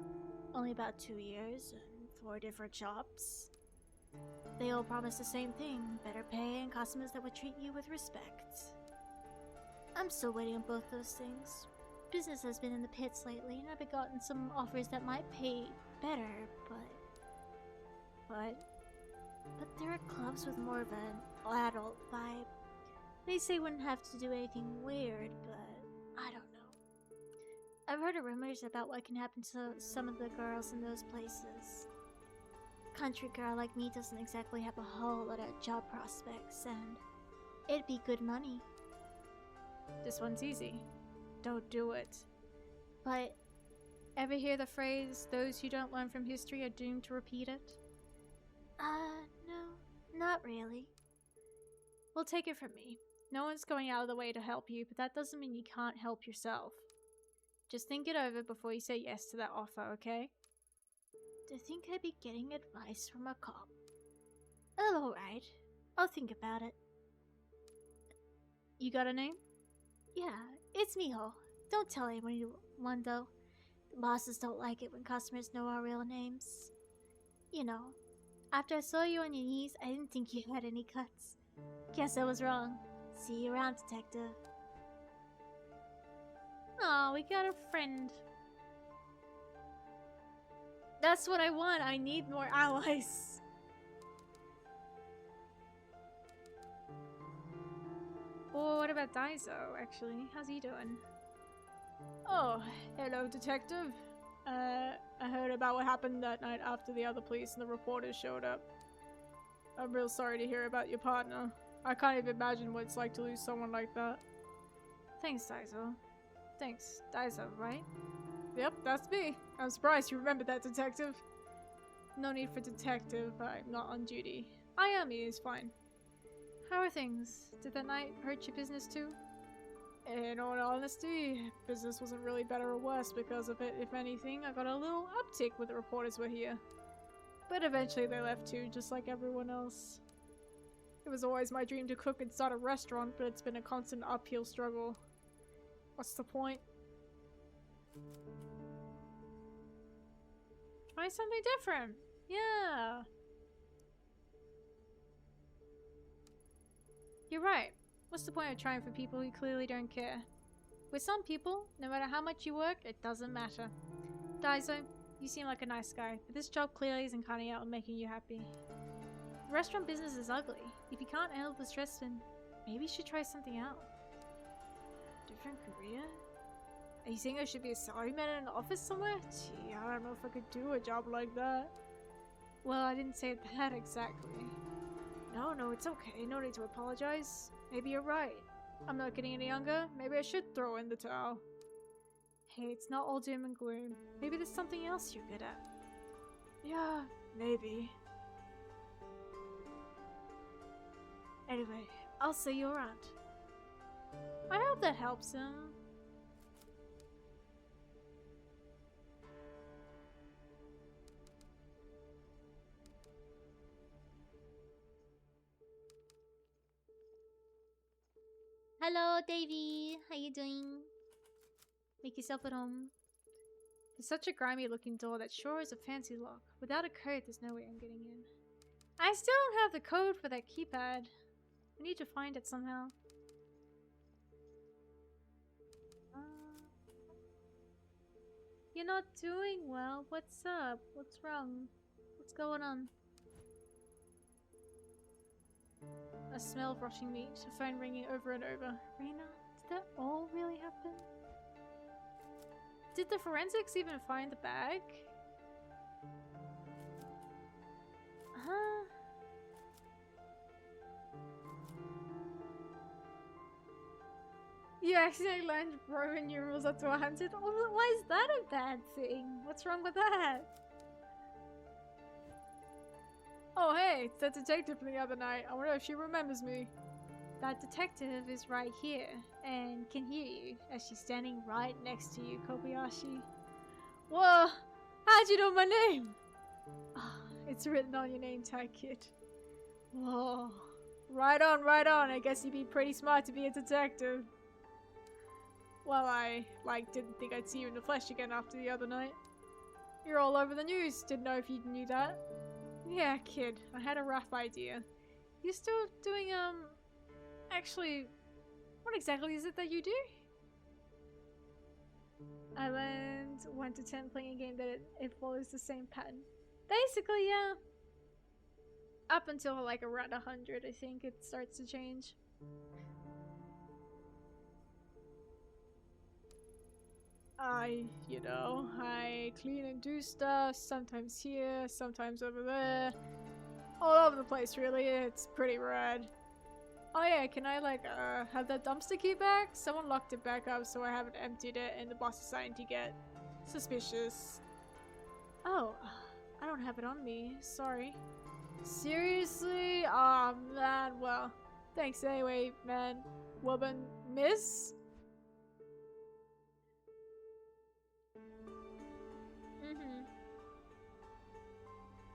S2: Only about 2 years and 4 different shops. They all promise the same thing, better pay and customers that would treat you with respect. I'm still waiting on both those things. Business has been in the pits lately and I've gotten some offers that might pay better, but there are clubs with more of an adult vibe. They say wouldn't have to do anything weird, but I don't know. I've heard rumors about what can happen to some of the girls in those places. Country girl like me doesn't exactly have a whole lot of job prospects, and it'd be good money.
S3: This one's easy. Don't do it.
S2: But
S3: ever hear the phrase, those who don't learn from history are doomed to repeat it?
S2: No, not really.
S3: Well, take it from me. No one's going out of the way to help you, but that doesn't mean you can't help yourself. Just think it over before you say yes to that offer, okay?
S2: Do you think I'd be getting advice from a cop? Oh, alright. I'll think about it.
S3: You got a name?
S2: Yeah, it's Miho. Don't tell anyone though. The bosses don't like it when customers know our real names. You know, after I saw you on your knees, I didn't think you had any cuts. Guess I was wrong. See you around, detective.
S3: Aw, we got a friend. That's what I want. I need more allies. Well, what about Daiso, actually? How's he doing? Oh, hello, detective. I heard about what happened that night after the other police and the reporters showed up. I'm real sorry to hear about your partner. I can't even imagine what it's like to lose someone like that. Thanks, Daiso. Thanks, Daiso, right? Yep, that's me. I'm surprised you remembered that, detective. No need for detective, I'm not on duty. Ayami is fine. How are things? Did that night hurt your business too? In all honesty, business wasn't really better or worse because of it. If anything, I got a little uptick when the reporters were here. But eventually they left too, just like everyone else. It was always my dream to cook and start a restaurant, but it's been a constant uphill struggle. What's the point? Try something different. Yeah. You're right. What's the point of trying for people who clearly don't care? With some people, no matter how much you work, it doesn't matter. Daiso, you seem like a nice guy, but this job clearly isn't cutting out and making you happy. The restaurant business is ugly. If you can't handle the stress, then maybe you should try something out. Different career? Are you saying I should be a salaryman in an office somewhere? Gee, I don't know if I could do a job like that. Well, I didn't say that exactly. No, it's okay. No need to apologize. Maybe you're right. I'm not getting any younger. Maybe I should throw in the towel. Hey, it's not all doom and gloom. Maybe there's something else you're good at. Yeah, maybe. Anyway, I'll see you around. I hope that helps him.
S2: Hello, Davy. How you doing? Make yourself at home.
S3: It's such a grimy looking door that sure is a fancy lock. Without a code, there's no way I'm getting in. I still don't have the code for that keypad. I need to find it somehow. You're not doing well. What's up? What's wrong? What's going on? A smell of rotting meat, a phone ringing over and over. Rena, did that all really happen? Did the forensics even find the bag? Huh? You accidentally learned Roman numerals up to 100? Oh, why is that a bad thing? What's wrong with that? Oh hey, it's that detective from the other night. I wonder if she remembers me. That detective is right here and can hear you as she's standing right next to you, Kobayashi. Whoa! How'd you know my name? Oh, it's written on your name tag, kid. Whoa. Right on, right on. I guess you'd be pretty smart to be a detective. Well, I, didn't think I'd see you in the flesh again after the other night. You're all over the news. Didn't know if you knew that. Yeah, kid. I had a rough idea. You're still doing, actually, what exactly is it that you do? I learned 1 to 10 playing a game that it follows the same pattern. Basically, yeah. Up until, like, around 100, I think it starts to change. I clean and do stuff, sometimes here, sometimes over there. All over the place, really. It's pretty rad. Oh yeah, can I, have that dumpster key back? Someone locked it back up, so I haven't emptied it, and the boss is starting to get suspicious. Oh, I don't have it on me. Sorry. Seriously? Aw, man, well, thanks anyway, man. Woman, miss?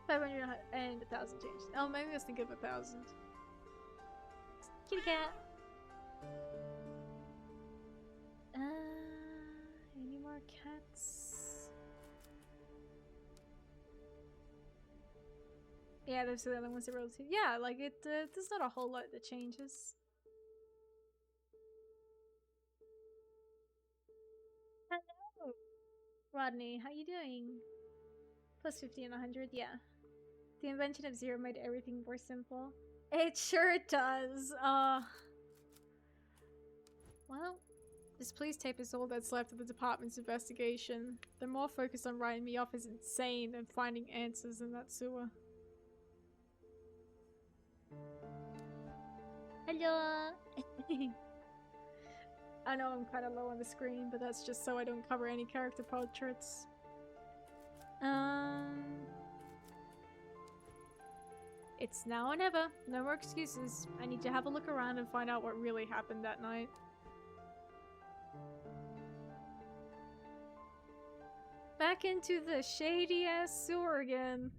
S3: 500 and 1,000 change. Oh, maybe let's think of 1,000.
S2: Kitty cat. Any more cats?
S3: Yeah, those are the other ones that rolled too. Yeah, like there's not a whole lot that changes.
S2: Hello, Rodney. How you doing?
S3: Plus 50 and 100, yeah.
S2: The invention of zero made everything more simple.
S3: It sure does. Well, this police tape is all that's left of the department's investigation. They're more focused on writing me off as insane than finding answers in that sewer.
S2: Hello.
S3: I know I'm kind of low on the screen, but that's just so I don't cover any character portraits. It's now or never. No more excuses. I need to have a look around and find out what really happened that night. Back into the shady-ass sewer again.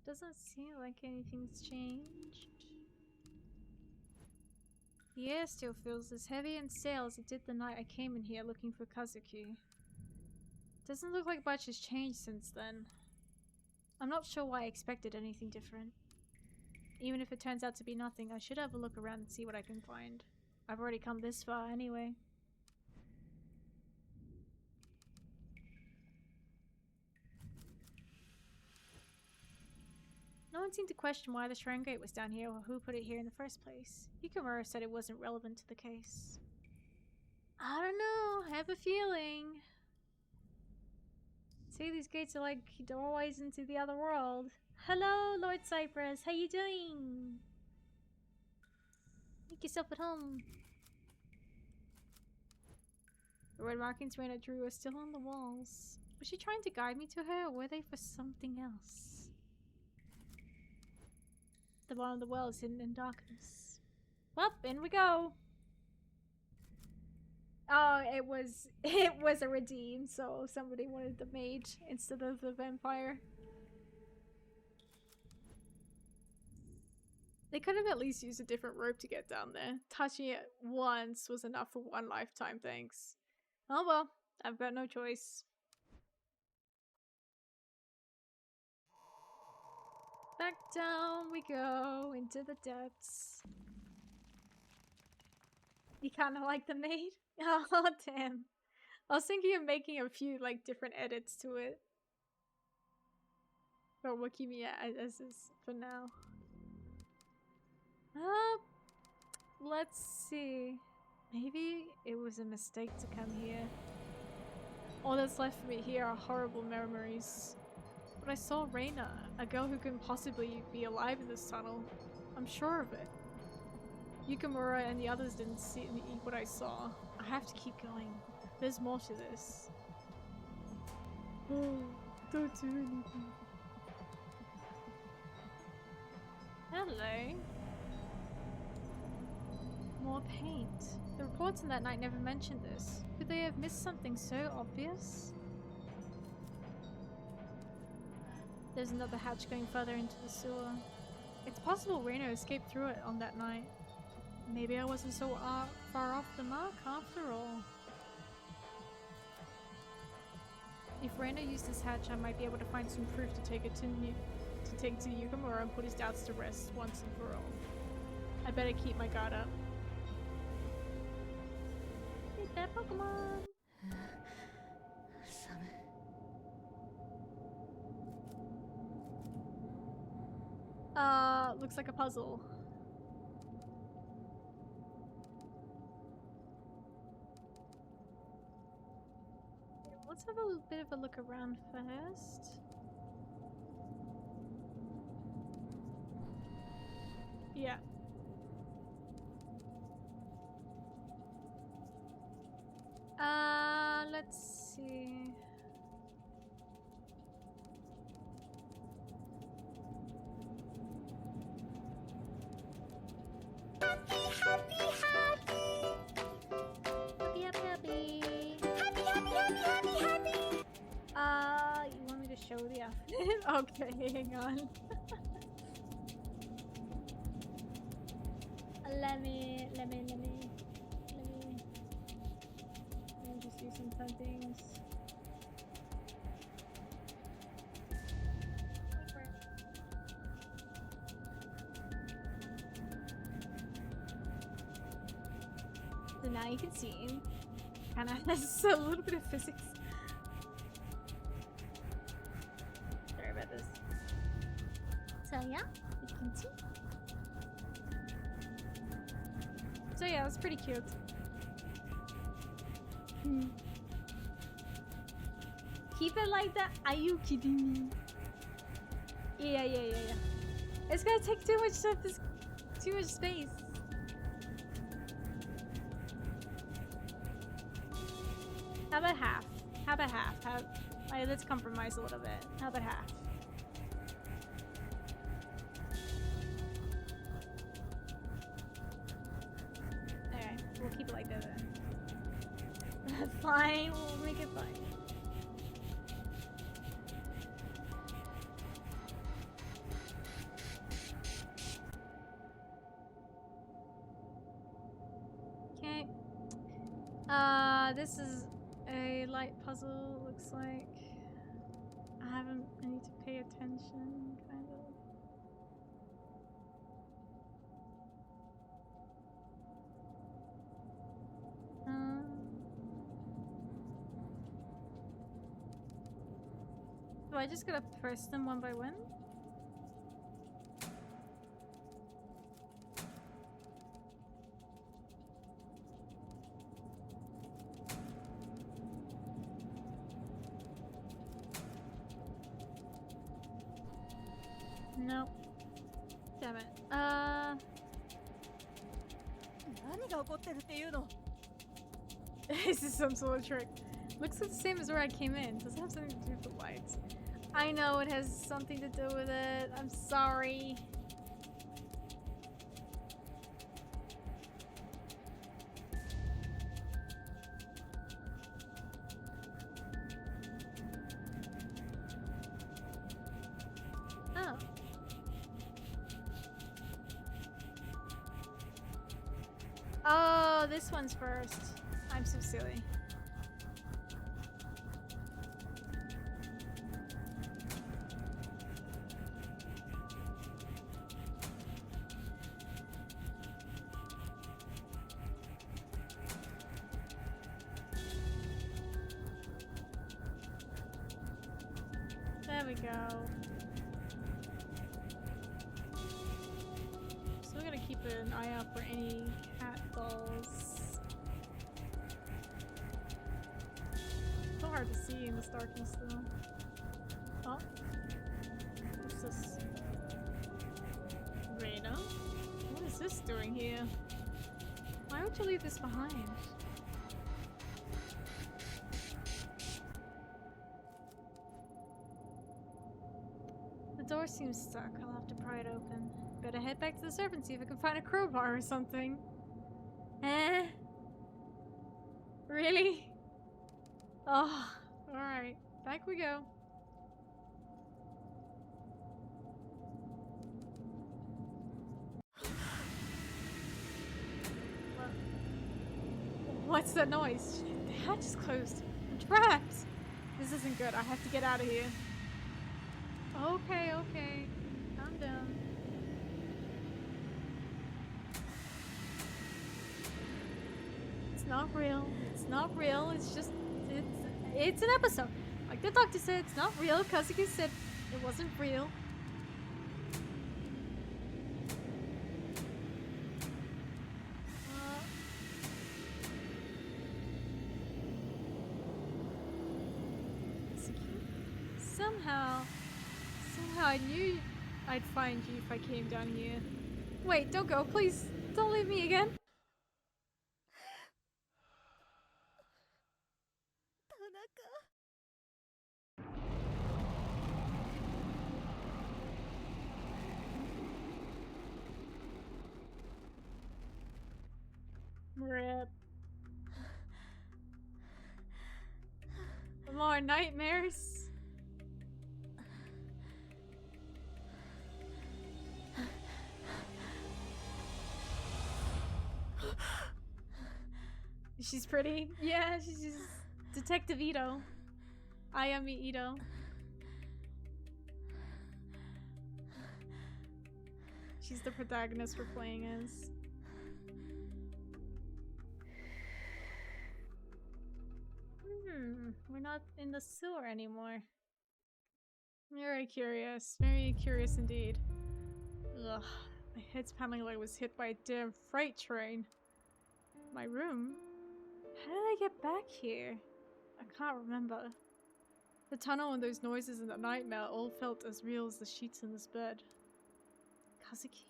S3: Doesn't seem like anything's changed. The air still feels as heavy and stale as it did the night I came in here looking for Kazuki. Doesn't look like much has changed since then. I'm not sure why I expected anything different. Even if it turns out to be nothing, I should have a look around and see what I can find. I've already come this far anyway. No one seemed to question why the Shrine Gate was down here or who put it here in the first place. Yukimura said it wasn't relevant to the case. I don't know, I have a feeling. See, these gates are like doorways into the other world. Hello, Lord Cypress, how you doing? Make yourself at home. The red markings Reina drew are still on the walls. Was she trying to guide me to her, or were they for something else? The bottom of the well is hidden in darkness. Well, in we go. Oh, it was a redeem, so somebody wanted the mage instead of the vampire. They could have at least used a different rope to get down there. Touching it once was enough for one lifetime, thanks. Oh well, I've got no choice. Back down we go into the depths. You kinda like the maid? Oh damn. I was thinking of making a few like different edits to it. But we'll keep it as is for now. Let's see. Maybe it was a mistake to come here. All that's left for me here are horrible memories. But I saw Reina, a girl who couldn't possibly be alive in this tunnel. I'm sure of it. Yukimura and the others didn't see what I saw. I have to keep going. There's more to this. Oh, don't do anything. Hello. More paint. The reports on that night never mentioned this. Could they have missed something so obvious? There's another hatch going further into the sewer. It's possible Reina escaped through it on that night. Maybe I wasn't so far off the mark after all. If Reina used this hatch, I might be able to find some proof to take to Yukimura and put his doubts to rest once and for all. I better keep my guard up. Hit that Pokemon! Looks like a puzzle. Let's have a bit of a look around first. Yeah. Let's see. You want me to show the outfit? Okay, hang on. Let me just do some fun things. So now you can see him. Kinda has a little bit of physics. Sorry about this. So yeah, you can see. So yeah, it's pretty cute. Keep it like that. Are you kidding me? Yeah. It's gonna take too much stuff. Too much space. How about half? How about half? Alright, let's compromise a little bit. How about half? Alright, we'll keep it like that then. Fine, we'll make it fine. Okay. This is a light puzzle, looks like. I haven't
S1: I need to pay attention, kind of. Do I just gotta press them one by one? Nope. Damn it.
S4: 何が起こってるっていうの？
S1: This is some sort of trick. Looks the same as where I came in. Does it have something to do with the lights? I know it has something to do with it. I'm sorry. Oh. Oh, this one's first. I'm so silly. There we go. Still gotta keep an eye out for any cat dolls. So hard to see in this darkness though. Oh. What's this? Rena? What is this doing here? Why would you leave this behind? The door seems stuck. I'll have to pry it open. Better head back to the servant, see if I can find a crowbar or something. Eh? Really? Oh, alright. Back we go. What's that noise? The hatch is closed. I'm trapped. This isn't good. I have to get out of here. Okay, okay. Calm down. It's not real. It's not real. It's just... It's an episode. Like the doctor said, it's not real. Kazuki said it wasn't real. Somehow I knew I'd find you if I came down here. Wait, don't go, please. Don't leave me again.
S4: 田中。
S1: Rip. More nightmares. She's pretty. Yeah, she's Detective Ito. Ayami Ito. She's the protagonist we're playing as. We're not in the sewer anymore. Very curious indeed. Ugh, my head's pounding like I was hit by a damn freight train. My room? How did I get back here? I can't remember. The tunnel and those noises in the nightmare all felt as real as the sheets in this bed. Kazuki?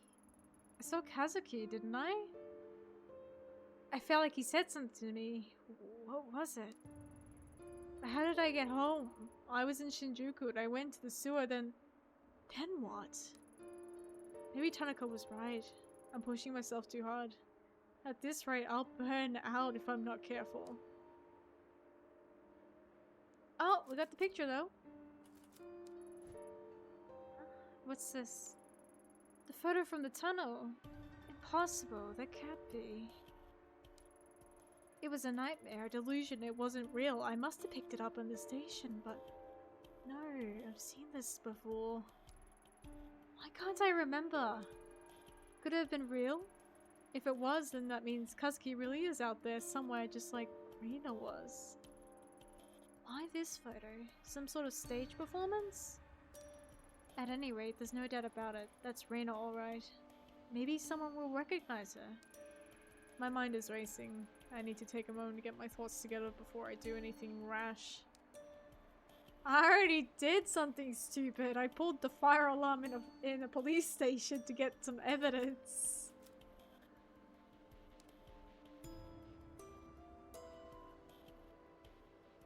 S1: I saw Kazuki, didn't I? I felt like he said something to me. What was it? How did I get home? I was in Shinjuku and I went to the sewer, then what? Maybe Tanaka was right. I'm pushing myself too hard. At this rate, I'll burn out if I'm not careful. Oh, we got the picture though. What's this? The photo from the tunnel. Impossible, that can't be. It was a nightmare, a delusion, it wasn't real. I must have picked it up on the station, but No, I've seen this before. Why can't I remember? Could it have been real? If it was, then that means Kazuki really is out there somewhere just like Rina was. Why this photo? Some sort of stage performance? At any rate, there's no doubt about it. That's Rina alright. Maybe someone will recognize her. My mind is racing. I need to take a moment to get my thoughts together before I do anything rash. I already did something stupid. I pulled the fire alarm in a police station to get some evidence.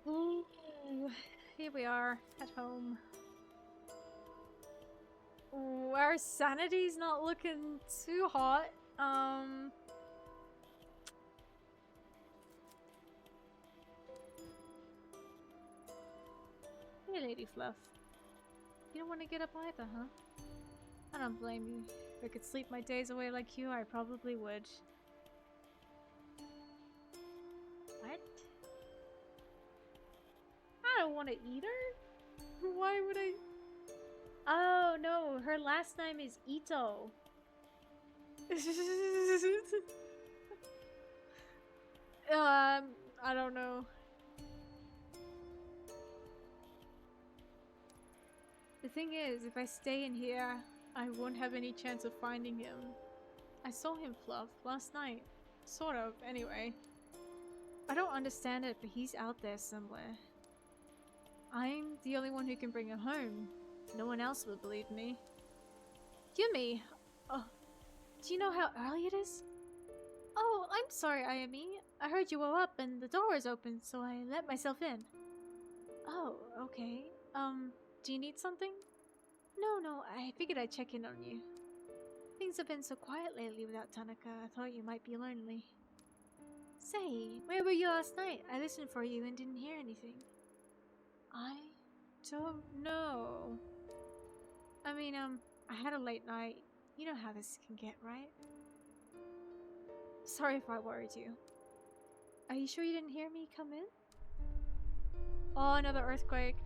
S1: Ooh, here we are at home. Ooh, our sanity's not looking too hot. Hey, Lady Fluff. You don't want to get up either, huh? I don't blame you. If I could sleep my days away like you, I probably would. What? I don't want to eat her? Why would I? Oh no, her last name is Ito. I don't know. The thing is, if I stay in here, I won't have any chance of finding him. I saw him, Fluff, last night. Sort of, anyway. I don't understand it, but he's out there somewhere. I'm the only one who can bring him home. No one else will believe me. Yumi! Oh, do you know how early it is? Oh, I'm sorry, Ayami. I heard you were up and the door was open, so I let myself in. Oh, okay. Do you need something? No, I figured I'd check in on you. Things have been so quiet lately without Tanaka, I thought you might be lonely. Say, where were you last night? I listened for you and didn't hear anything. I don't know. I mean, I had a late night. You know how this can get, right? Sorry if I worried you. Are you sure you didn't hear me come in? Oh, another earthquake.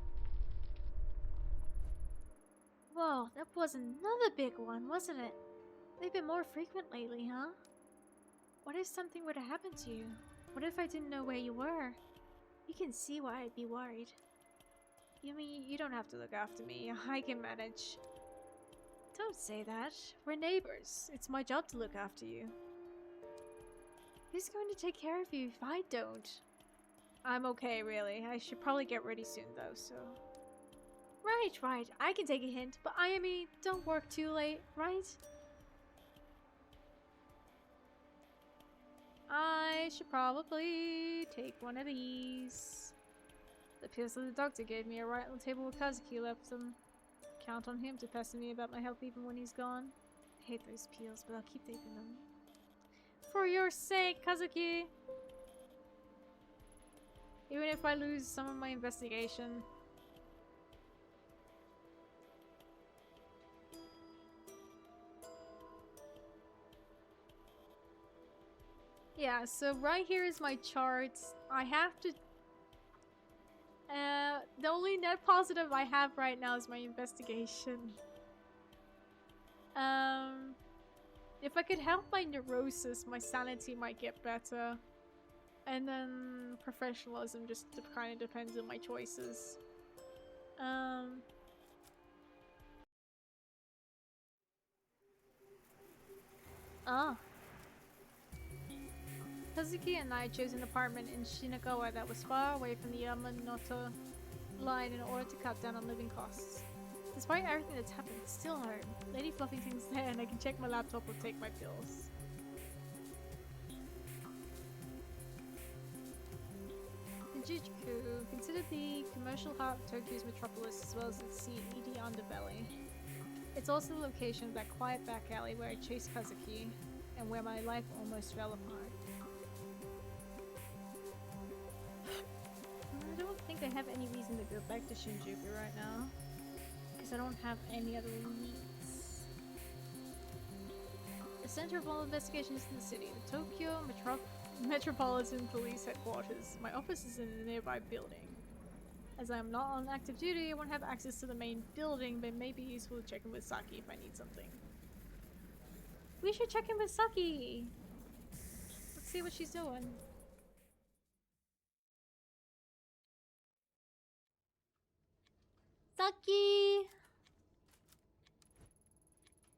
S1: Whoa, that was another big one, wasn't it? They've been more frequent lately, huh? What if something were to happen to you? What if I didn't know where you were? You can see why I'd be worried. You mean you don't have to look after me? I can manage. Don't say that. We're neighbors. It's my job to look after you. Who's going to take care of you if I don't? I'm okay, really. I should probably get ready soon, though, so... Right. I can take a hint, but Ayami, don't work too late, right? I should probably take one of these. The pills that the doctor gave me are right on the table where Kazuki left them. Count on him to pester me about my health even when he's gone. I hate those pills, but I'll keep taking them. For your sake, Kazuki! Even if I lose some of my investigation. Yeah, so right here is my charts. I have to... the only net positive I have right now is my investigation. If I could help my neurosis, my sanity might get better. And then professionalism just kind of depends on my choices. Kazuki and I chose an apartment in Shinagawa that was far away from the Yamanote line in order to cut down on living costs. Despite everything that's happened, it's still home. Lady Fluffington's there and I can check my laptop or take my pills. In Jujuku, considered the commercial heart of Tokyo's metropolis as well as its seedy underbelly. It's also the location of that quiet back alley where I chased Kazuki and where my life almost fell apart. I don't think I have any reason to go back to Shinjuku right now. Because I don't have any other leads. The center of all investigations in the city, the Tokyo Metropolitan Police Headquarters. My office is in a nearby building.
S3: As I am not on active duty, I won't have access to the main building, but it may be useful to check in with Saki if I need something.
S1: We should check in with Saki. Let's see what she's doing.
S2: Saki!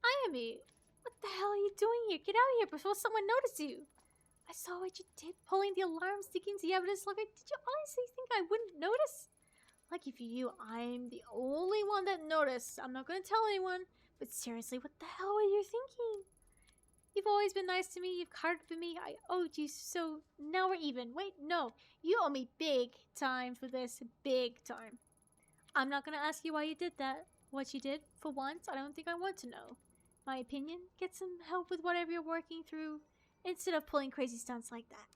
S2: Ayami! What the hell are you doing here? Get out of here before someone notices you! I saw what you did, pulling the alarm, sticking to the evidence locker. Did you honestly think I wouldn't notice? Lucky for you, I'm the only one that noticed. I'm not gonna tell anyone, but seriously, what the hell were you thinking? You've always been nice to me, you've cared for me, I owed you, so now we're even. Wait, no, you owe me big time for this, big time. I'm not gonna ask you why you did that. What you did, for once, I don't think I want to know. My opinion, get some help with whatever you're working through, instead of pulling crazy stunts like that.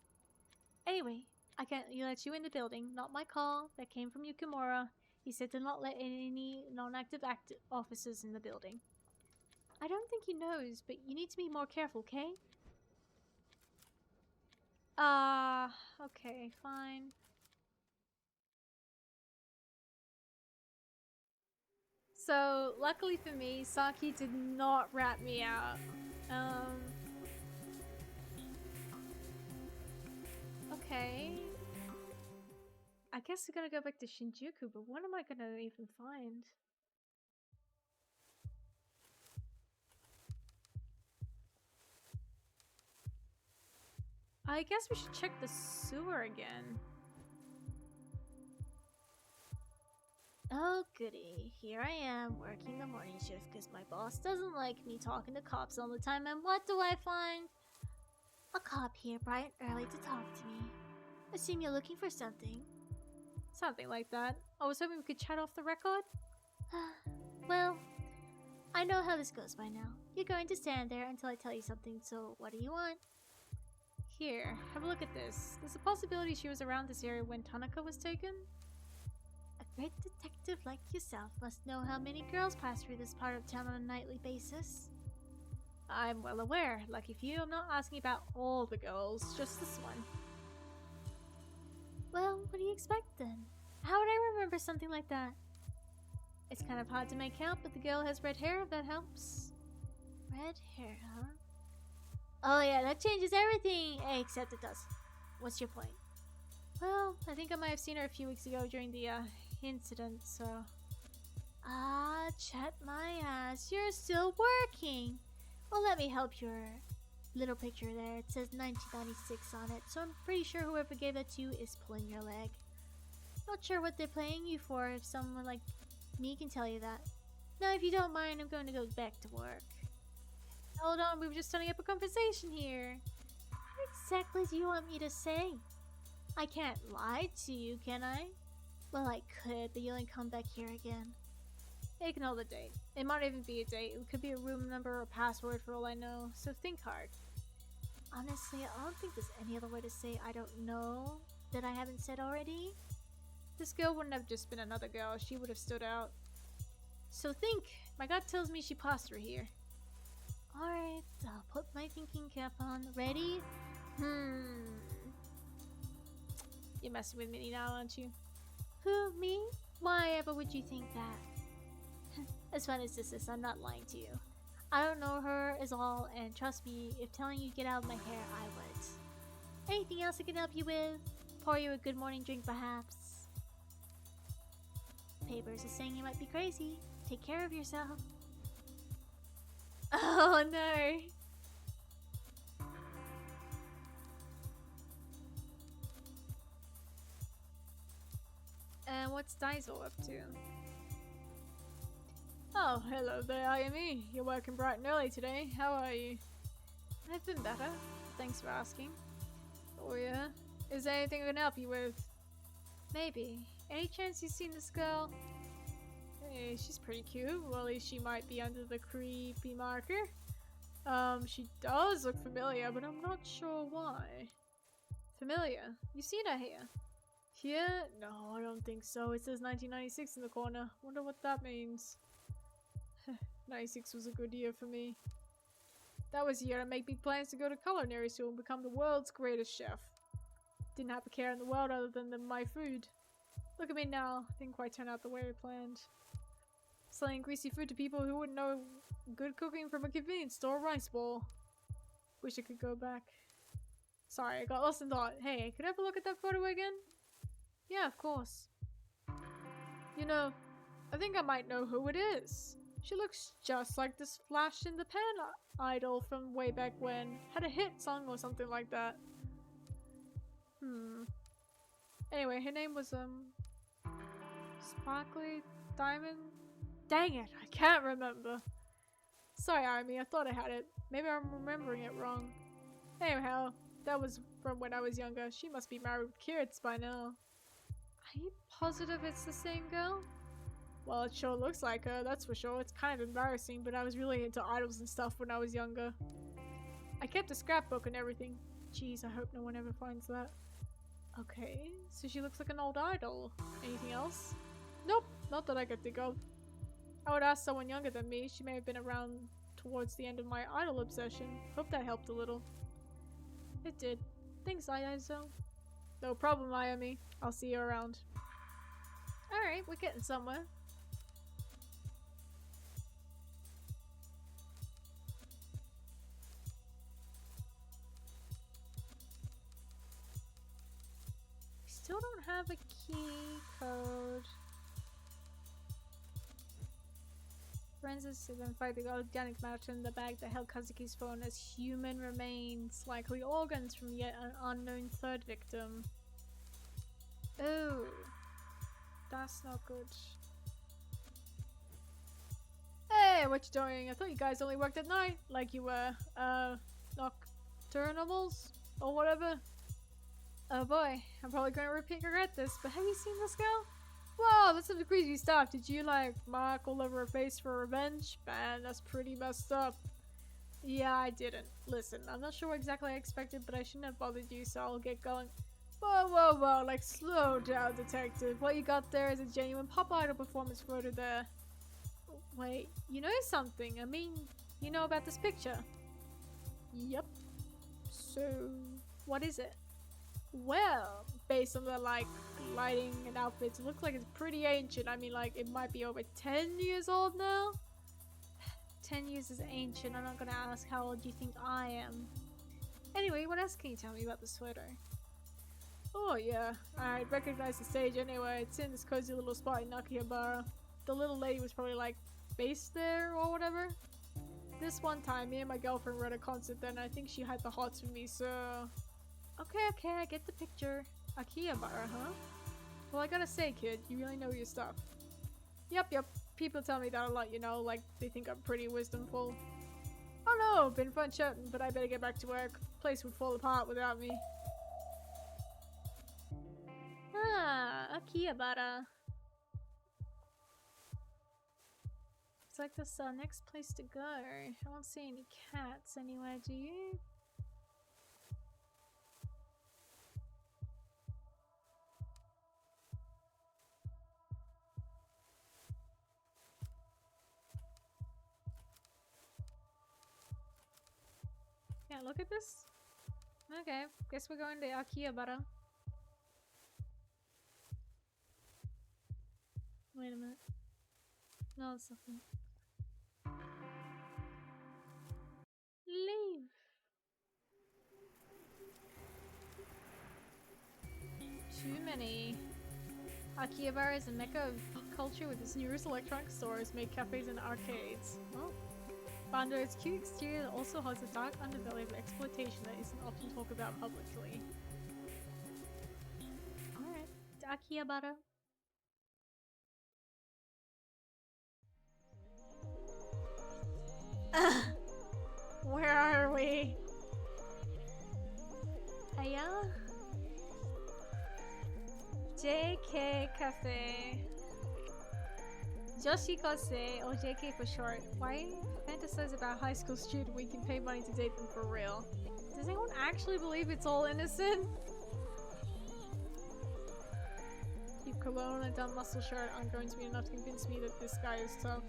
S2: Anyway, I can't let you in the building. Not my call. That came from Yukimura. He said to not let any non-active officers in the building. I don't think he knows, but you need to be more careful, okay?
S1: Okay, fine. So, luckily for me, Saki did not rat me out. Okay. I guess we're gonna go back to Shinjuku, but what am I gonna even find? I guess we should check the sewer again.
S2: Oh goody, here I am working the morning shift because my boss doesn't like me talking to cops all the time, and what do I find? A cop here bright and early to talk to me. Assume you're looking for something.
S1: Something like that. I was hoping we could chat off the record.
S2: Well, I know how this goes by now. You're going to stand there until I tell you something, so what do you want?
S1: Here, have a look at this. There's a possibility she was around this area when Tanaka was taken?
S2: A great detective like yourself must know how many girls pass through this part of town on a nightly basis.
S1: I'm well aware. Lucky for you, I'm not asking about all the girls, just this one.
S2: Well, what do you expect then? How would I remember something like that?
S1: It's kind of hard to make out, but the girl has red hair if that helps.
S2: Red hair, huh? Oh yeah, that changes everything! Except it does. What's your point?
S1: Well, I think I might have seen her a few weeks ago during the, incident, so...
S2: Ah, chat my ass. You're still working! Well, let me help your little picture there. It says 1996 on it, so I'm pretty sure whoever gave that to you is pulling your leg. Not sure what they're paying you for if someone like me can tell you that. Now, if you don't mind, I'm going to go back to work.
S1: Hold on, we were just starting up a conversation here.
S2: What exactly do you want me to say? I can't lie to you, can I? Well, I could, but you'll only come back here again.
S1: Ignore the date. It might even be a date. It could be a room number or a password for all I know, so think hard.
S2: Honestly, I don't think there's any other way to say I don't know that I haven't said already.
S1: This girl wouldn't have just been another girl. She would have stood out. So think. My gut tells me she passed through here.
S2: Alright, I'll put my thinking cap on. Ready?
S1: You're messing with me now, aren't you?
S2: Who, me? Why ever would you think that? As fun as this is, I'm not lying to you. I don't know her is all, and trust me, if telling you to get out of my hair, I would. Anything else I can help you with? Pour you a good morning drink, perhaps? Papers is saying you might be crazy. Take care of yourself.
S1: Oh no! And what's Daiso up to?
S3: Oh, hello there, Ayami. You're working bright and early today. How are you?
S1: I've been better. Thanks for asking. Oh yeah? Is there anything I can help you with? Maybe. Any chance you've seen this girl? Hey, she's pretty cute. Well, at least she might be under the creepy marker. She does look familiar, but I'm not sure why. Familiar? You've seen her here? Here? No, I don't think so. It says 1996 in the corner. Wonder what that means. 96 was a good year for me. That was the year to make big plans to go to culinary school and become the world's greatest chef. Didn't have a care in the world other than my food.
S3: Look at me now. Didn't quite turn out the way I planned. Selling greasy food to people who wouldn't know good cooking from a convenience store rice bowl. Wish I could go back. Sorry, I got lost in thought. Hey, could I have a look at that photo again? Yeah, of course. You know, I think I might know who it is. She looks just like this Flash in the Pan idol from way back when. Had a hit song or something like that. Anyway, her name was, Sparkly Diamond? Dang it, I can't remember. Sorry, Army, I thought I had it. Maybe I'm remembering it wrong. Anyhow, that was from when I was younger. She must be married with kids by now. Are you positive it's the same girl? Well, it sure looks like her, that's for sure. It's kind of embarrassing, but I was really into idols and stuff when I was younger. I kept a scrapbook and everything. Jeez, I hope no one ever finds that. Okay, so she looks like an old idol. Anything else? Nope, not that I could think of. I would ask someone younger than me. She may have been around towards the end of my idol obsession. Hope that helped a little. It did. Thanks, Aizo. No problem, Ayami. I'll see you around. Alright, we're getting somewhere. Still don't have a key code. Forensics identified the organic matter in the bag that held Kazuki's phone as human remains, likely organs from yet an unknown third victim. Oh, that's not good. Hey, what you doing? I thought you guys only worked at night, like you were, nocturnals or whatever. Oh boy, I'm probably going to regret this, but have you seen this girl? Wow, that's some crazy stuff. Did you like mark all over her face for revenge? Man, that's pretty messed up. Yeah, I didn't. Listen, I'm not sure what exactly I expected, but I shouldn't have bothered you, so I'll get going. Whoa, whoa, whoa, like slow down, detective. What you got there is a genuine pop idol performance photo there. Wait, you know something? I mean, you know about this picture? Yep. So, what is it? Well, based on the like lighting and outfits, it looks like it's pretty ancient. I mean, like it might be over 10 years old now. 10 years is ancient. I'm not gonna ask how old you think I am. Anyway, what else can you tell me about this photo? Oh yeah, I recognize the stage anyway. It's in this cozy little spot in Akihabara. The little lady was probably like based there or whatever. This one time, me and my girlfriend were at a concert then. I think she had the hots for me, so... Okay, I get the picture. Akihabara, huh? Well, I gotta say, kid, you really know your stuff. Yep. People tell me that a lot, you know, like they think I'm pretty wisdomful. Oh no, been fun chatting, but I better get back to work. Place would fall apart without me.
S2: Ah, Akihabara.
S3: It's like this next place to go. I don't see any cats anywhere, do you? Yeah, look at this. Okay, guess we're going to Akihabara. Wait a minute. No, it's nothing. Leave. Too many. Akihabara is a mecca of geek culture with its numerous electronic stores, maid cafes, and arcades. Oh. Under its cute exterior, it also has a dark underbelly of exploitation that isn't often talked about publicly. Alright, to Akihabara. Where are we?
S2: Aya? JK Cafe. Joshikose, or JK for short.
S3: Why fantasize about high school student we can pay money to date them for real? Does anyone actually believe it's all innocent? Keep cologne and a dumb muscle shirt aren't going to be enough to convince me that this guy is tough.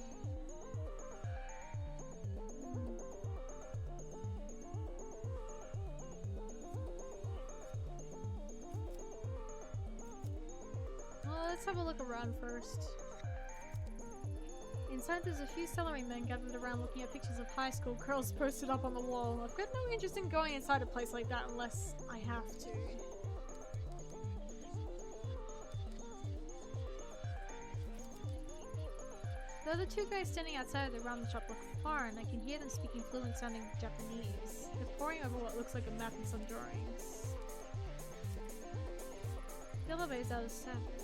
S3: let's have a look around first. Inside there's a few salarymen gathered around looking at pictures of high school girls posted up on the wall. I've got no interest in going inside a place like that unless I have to. The other two guys standing outside of the ramen shop look foreign. I can hear them speaking fluent sounding Japanese. They're poring over what looks like a map and some drawings. The elevator's out of service.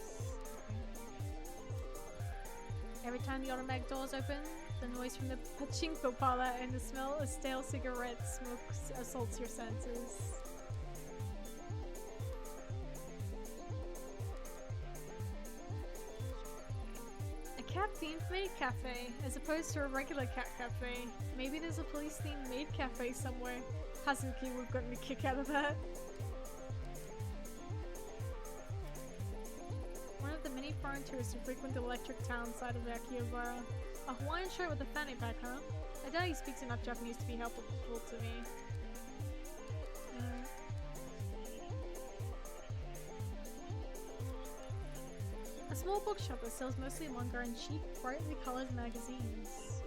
S3: Every time the automatic doors open, the noise from the pachinko parlor and the smell of stale cigarette smoke assaults your senses. A cat-themed maid cafe, as opposed to a regular cat cafe. Maybe there's a police-themed maid cafe somewhere. Hazuki would have gotten a kick out of that. One of the many foreign tourists who frequent the electric town side of Akihabara. A Hawaiian shirt with a fanny pack, huh? I doubt he speaks enough Japanese to be helpful to me. A small bookshop that sells mostly manga and cheap, brightly colored magazines.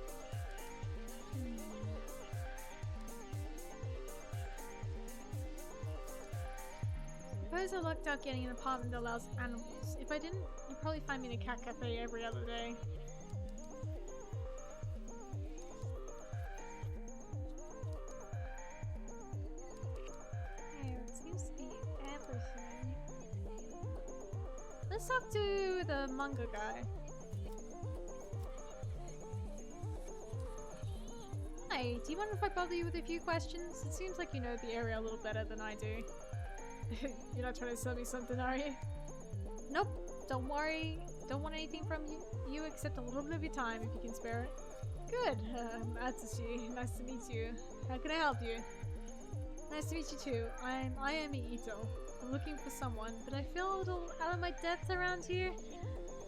S3: Suppose I lucked out getting an apartment that allows animals. If I didn't, you'd probably find me in a cat cafe every other day. Hey, it seems to be everything. Let's talk to the manga guy. Hi, do you mind if I bother you with a few questions? It seems like you know the area a little better than I do. You're not trying to sell me something, are you? Nope, don't worry. Don't want anything from you except a little bit of your time if you can spare it. Good, Atsushi. Nice to meet you. How can I help you? Nice to meet you too. I'm Ayami Ito. I'm looking for someone, but I feel a little out of my depth around here.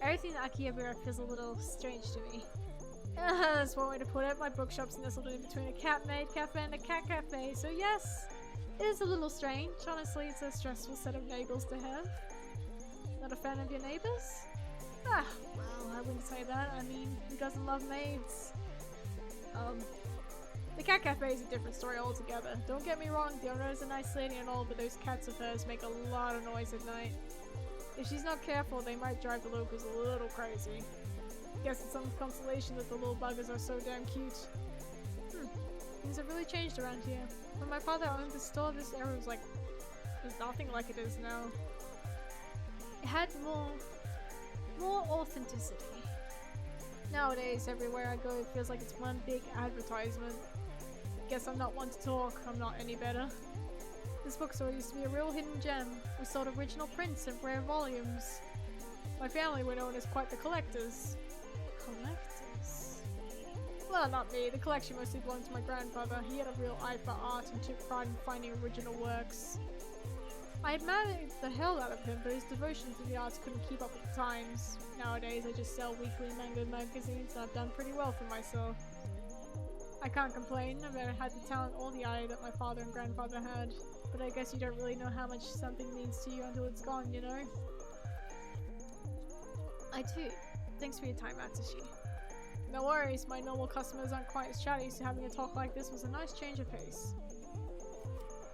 S3: Everything in Akihabara feels a little strange to me. That's one way to put it. My bookshop's nestled in between a cat maid cafe and a cat cafe, so yes. It is a little strange. Honestly, it's a stressful set of neighbors to have. Not a fan of your neighbors? Ah, well, I wouldn't say that. I mean, who doesn't love maids? The cat cafe is a different story altogether. Don't get me wrong, the owner is a nice lady and all, but those cats of hers make a lot of noise at night. If she's not careful, they might drive the locals a little crazy. Guess it's some consolation that the little buggers are so damn cute. Things have really changed around here. When my father owned the store, this area was there's nothing like it is now. It had more authenticity. Nowadays, everywhere I go, it feels like it's one big advertisement. Guess I'm not one to talk, I'm not any better. This bookstore used to be a real hidden gem. We sold original prints and rare volumes. My family were known as quite the collectors. Collectors? Well, not me. The collection mostly belonged to my grandfather. He had a real eye for art and took pride in finding original works. I admired the hell out of him, but his devotion to the arts couldn't keep up with the times. Nowadays, I just sell weekly manga magazines and I've done pretty well for myself. I can't complain. I've never had the talent or the eye that my father and grandfather had. But I guess you don't really know how much something means to you until it's gone, you know? I do. Thanks for your time, Atsushi. No worries, my normal customers aren't quite as chatty, so having a talk like this was a nice change of pace.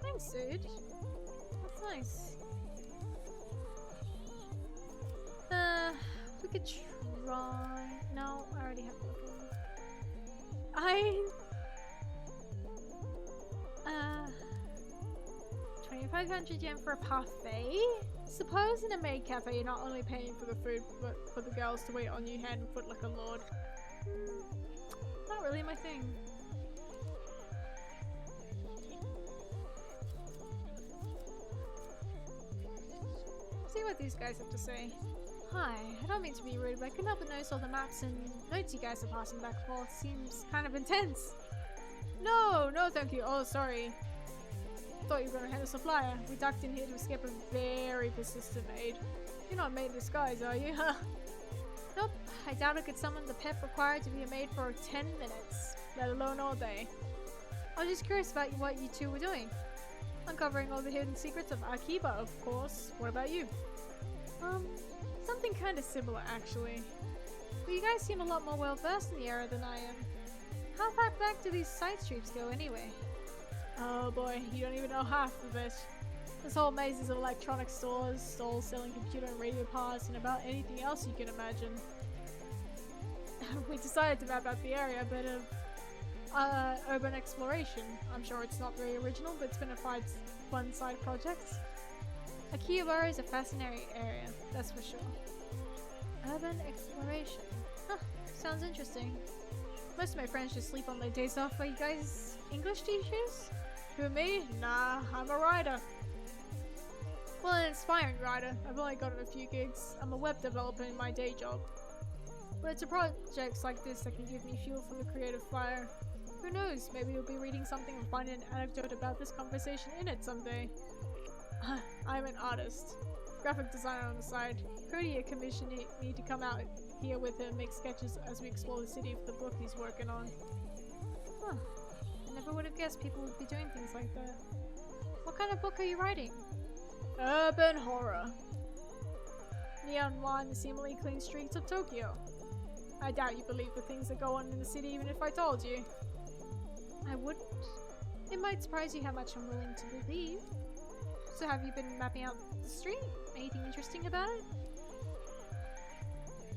S3: Thanks, dude. That's nice. We could try... No, I already have one. 2,500 yen for a parfait? Suppose in a maid cafe you're not only paying for the food, but for the girls to wait on you hand and foot like a lord. Not really my thing. See what these guys have to say. Hi, I don't mean to be rude, but I couldn't help but notice all the maps and notes you guys are passing back and forth. Seems kind of intense. No, thank you. Oh, sorry. Thought you were going to hand us a flyer. We ducked in here to escape a very persistent maid. You're not a maid in disguise, are you? Nope. I doubt I could summon the pep required to be a maid for 10 minutes, let alone all day. I was just curious about what you two were doing. Uncovering all the hidden secrets of Akiba, of course. What about you? Something kind of similar actually. But you guys seem a lot more well versed in the area than I am. How far back do these side streets go anyway? Oh boy, you don't even know half of it. This whole maze is of electronic stores, stalls selling computer and radio parts, and about anything else you can imagine. We decided to map out the area a bit of urban exploration. I'm sure it's not very original, but it's been a fun side project. Akihabara is a fascinating area, that's for sure. Urban exploration. Huh, sounds interesting. Most of my friends just sleep on their days off. Are you guys English teachers? Who, me? Nah, I'm a writer. Well, an inspiring writer. I've only gotten a few gigs. I'm a web developer in my day job. But it's a projects like this that can give me fuel for the creative fire. Who knows, maybe you'll be reading something and find an anecdote about this conversation in it someday. I'm an artist. Graphic designer on the side. Cody commissioned me to come out here with him and make sketches as we explore the city for the book he's working on. Huh. I never would have guessed people would be doing things like that. What kind of book are you writing? Urban horror. Neon line the seemingly clean streets of Tokyo. I doubt you believe the things that go on in the city even if I told you. I wouldn't. It might surprise you how much I'm willing to believe. So have you been mapping out the street? Anything interesting about it?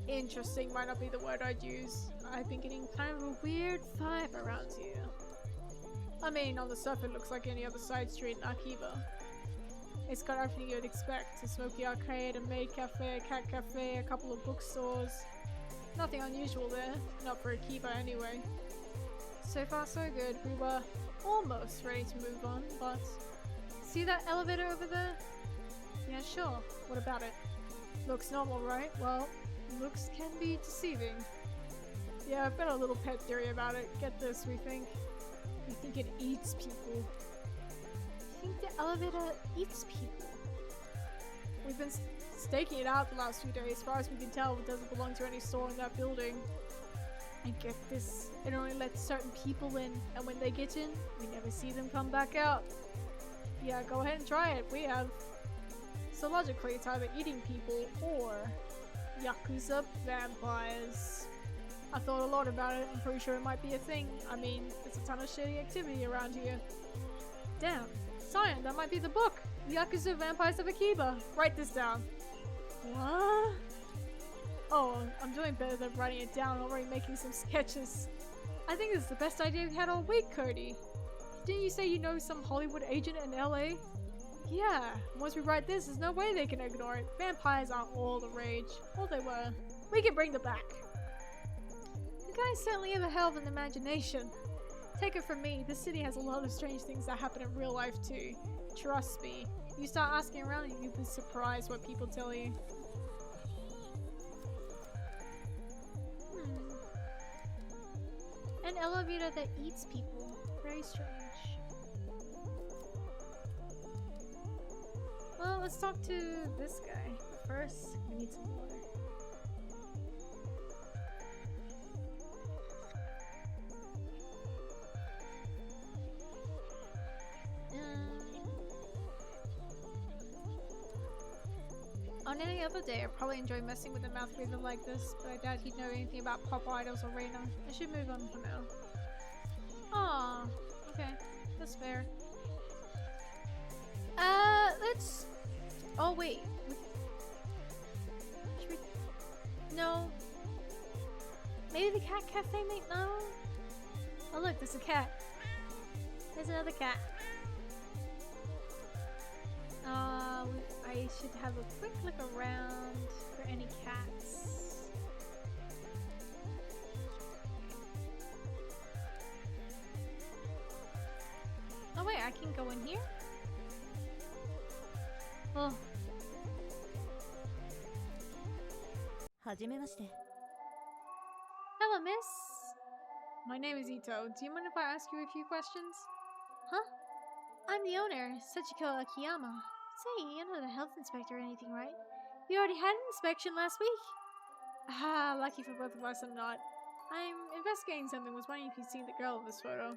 S3: Interesting might not be the word I'd use. I've been getting kind of a weird vibe around here. I mean, on the surface it looks like any other side street in Akiba. It's got everything you'd expect. A smoky arcade, a maid cafe, a cat cafe, a couple of bookstores. Nothing unusual there. Not for Akiba anyway. So far so good. We were almost ready to move on, but... See that elevator over there? Yeah, sure. What about it? Looks normal, right? Well, looks can be deceiving. Yeah, I've got a little pet theory about it. Get this, we think it eats people.
S2: You think the elevator eats people?
S3: We've been staking it out the last few days. As far as we can tell, it doesn't belong to any store in that building. And get this, it only lets certain people in, and when they get in, we never see them come back out. Yeah, go ahead and try it. We have. So logically, it's either eating people or Yakuza vampires. I thought a lot about it. I'm pretty sure it might be a thing. I mean, there's a ton of shady activity around here. Damn. Cyan, that might be the book. Yakuza Vampires of Akiba. Write this down. What? Oh, I'm doing better than writing it down. I'm already making some sketches. I think this is the best idea we've had all week, Cody. Didn't you say you know some Hollywood agent in LA? Yeah, once we write this, there's no way they can ignore it. Vampires aren't all the rage. Well, they were. We can bring them back.
S2: You guys certainly have a hell of an imagination.
S3: Take it from me, this city has a lot of strange things that happen in real life too. Trust me. You start asking around and you'll be surprised what people tell you.
S2: An elevator that eats people. Very strange. Well, let's talk to this guy. But first, we need some water. On any other day, I'd probably enjoy messing with a mouth breather like this, but I doubt he'd know anything about pop idols or Reina. I should move on for now. Aww. Okay, that's fair. Let's... Oh, wait. Should we... No. Maybe the cat cafe may... No? Oh look, there's a cat. There's another cat. I should have a quick look around for any cats. Oh wait, I can go in here? Oh.
S4: はじめまして。
S2: Hello, miss.
S3: My name is Ito. Do you mind if I ask you a few questions?
S2: Huh? I'm the owner, Sachiko Akiyama. Say, you're not a health inspector or anything, right? We already had an inspection last week.
S3: Ah, lucky for both of us I'm not. I'm investigating something. Was wondering if you'd seen the girl in this photo.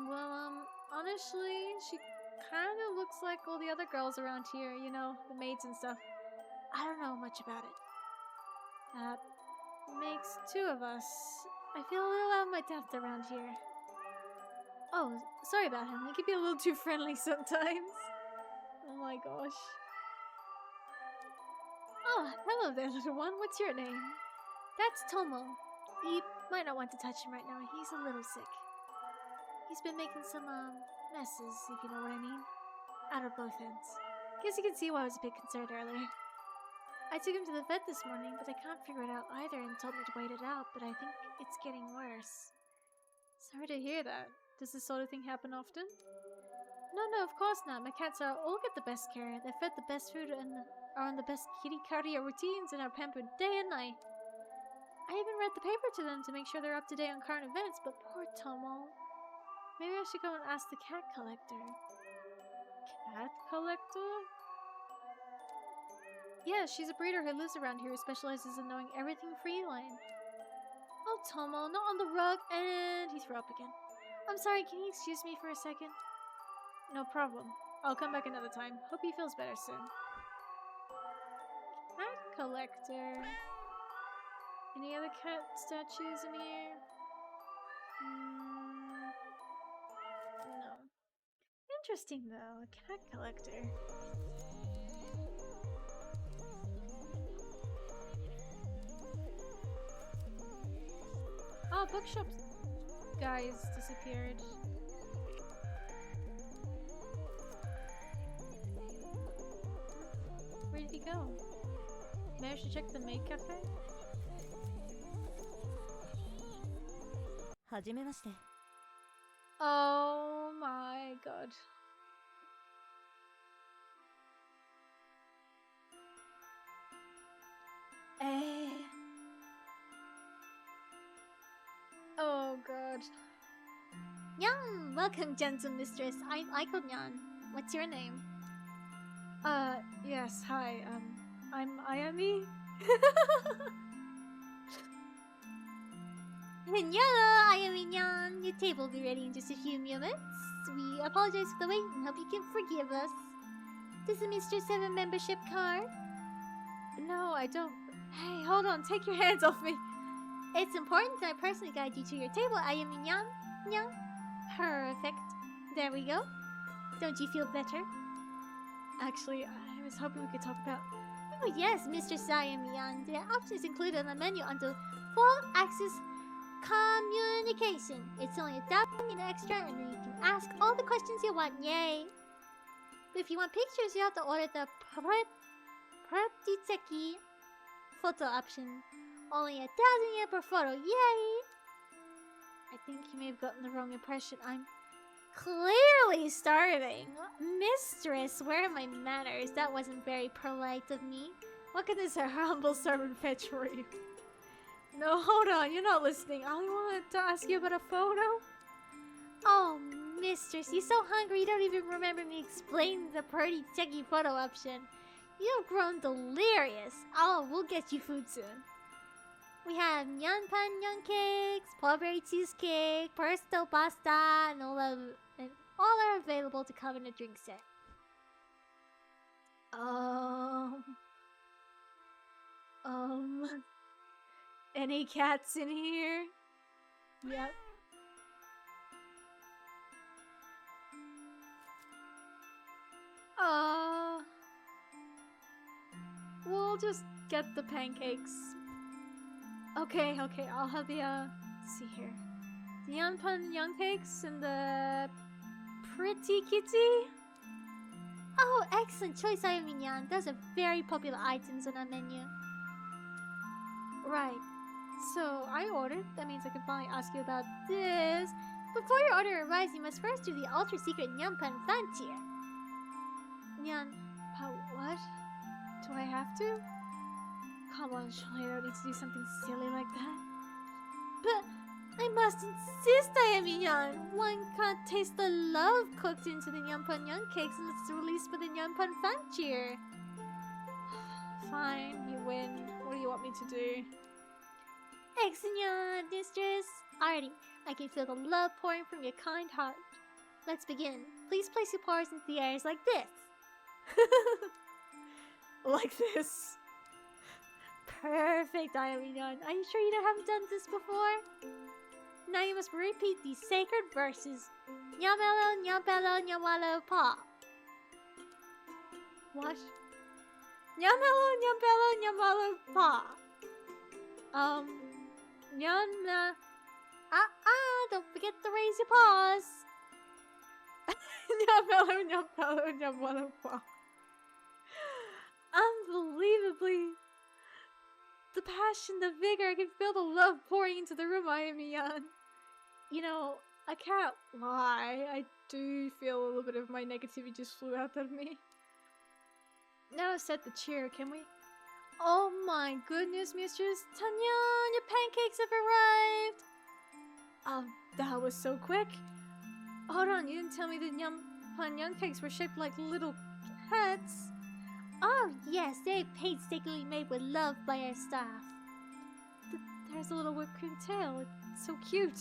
S2: Well, honestly, she kind of looks like all the other girls around here, you know, the maids and stuff.
S3: I don't know much about it. That makes two of us. I feel a little out of my depth around here. Oh, sorry about him. He can be a little too friendly sometimes. Oh my gosh. Oh, hello there, little one. What's your name?
S2: That's Tomo. You might not want to touch him right now. He's a little sick. He's been making some, messes, if you know what I mean. Out of both ends.
S3: Guess you can see why I was a bit concerned earlier. I took him to the vet this morning, but they can't figure it out either and told me to wait it out, but I think it's getting worse. Sorry to hear that. Does this sort of thing happen often? No, of course not. My cats all get the best care. They're fed the best food and are on the best kitty cardio routines and are pampered day and night. I even read the paper to them to make sure they're up to date on current events, but poor Tomo. Maybe I should go and ask the cat collector. Cat collector? Yeah, she's a breeder who lives around here who specializes in knowing everything feline. Oh, Tomo, not on the rug, and he threw up again. I'm sorry, can you excuse me for a second? No problem. I'll come back another time. Hope he feels better soon. Cat collector. Any other cat statues in here? No. Interesting though, a cat collector. Oh, bookshop guys disappeared. Where did he go? Maybe I should check the maid cafe?
S4: はじめまして。
S3: Oh my god. Oh god.
S2: Nyan! Welcome, gentle mistress. I'm Aiko Nyan. What's your name?
S3: Yes, hi, I'm Ayami.
S2: Hello, Ayami Nyan. Your table will be ready in just a few moments. We apologize for the wait and hope you can forgive us. Does the mistress have a membership card?
S3: No, I don't. Hey, hold on, take your hands off me.
S2: It's important that I personally guide you to your table, Ayami Nyan. Nyan. Perfect. There we go. Don't you feel better?
S3: Actually, I was hoping we could talk about.
S2: Oh yes, Mr. Ayami Nyan. There are options included on the menu under full access communication. It's only $1 extra and then you can ask all the questions you want. Yay! But if you want pictures, you have to order the Pretitseki photo option. Only 1,000 yen per photo. Yay! I think you may have gotten the wrong impression. I'm clearly starving. Mistress, where are my manners? That wasn't very polite of me.
S3: What can this humble servant fetch for you? No, hold on, you're not listening. I only wanted to ask you about a photo.
S2: Oh, mistress, you're so hungry you don't even remember me explaining the Pretitseki photo option. You've grown delirious. Oh, we'll get you food soon. We have nyanpan nyan cakes, strawberry cheesecake, pesto pasta, and all are available to come in a drink set.
S3: Any cats in here? Yep. We'll just get the pancakes. Okay, I'll have the, let's see here. The Yanpan Young Cakes and the Pretty Kitty?
S2: Oh, excellent choice, Ayumi Nyan. Those are very popular items on our menu.
S3: Right. So, I ordered. That means I can finally ask you about this.
S2: Before your order arrives, you must first do the ultra-secret Nyanpan fan tier.
S3: Nyan, what? Do I have to? Come on, surely I don't need to do something silly like that.
S2: But I must insist, Ayami Nyan. One can't taste the love cooked into the Nyanpan Young Cakes unless it's released for the Nyanpan fan tier.
S3: Fine, you win. What do you want me to do?
S2: Excellent, mistress. Alrighty, I can feel the love pouring from your kind heart. Let's begin. Please place your paws into the airs like this.
S3: Like this.
S2: Perfect, Ayamiyan. Are you sure you haven't done this before? Now you must repeat these sacred verses. Nyamelo, nyambelo, nyamalo, pa. What? Nyamelo, nyambelo, nyamalo, pa. Nyana. Don't forget to raise your paws.
S3: Nyamelo, nyamelo, nyamelo, pa.
S2: Unbelievably. The passion, the vigor, I can feel the love pouring into the room, Ayamiyan. You know, I can't lie. I do feel a little bit of my negativity just flew out of me. Now set the cheer, can we? Oh my goodness, Mistress Tanyan, your pancakes have arrived! That was so quick. Hold on, you didn't tell me the Panyan cakes were shaped like little cats. Oh yes, they're painstakingly made with love by our staff. There's a little whipped cream tail. It's so cute.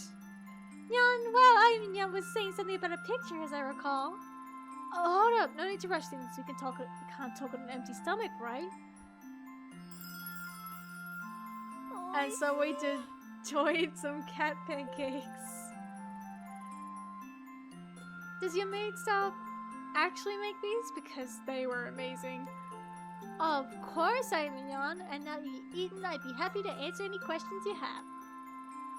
S2: Nyan, well, Nyan was saying something about a picture, as I recall. Oh, hold up. No need to rush things. We can't talk on an empty stomach, right? And so we enjoyed some cat pancakes. Does your maid staff actually make these? Because they were amazing. Of course, Nyan. And now that you've eaten, I'd be happy to answer any questions you have.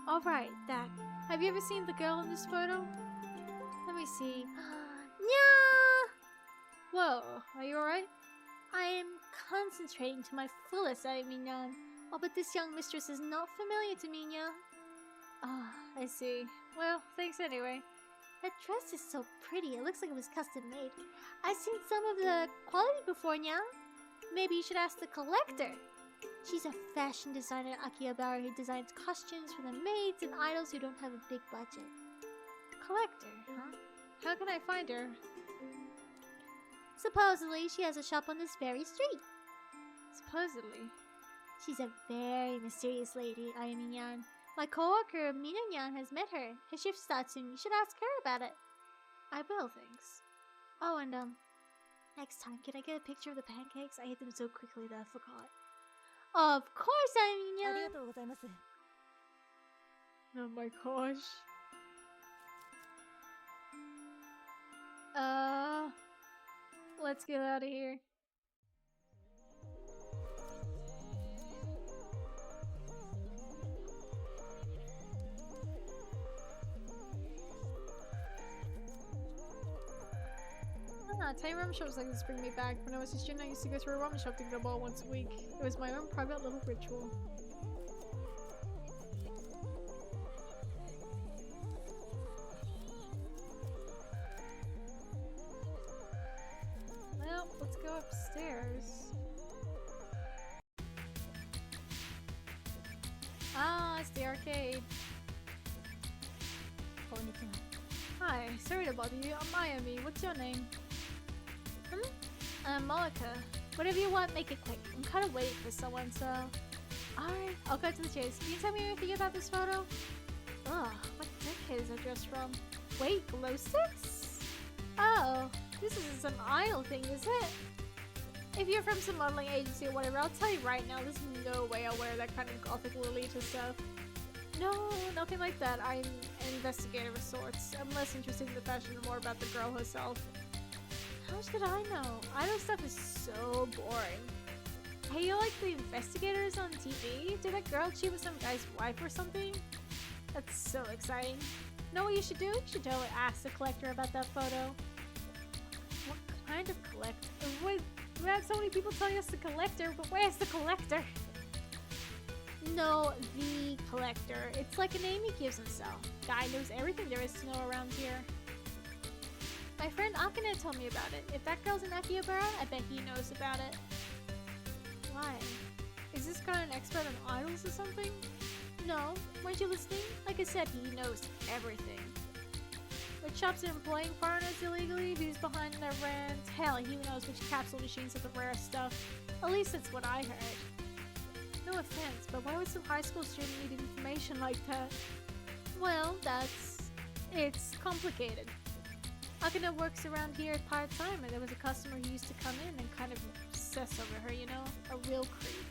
S2: Alright, that. Have you ever seen the girl in this photo? Let me see. Nya! Whoa, are you alright? I am concentrating to my fullest, Nyan. Oh, but this young mistress is not familiar to me, Nya. Ah, I see. Well, thanks anyway. That dress is so pretty. It looks like it was custom made. I've seen some of the quality before, Nya. Maybe you should ask the collector. She's a fashion designer at Akihabara who designs costumes for the maids and idols who don't have a big budget. Collector, huh? How can I find her? Supposedly, she has a shop on this very street. Supposedly? She's a very mysterious lady, Ayamiyan. My coworker, Minanyan, has met her. Her shift starts soon. You should ask her about it. I will, thanks. Oh, and, next time, can I get a picture of the pancakes? I ate them so quickly that I forgot. Of course,
S4: あ
S2: Ayamiyan!
S4: りがとうございます
S3: Oh my gosh.
S2: Let's get out of here. Tiny ramen shops like this bring me back. When I was a student, I used to go to a ramen shop to get a bowl once a week. It was my own private little ritual. Well, let's go upstairs. Ah, it's the arcade.
S4: こんにちは
S2: Hi, sorry to bother you. I'm Mayumi. What's your name? Malika. Whatever you want, make it quick. I'm kind of waiting for someone, so... Alright, I'll go to the chase. Can you tell me anything about this photo? Ugh, what decade is that dress from? Wait, glow sticks? Oh, this is an idol thing, is it? If you're from some modeling agency or whatever, I'll tell you right now, there's no way I'll wear that kind of gothic Lolita stuff. No, nothing like that. I'm an investigator of sorts. I'm less interested in the fashion and more about the girl herself. How much did I know? Idol stuff is so boring. Hey, you're like the investigators on TV? Did that girl cheat with some guy's wife or something? That's so exciting. Know what you should do? You should totally ask the collector about that photo. What kind of collector? We have so many people telling us the collector, but where's the collector? No, the collector. It's like a name he gives himself. Guy knows everything there is to know around here. My friend Akane told me about it. If that girl's in Akihabara, I bet he knows about it. Why? Is this guy an expert on idols or something? No. Weren't you listening? Like I said, he knows everything. Which shops are employing foreigners illegally? Who's behind their rent? Hell, he knows which capsule machines have the rare stuff. At least that's what I heard. No offense, but why would some high school student need information like that? Well, it's complicated. Akane works around here part-time, and there was a customer who used to come in and kind of obsess over her, you know? A real creep.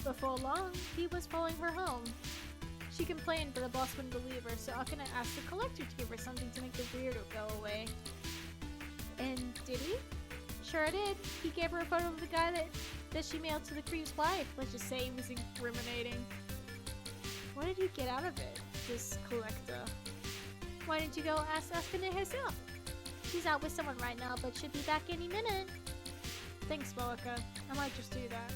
S3: Before long, he was following her home. She complained, but the boss wouldn't believe her, so Akane asked the collector to give her something to make the weirdo go away. And did he? Sure did. He gave her a photo of the guy that she mailed to the creep's wife. Let's just say he was incriminating. What did he get out of it, this collector? Why didn't you go ask Akane herself?
S2: She's out with someone right now, but should be back any minute.
S3: Thanks, Moeka. I might just do that.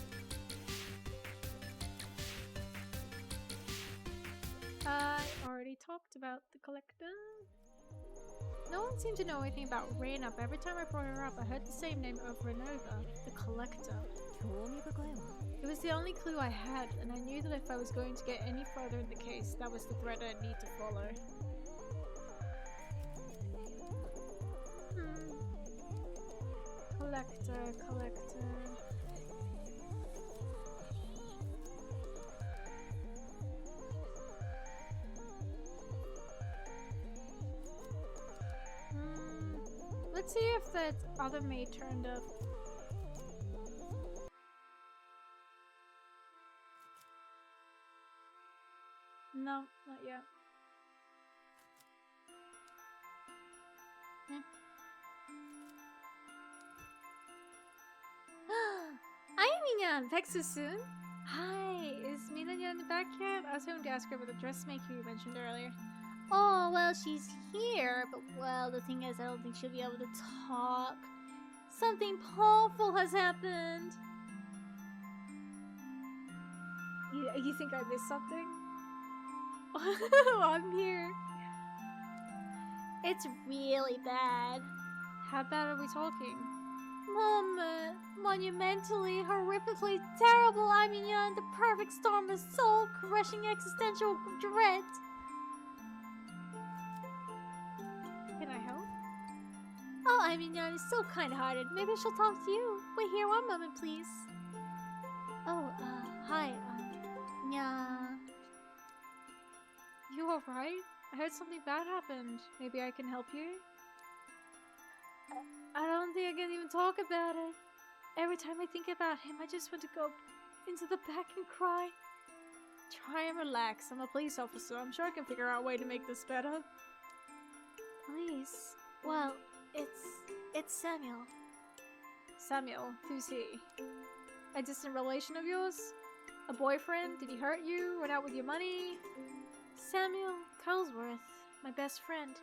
S3: I already talked about the collector. No one seemed to know anything about Reina, but every time I brought her up, I heard the same name over and over. The collector. It was the only clue I had, and I knew that if I was going to get any further in the case, that was the thread I'd need to follow. Collector. Let's see if that other maid turned up. No, not yet.
S2: Ayamiyan, back so soon?
S3: Hi, is Minanya in the back yet? I was hoping to ask her about the dressmaker you mentioned earlier.
S2: Oh, well, she's here, but well, the thing is, I don't think she'll be able to talk. Something awful has happened.
S3: You think I missed something? I'm here.
S2: It's really bad.
S3: How bad are we talking?
S2: Monumentally, horrifically terrible. I mean, the perfect storm of soul-crushing existential dread.
S3: Can I help?
S2: Oh, I mean, is so kind-hearted. Maybe she'll talk to you. Wait here one moment, please. Oh, hi, yeah.
S3: You alright? I heard something bad happened. Maybe I can help you? I don't think I can even talk about it. Every time I think about him, I just want to go into the back and cry. Try and relax. I'm a police officer. I'm sure I can figure out a way to make this better.
S2: Police? Well, it's Samuel.
S3: Samuel? Who's he? A distant relation of yours? A boyfriend? Did he hurt you? Run out with your money?
S2: Samuel Cullsworth, my best friend.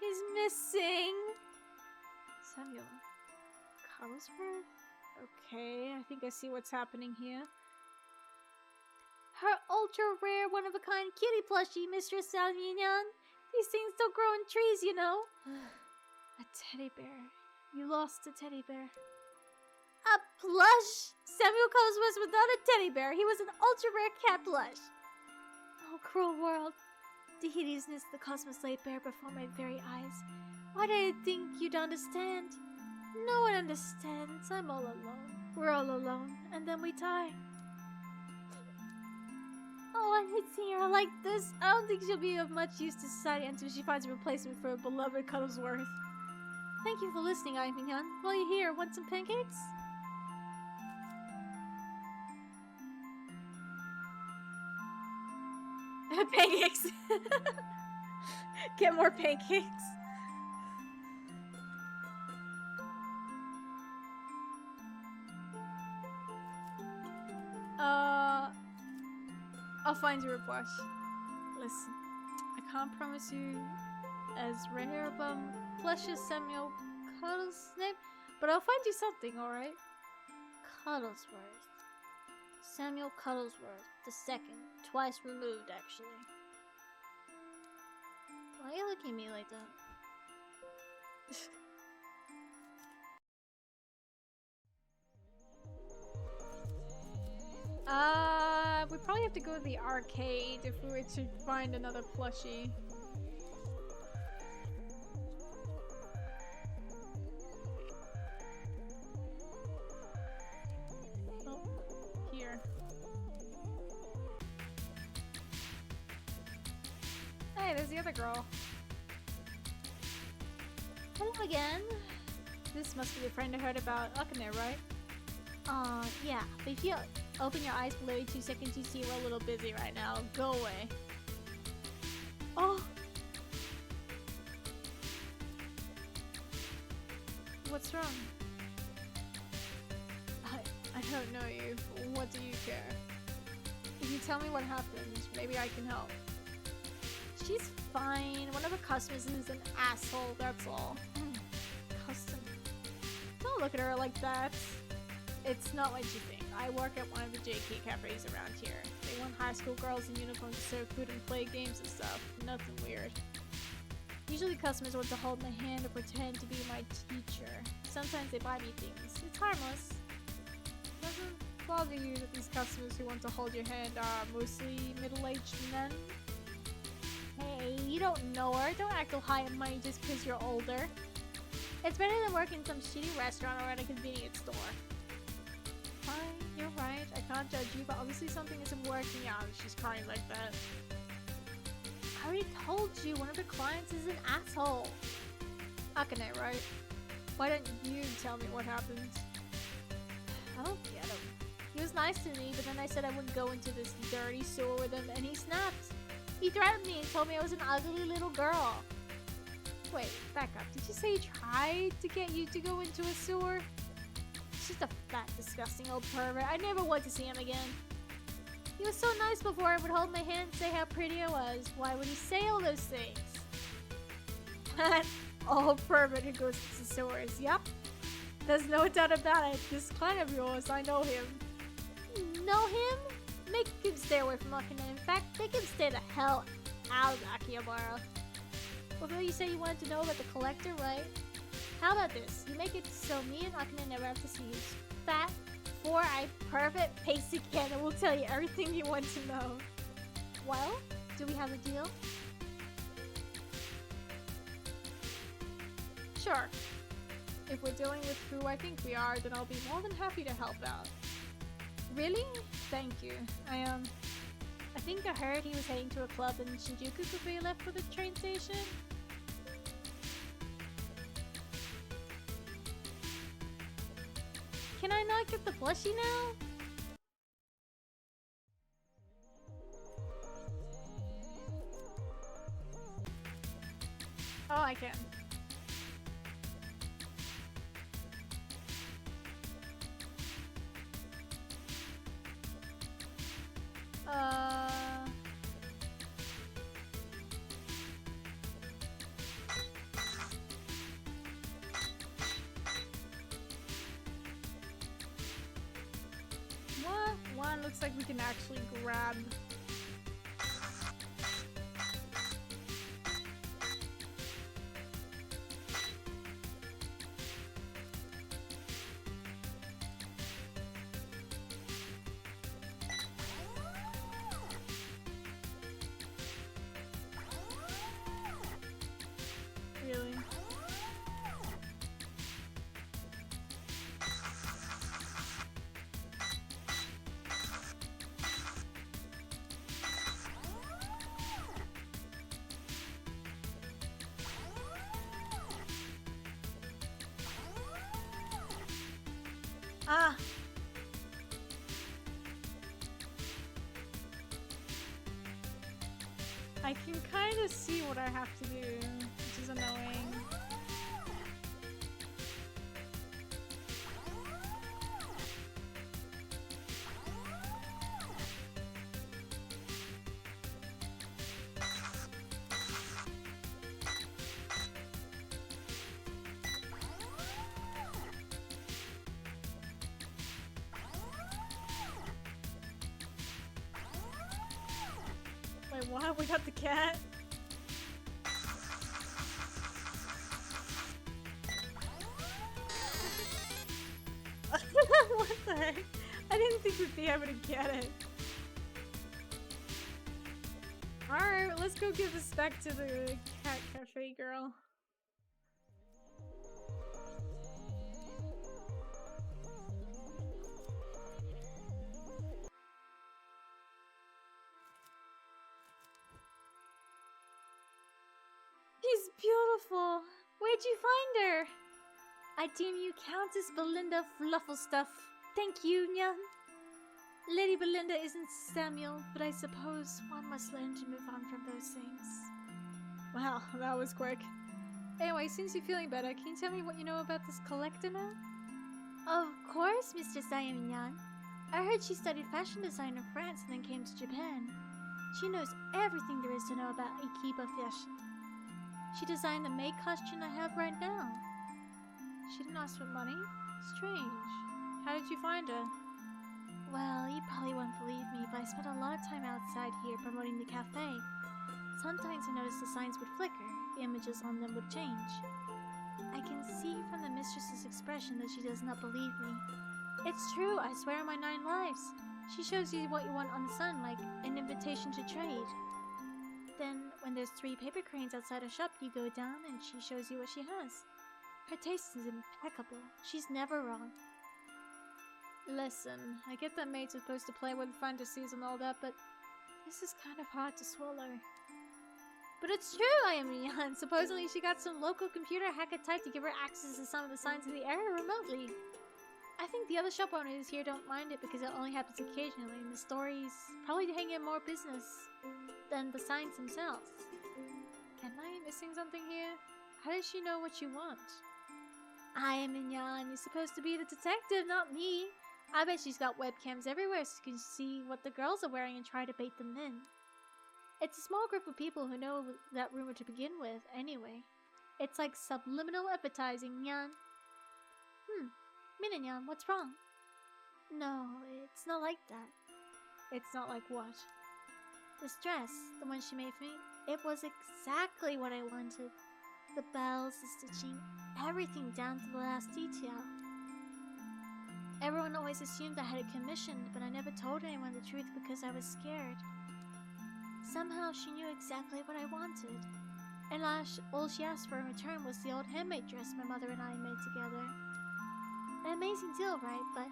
S2: He's missing!
S3: Samuel Cullsworth? Okay, I think I see what's happening here.
S2: Her ultra-rare, one-of-a-kind kitty plushie, Mistress Salminyan. These things don't grow in trees, you know.
S3: A teddy bear. You lost a teddy bear.
S2: A plush? Samuel Cullsworth was not a teddy bear. He was an ultra-rare cat plush. Oh, cruel world. The hideousness the cosmos laid bare before my very eyes. Why did I think you'd understand? No one understands. I'm all alone. We're all alone, and then we die. Oh, I hate seeing her like this. I don't think she'll be of much use to society until she finds a replacement for her beloved Cullsworth. Thank you for listening, Ayamiyan. While you're here, want some pancakes?
S3: Pancakes! Get more pancakes. I'll find you a plush. Listen, I can't promise you as rare of a plush as Samuel Cuddles' name, but I'll find you something, alright?
S2: Cuddlesworth. Samuel Cuddlesworth, the second. Twice removed, actually. Why are you looking at me like that?
S3: We probably have to go to the arcade if we were to find another plushie. Oh, here. Hey, there's the other girl.
S2: Hello again.
S3: This must be the friend I heard about Akane, right?
S2: Yeah, but if you Open your eyes for literally 2 seconds. You see we're a little busy right now. Go away. Oh.
S3: What's wrong? I don't know you. What do you care? If you tell me what happened, maybe I can help.
S2: She's fine. One of her customers is an asshole, that's all.
S3: Custom.
S2: Don't look at her like that.
S3: It's not like you think. I work at one of the JK cafes around here. They want high school girls in uniforms to serve food and play games and stuff. Nothing weird.
S2: Usually customers want to hold my hand or pretend to be my teacher. Sometimes they buy me things. It's harmless.
S3: Doesn't bother you that these customers who want to hold your hand are mostly middle-aged men?
S2: Hey, you don't know her. Don't act all high and mighty just because you're older. It's better than working in some shitty restaurant or at a convenience store.
S3: Fine, you're right. I can't judge you, but obviously something isn't working out if she's crying like that.
S2: I already told you, one of her clients is an asshole.
S3: Akane, right? Why don't you tell me what happened?
S2: I don't get him. He was nice to me, but then I said I wouldn't go into this dirty sewer with him, and he snapped. He threatened me and told me I was an ugly little girl.
S3: Wait, back up. Did you say he tried to get you to go into a sewer?
S2: He's just a fat, disgusting old pervert. I never want to see him again. He was so nice before. I would hold my hand and say how pretty I was. Why would he say all those things?
S3: That old pervert who goes to the sewers. Yep. There's no doubt about it. This client of yours, I know him.
S2: You know him? Make him stay away from Akane. In fact, make him stay the hell out of Akihabara. Although you said you wanted to know about the collector, right? How about this? You make it so me and Akane never have to see you. Fat, four-eyed, pervert, pasty cat, and we'll tell you everything you want to know. Well, do we have a deal?
S3: Sure. If we're dealing with who I think we are, then I'll be more than happy to help out.
S2: Really?
S3: Thank you.
S2: I think I heard he was heading to a club in Shinjuku before he left for the train station. Can I not get the plushie now?
S3: Oh, I can. What? One looks like we can actually grab. Really? Ah! I can kind of see what I have to do, which is annoying. Wait, what? We got the cat? What the heck? I didn't think we'd be able to get it. Alright, let's go give this back to the cat cafe girl.
S2: She's beautiful. Where'd you find her? I deem you Countess Belinda Flufflestuff. Thank you, Nyan. Lady Belinda isn't Samuel, but I suppose one must learn to move on from those things.
S3: Wow, that was quick. Anyway, since you're feeling better, can you tell me what you know about this collector now?
S2: Of course, Mr. Sayamiyan. I heard she studied fashion design in France and then came to Japan. She knows everything there is to know about Ikiba fashion. She designed the maid costume I have right now.
S3: She didn't ask for money? Strange. How did you find her?
S2: Well, you probably won't believe me, but I spent a lot of time outside here promoting the cafe. Sometimes I noticed the signs would flicker, the images on them would change. I can see from the mistress's expression that she does not believe me. It's true, I swear on my 9 lives. She shows you what you want on the sun, like an invitation to trade. Then, when there's 3 paper cranes outside a shop, you go down and she shows you what she has. Her taste is impeccable. She's never wrong.
S3: Listen, I get that maids are supposed to play with fantasies and all that, but this is kind of hard to swallow.
S2: But it's true, Ayamiyan. Supposedly she got some local computer hacker type to give her access to some of the signs of the area remotely. I think the other shop owners here don't mind it because it only happens occasionally, and the stories probably hang in more business than the signs themselves.
S3: Am I missing something here? How does she know what you want?
S2: Ayamiyan, you're supposed to be the detective, not me. I bet she's got webcams everywhere so you can see what the girls are wearing and try to bait them in. It's a small group of people who know that rumor to begin with, anyway. It's like subliminal advertising, Nyan. Minanyan, what's wrong? No, it's not like that.
S3: It's not like what?
S2: This dress, the one she made for me, it was exactly what I wanted. The bells, the stitching, everything down to the last detail. Everyone always assumed I had it commissioned, but I never told anyone the truth because I was scared. Somehow she knew exactly what I wanted. And all she asked for in return was the old handmade dress my mother and I made together. An amazing deal, right? But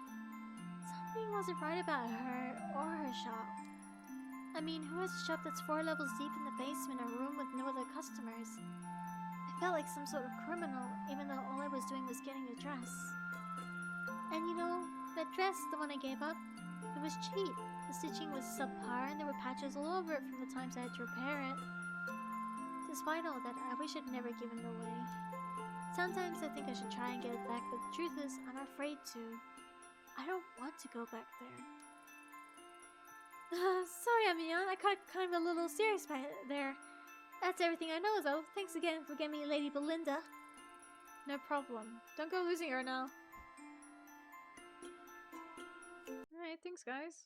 S2: something wasn't right about her or her shop. I mean, who has a shop that's 4 levels deep in the basement, a room with no other customers? I felt like some sort of criminal, even though all I was doing was getting a dress. And you know, that dress, the one I gave up, it was cheap. The stitching was subpar and there were patches all over it from the times I had to repair it. Despite all that, I wish I'd never given it away. Sometimes I think I should try and get it back, but the truth is, I'm afraid to. I don't want to go back there. Sorry, Amiyan, I got kind of a little serious there. That's everything I know, though. Thanks again for getting me Lady Belinda.
S3: No problem. Don't go losing her now. Alright, thanks guys.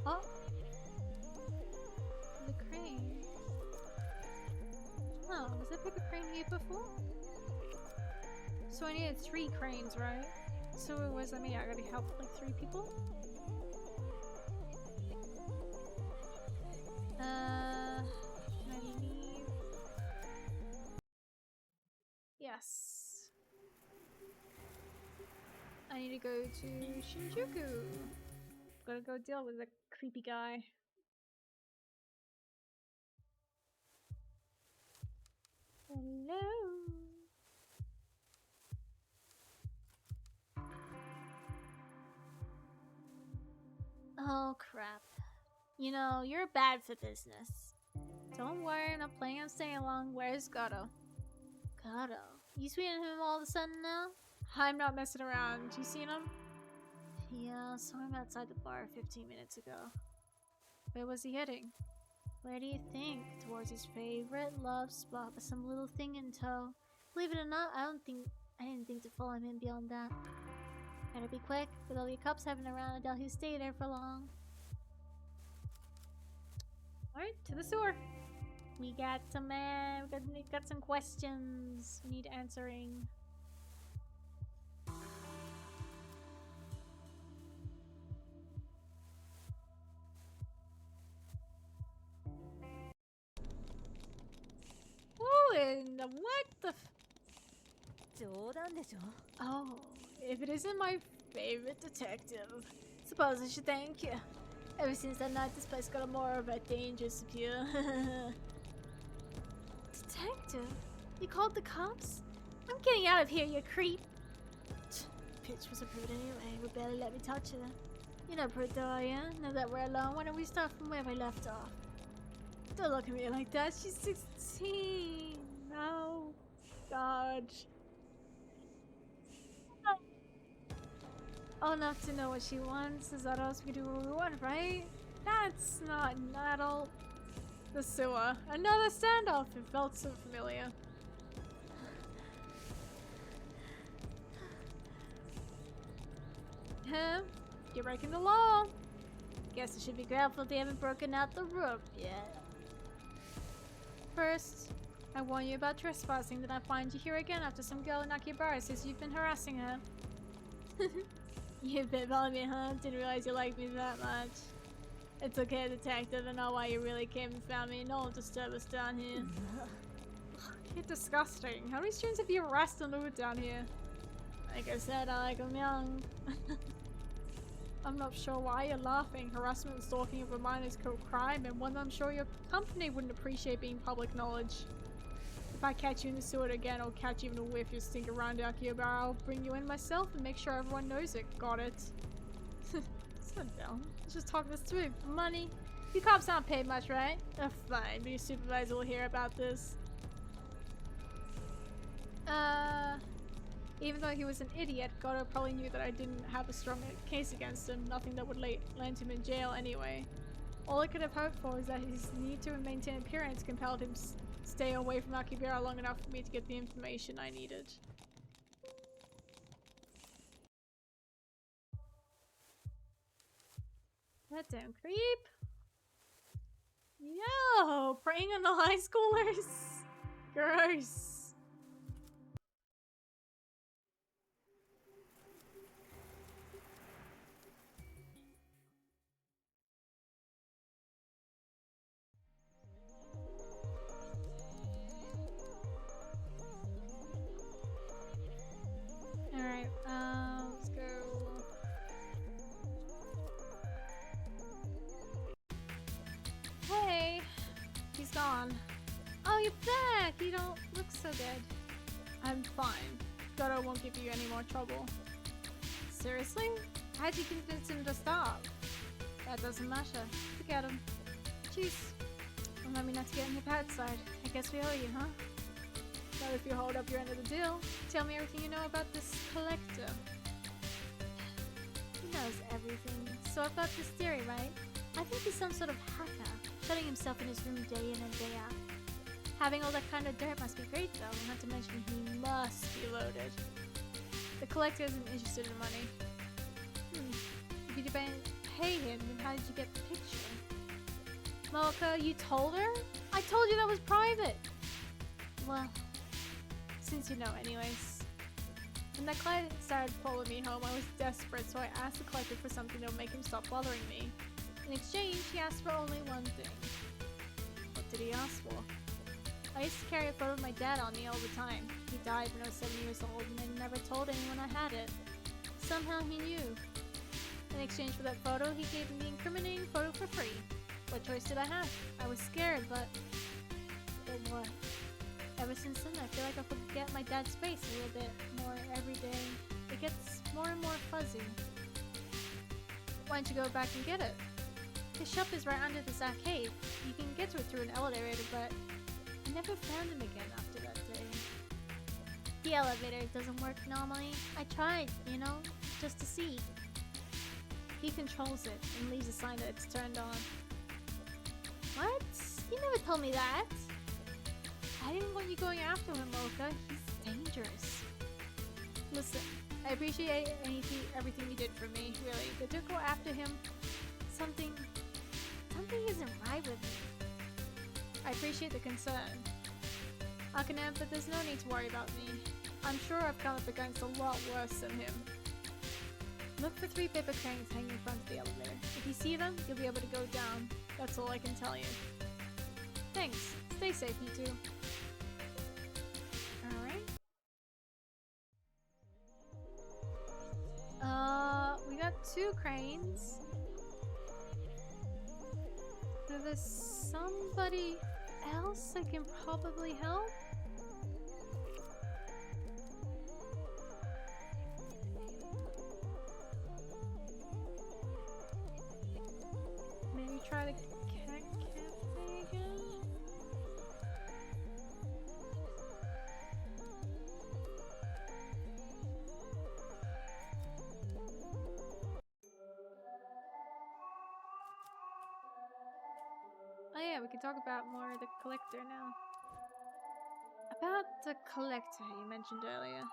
S3: Oh! The crane. Oh, was that paper crane here before? So I needed 3 cranes, right? So it was, I gotta help like 3 people? Can I leave? Yes. I need to go to Shinjuku. Gotta go deal with the creepy guy. Hello.
S2: Oh, crap. You know, you're bad for business.
S3: Don't worry, I'm not planning on staying long. Where's Gato?
S2: Gato? You sweeting him all of a sudden now?
S3: I'm not messing around. You seen him?
S2: Yeah, saw him outside the bar 15 minutes ago.
S3: Where was he heading?
S2: Where do you think? Towards his favorite love spot with some little thing in tow. Believe it or not, I didn't think to follow him in beyond that. Better be quick. With all the cops having around, I doubt he'll stay there for long.
S3: Alright, to the sewer.
S2: We got some we got some questions we need answering.
S3: Oh, and what the
S2: Oh,
S3: if it isn't my favorite detective.
S2: suppose I should thank you. Ever since that night, this place got more of a dangerous appeal. Detective? You called the cops? I'm getting out of here, you creep. pitch was approved anyway. Would barely let me touch her. You're not prude though, are ya? Now that we're alone, why don't we start from where we left off? Don't look at me like that. She's 16.
S3: No. God.
S2: Old enough to know what she wants. Is that us? We do what we want, right?
S3: That's not an adult. The sewer. Another standoff. It felt so familiar.
S2: Huh? You're breaking the law. Guess I should be grateful they haven't broken out the rope yet.
S3: First, I warn you about trespassing, then I find you here again after some girl in Akihabara says you've been harassing her.
S2: You bit on me, huh? Didn't realize you liked me that much. It's okay, detective. I know why you really came and found me. No one disturb us down here.
S3: You're disgusting. How many students have you harassed and lured down here?
S2: Like I said, I like them young.
S3: I'm not sure why you're laughing. Harassment and stalking of a minor is a crime, and one I'm sure your company wouldn't appreciate being public knowledge. If I catch you in the sewer again, or catch even a whiff you stink around Akihabara, I'll bring you in myself and make sure everyone knows it. Got it? Sit down. Let's just talk this through.
S2: Money? You cops aren't paid much, right? Fine, but your supervisor will hear about this.
S3: Even though he was an idiot, Goto probably knew that I didn't have a strong case against him, nothing that would land him in jail anyway. All I could have hoped for is that his need to maintain appearance compelled him stay away from Akihabara long enough for me to get the information I needed.
S2: That damn creep. Yo, preying on the high schoolers.
S3: Gross.
S2: Alright, let's go.
S3: Hey, he's gone.
S2: Oh, you're back! You don't look so good.
S3: I'm fine. Goto won't give you any more trouble.
S2: Seriously? How'd you convince him to stop? That doesn't matter. Forget him. Jeez. Remind me not to get in your bad side. I guess we owe you, huh?
S3: Not if you hold up your end of the deal. Tell me everything you know about this collector.
S2: He knows everything. So I've got this theory, right? I think he's some sort of hacker, shutting himself in his room day in and day out. Having all that kind of dirt must be great, though, not to mention he must be loaded.
S3: The collector isn't interested in money.
S2: If you didn't pay him, then how did you get the picture? Mocha, you told her? I told you that was private! Well,
S3: since you know anyways. When that client started following me home, I was desperate, so I asked the collector for something that would make him stop bothering me.
S2: in exchange, he asked for only one thing.
S3: What did he ask for?
S2: I used to carry a photo of my dad on me all the time. He died when I was 7 years old, and I never told anyone I had it. Somehow he knew. In exchange for that photo, he gave me the incriminating photo for free. What choice did I have? I was scared, but what? Ever since then, I feel like I forget my dad's face a little bit more every day. It gets more and more fuzzy.
S3: Why don't you go back and get it?
S2: His shop is right under this arcade. You can get to it through an elevator, but I never found him again after that day. The elevator doesn't work normally. I tried, you know, just to see. He controls it and leaves a sign that it's turned on. What? You never told me that.
S3: I didn't want you going after him, Mocha. He's dangerous. Listen, I appreciate everything you did for me, really. But to go after him, something
S2: isn't right with me.
S3: I appreciate the concern. Akane, but there's no need to worry about me. I'm sure I've come up against a lot worse than him. Look for 3 paper cranes hanging in front of the elevator. If you see them, you'll be able to go down. That's all I can tell you. Thanks. Stay safe, you two.
S2: Alright.
S3: We got 2 cranes. Now there's somebody else that can probably help. Oh yeah, we can talk about more of the collector now. About the collector you mentioned earlier.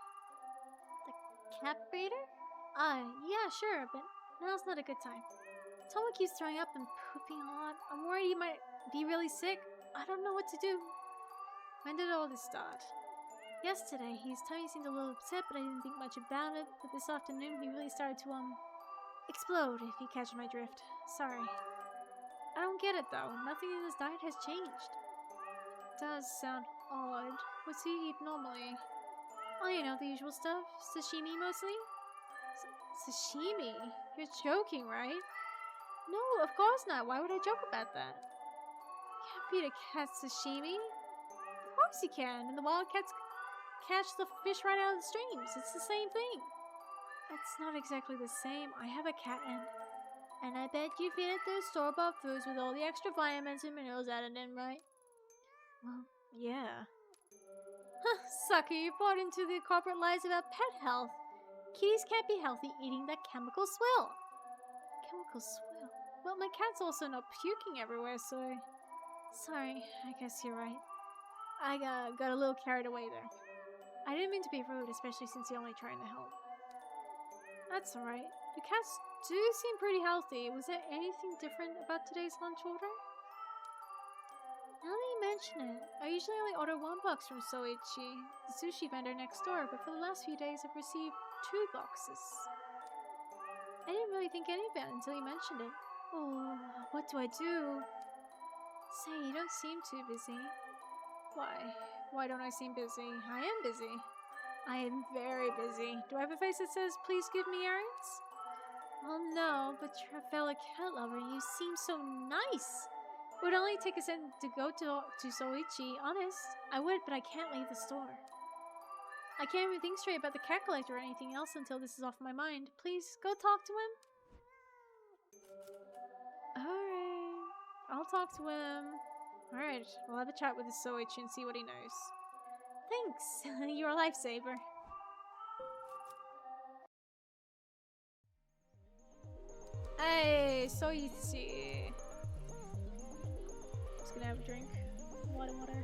S2: Cat breeder? Yeah, sure, but now's not a good time. Tomo keeps throwing up and pooping a lot. I'm worried he might be really sick. I don't know what to do.
S3: When did all this start?
S2: Yesterday, his tummy seemed a little upset, but I didn't think much about it. But this afternoon, he really started to, explode, if you catch my drift. Sorry.
S3: I don't get it though. Nothing in his diet has changed. Does sound odd. What's he eat normally?
S2: Oh, you know, the usual stuff. Sashimi mostly?
S3: Sashimi? You're joking, right?
S2: No, of course not. Why would I joke about that?
S3: Can't feed a cat sashimi?
S2: Of course you can. And the wild cats catch the fish right out of the streams. It's the same thing.
S3: That's not exactly the same. I have a cat
S2: and I bet you feed it those store-bought foods with all the extra vitamins and minerals added in, right?
S3: Well, yeah.
S2: Huh, sucker, you bought into the corporate lies about pet health. Kitties can't be healthy eating that chemical swill.
S3: Chemical swill?
S2: Well, my cat's also not puking everywhere, so... Sorry, I guess you're right. I got a little carried away there.
S3: I didn't mean to be rude, especially since you're only trying to help.
S2: That's alright.
S3: Your cats do seem pretty healthy. Was there anything different about today's lunch order?
S2: Now that you mention it, I usually only order 1 box from Soichi, the sushi vendor next door, but for the last few days I've received 2 boxes.
S3: I didn't really think any about it until you mentioned it.
S2: Oh, what do I do?
S3: Say, you don't seem too busy. Why? Why don't I seem busy? I am busy.
S2: I am very busy.
S3: Do I have a face that says, please give me errands?
S2: Well, no, but you're a fellow cat lover and you seem so nice.
S3: It would only take a second to go to Soichi, honest.
S2: I would, but I can't leave the store.
S3: I can't even think straight about the cat collector or anything else until this is off my mind. Please, go talk to him. Alright, I'll talk to him. Alright, we'll have a chat with the Soichi and see what he knows.
S2: Thanks, you're a lifesaver.
S3: Hey, Soichi. Just gonna have a drink. A lot of water.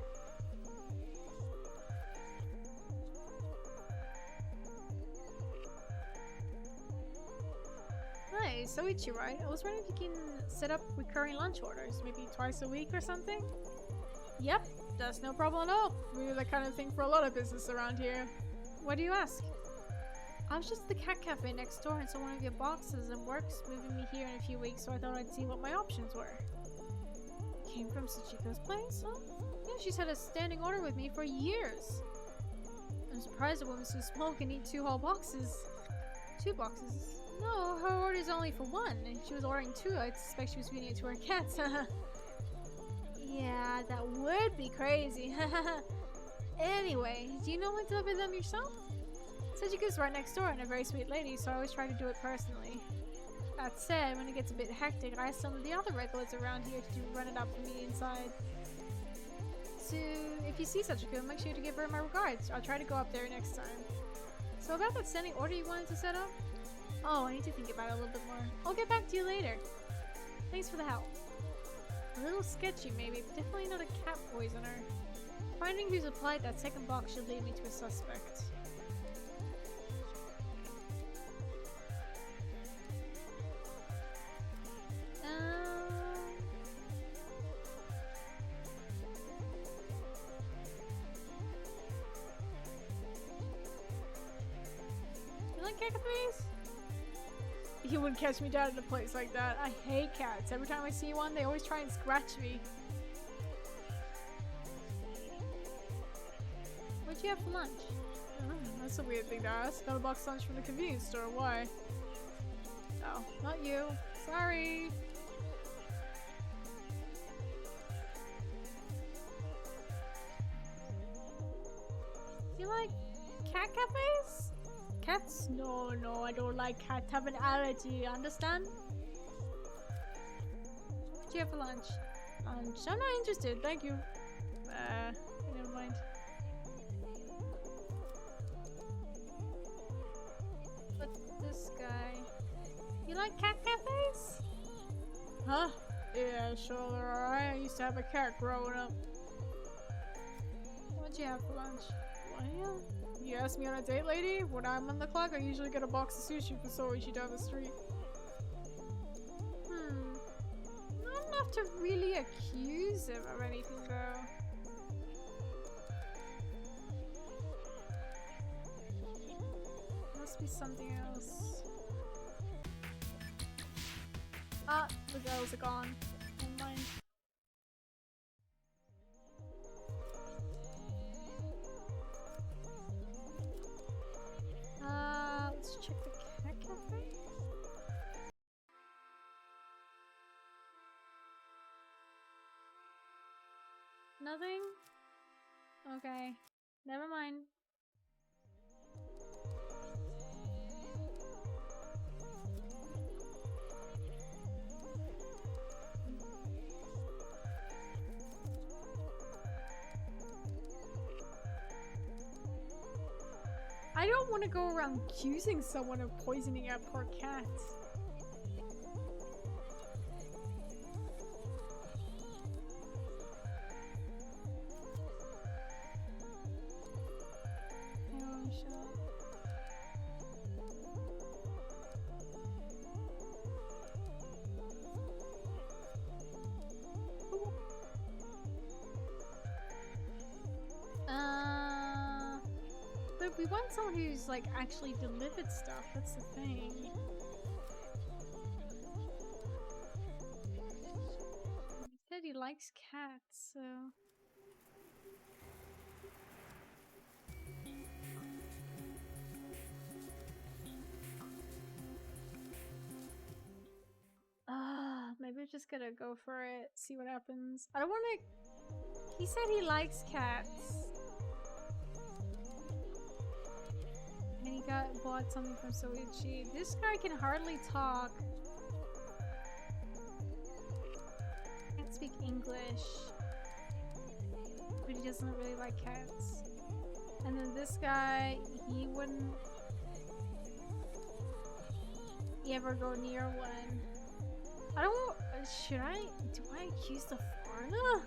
S3: Hi, Soichi, right? I was wondering if you can set up recurring lunch orders, maybe twice a week or something? Yep, that's no problem at all. We do that kind of thing for a lot of business around here. Why do you ask? I was just at the cat cafe next door and saw one of your boxes and work's moving me here in a few weeks, so I thought I'd see what my options were. Came from Sachiko's place, huh? Yeah, she's had a standing order with me for years. I'm surprised a woman so small can eat 2 whole boxes. 2 boxes? No, her order's only for 1, and she was ordering 2. I suspect she was feeding it to her cats.
S2: Yeah, that would be crazy.
S3: Anyway, do you normally deliver them yourself? Sachiko's right next door and a very sweet lady, so I always try to do it personally. That said, when it gets a bit hectic, I ask some of the other regulars around here to run it up for me inside. So, if you see Sachiko, make sure to give her my regards. I'll try to go up there next time. So about that standing order you wanted to set up? Oh, I need to think about it a little bit more. I'll get back to you later. Thanks for the help. A little sketchy maybe, but definitely not a cat poisoner. Finding who supplied that second box should lead me to a suspect. You like cat cafes? You wouldn't catch me down in a place like that. I hate cats. Every time I see one, they always try and scratch me. What'd you have for lunch? Oh, that's a weird thing to ask. Got a box lunch from the convenience store. Why? Oh, not you. Sorry. You like cat cafes? Cats? No, I don't like cats. I have an allergy, understand? What'd you have for lunch? Lunch? I'm not interested, thank you. Never mind. But this guy... You like cat cafes? Huh? Yeah, sure they're alright. I used to have a cat growing up. What'd you have for lunch? What? You asked me on a date, lady? When I'm on the clock, I usually get a box of sushi for Soichi down the street. Not enough to really accuse him of anything, though. Must be something else. Ah, the girls are gone. Never mind. Let's check the cat cafe. Nothing? Okay. Never mind. I don't want to go around accusing someone of poisoning our poor cats. But we want someone who's like actually delivered stuff, that's the thing. He said he likes cats, so... maybe we're just gonna go for it, see what happens. I don't wanna... He said he likes cats. And he bought something from Soichi. This guy can hardly talk. Can't speak English. But he doesn't really like cats. And then this guy, he wouldn't ever go near one. I don't... do I accuse the foreigner?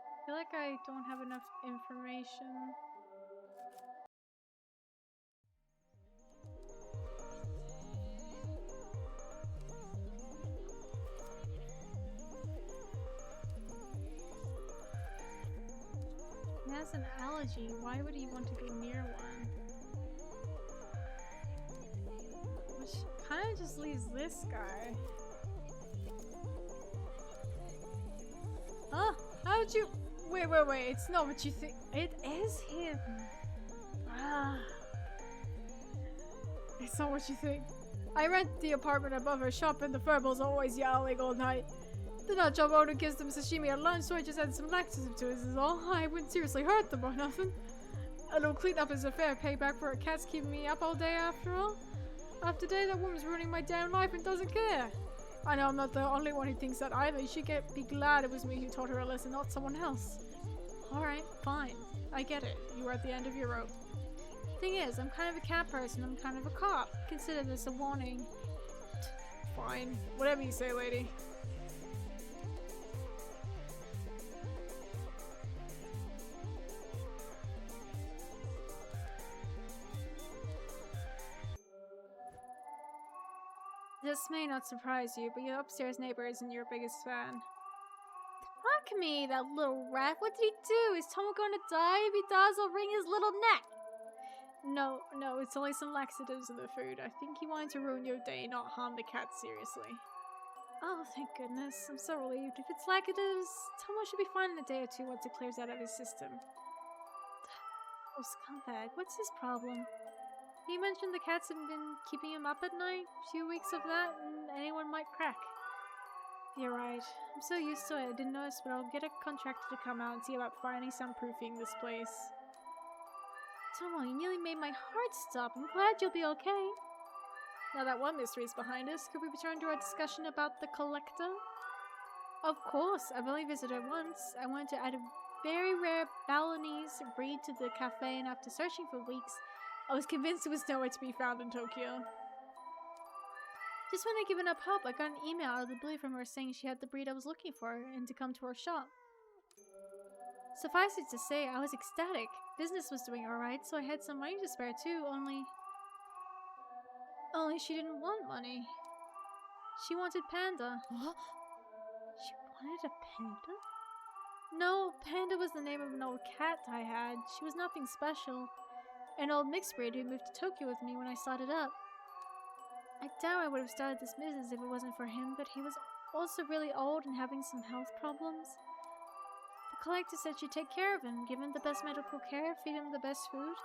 S3: I feel like I don't have enough information. He has an allergy. Why would he want to go near one? Which kind of just leaves this guy. Huh? How'd you... Wait, it's not what you think. It is him. It's not what you think. I rent the apartment above her shop and the Furbals always yelling all night. The nut job owner gives them sashimi at lunch, so I just add some laxative to it is all. I wouldn't seriously hurt them or nothing. A little cleanup is a fair payback for a cat's keeping me up all day after all. After today, that woman's ruining my damn life and doesn't care. I know I'm not the only one who thinks that either. You should be glad it was me who taught her a lesson, not someone else. Alright, fine. I get it. You were at the end of your rope. Thing is, I'm kind of a cat person. I'm kind of a cop. Consider this a warning. Fine. Whatever you say, lady. This may not surprise you, but your upstairs neighbor isn't your biggest fan. Fuck me, that little rat. What did he do? Is Tomo going to die? If he does, I'll wring his little neck. No, it's only some laxatives in the food. I think he wanted to ruin your day, not harm the cat seriously. Oh, thank goodness. I'm so relieved. If it's laxatives, Tomo should be fine in a day or two once it clears out of his system. Oh, scumbag. What's his problem? He mentioned the cats have been keeping him up at night. A few weeks of that, and anyone might crack. You're right. I'm so used to it, I didn't notice, but I'll get a contractor to come out and see about finally soundproofing this place. Tomo, you nearly made my heart stop. I'm glad you'll be okay. Now that one mystery's behind us, could we return to our discussion about the collector? Of course. I've only visited once. I wanted to add a very rare Balinese breed to the cafe, and after searching for weeks, I was convinced it was nowhere to be found in Tokyo.
S2: Just when I'd given up hope, I got an email out of the blue from her saying she had the breed I was looking for and to come to her shop. Suffice it to say, I was ecstatic. Business was doing alright, so I had some money to spare too, only she didn't want money. She wanted Panda.
S3: What?
S2: She wanted a panda? No, Panda was the name of an old cat I had. She was nothing special. An old mixed breed who moved to Tokyo with me when I started up. I doubt I would have started this business if it wasn't for him, but he was also really old and having some health problems. The collector said she'd take care of him, give him the best medical care, feed him the best food.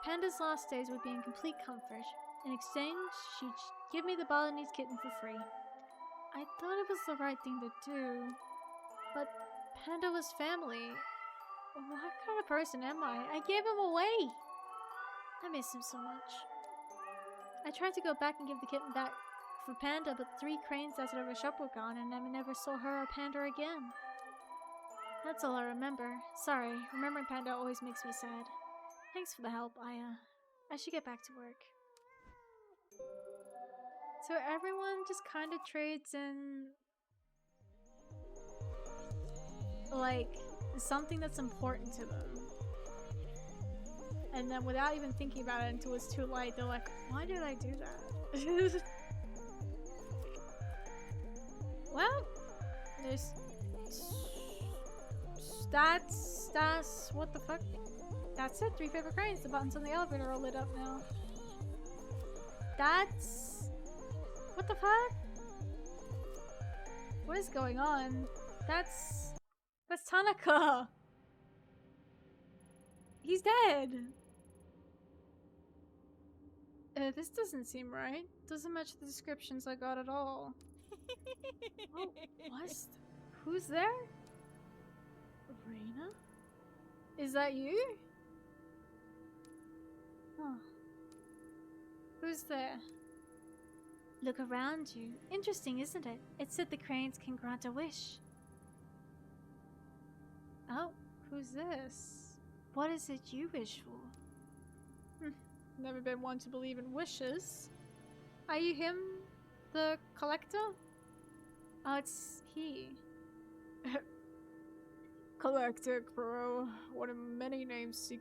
S2: Panda's last days would be in complete comfort. In exchange, she'd give me the Balinese kitten for free. I thought it was the right thing to do, but Panda was family. What kind of person am I? I gave him away! I miss him so much. I tried to go back and give the kitten back for Panda, but 3 cranes outside of her shop were gone, and I never saw her or Panda again. That's all I remember. Sorry, remembering Panda always makes me sad. Thanks for the help, I should get back to work. So everyone just kind of trades in, like, something that's important to them. And then without even thinking about it until it's too late, they're like, why did I do that? Well, there's... That's... What the fuck? That's it, 3 paper cranes. The buttons on the elevator are lit up now. That's... What the fuck? What is going on? That's Tanaka! He's dead! This doesn't seem right. Doesn't match the descriptions I got at all. Oh, who's there? Reina? Is that you? Huh. Who's there? Look around you. Interesting, isn't it? It said the cranes can grant a wish. Oh, who's this? What is it you wish for?
S3: Never been one to believe in wishes. Are you him? The collector?
S2: Oh, it's he.
S3: Collector Crow. One of many names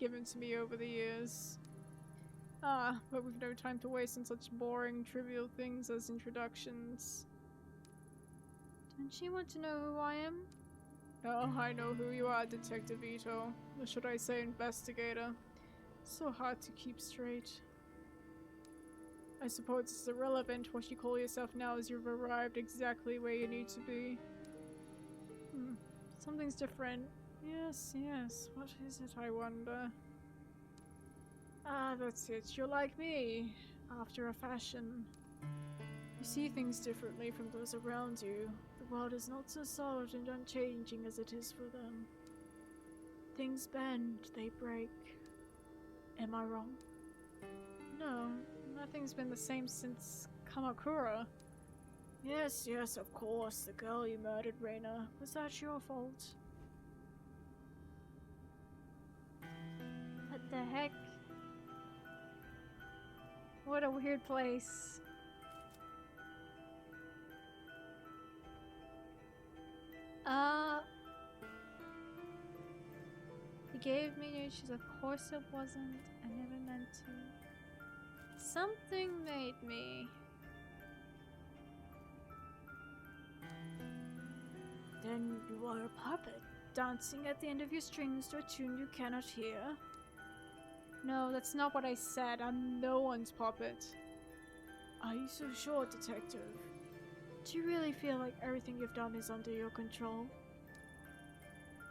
S3: given to me over the years. But we've no time to waste on such boring, trivial things as introductions.
S2: Don't you want to know who I am?
S3: Oh, I know who you are, Detective Ito. Or should I say investigator? So hard to keep straight. I suppose it's irrelevant what you call yourself now as you've arrived exactly where you need to be. Something's different. Yes, what is it, I wonder? That's it. You're like me, after a fashion. You see things differently from those around you. The world is not so solid and unchanging as it is for them. Things bend, they break. Am I wrong? No, nothing's been the same since Kamakura. Yes, of course, the girl you murdered, Reina. Was that your fault?
S2: What the heck? What a weird place. He gave me news. Of course it wasn't. I never meant to. Something made me.
S3: Then you are a puppet, dancing at the end of your strings to a tune you cannot hear. No, that's not what I said. I'm no one's puppet. Are you so sure, Detective? Do you really feel like everything you've done is under your control?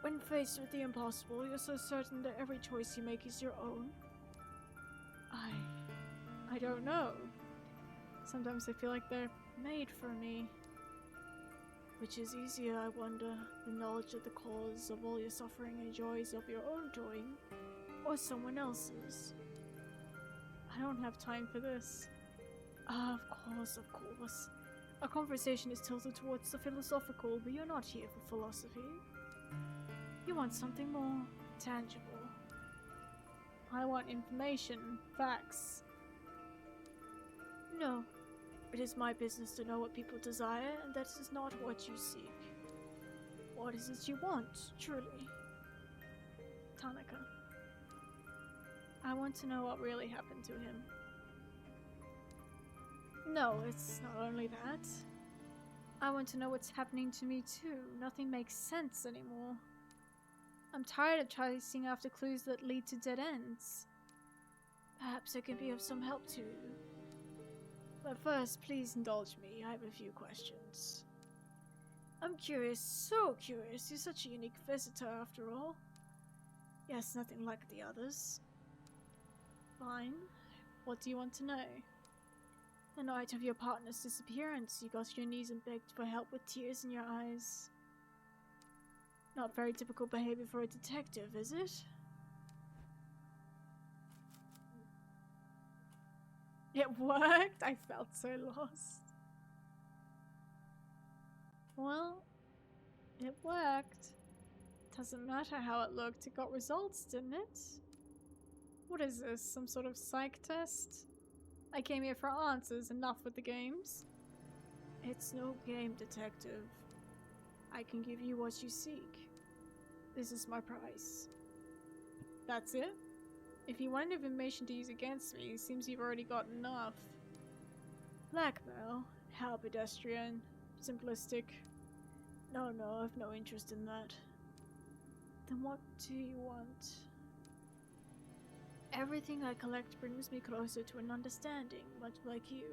S3: When faced with the impossible, you're so certain that every choice you make is your own? I don't know. Sometimes I feel like they're made for me. Which is easier, I wonder, the knowledge of the cause of all your suffering and joys of your own doing, or someone else's. I don't have time for this. Of course. Our conversation is tilted towards the philosophical, but you're not here for philosophy. You want something more tangible. I want information, facts.
S2: No.
S3: It is my business to know what people desire, and that is not what you seek. What is it you want, truly?
S1: Tanaka. I want to know what really happened to him.
S3: No, it's not only that.
S1: I want to know what's happening to me too. Nothing makes sense anymore. I'm tired of chasing after clues that lead to dead ends.
S3: Perhaps I can be of some help to you. But first, please indulge me. I have a few questions. I'm curious, so curious. You're such a unique visitor, after all. Yes, nothing like the others.
S1: Fine. What do you want to know?
S3: The night of your partner's disappearance, you got on your knees and begged for help with tears in your eyes. Not very typical behavior for a detective, is it?
S1: It worked? I felt so lost. Well, it worked. Doesn't matter how it looked, it got results, didn't it? What is this, some sort of psych test? I came here for answers, enough with the games.
S3: It's no game, detective. I can give you what you seek. This is my price.
S1: That's it? If you want information to use against me, it seems you've already got enough.
S3: Blackmail? How pedestrian. Simplistic. No, I've no interest in that. Then what do you want? Everything I collect brings me closer to an understanding, much like you.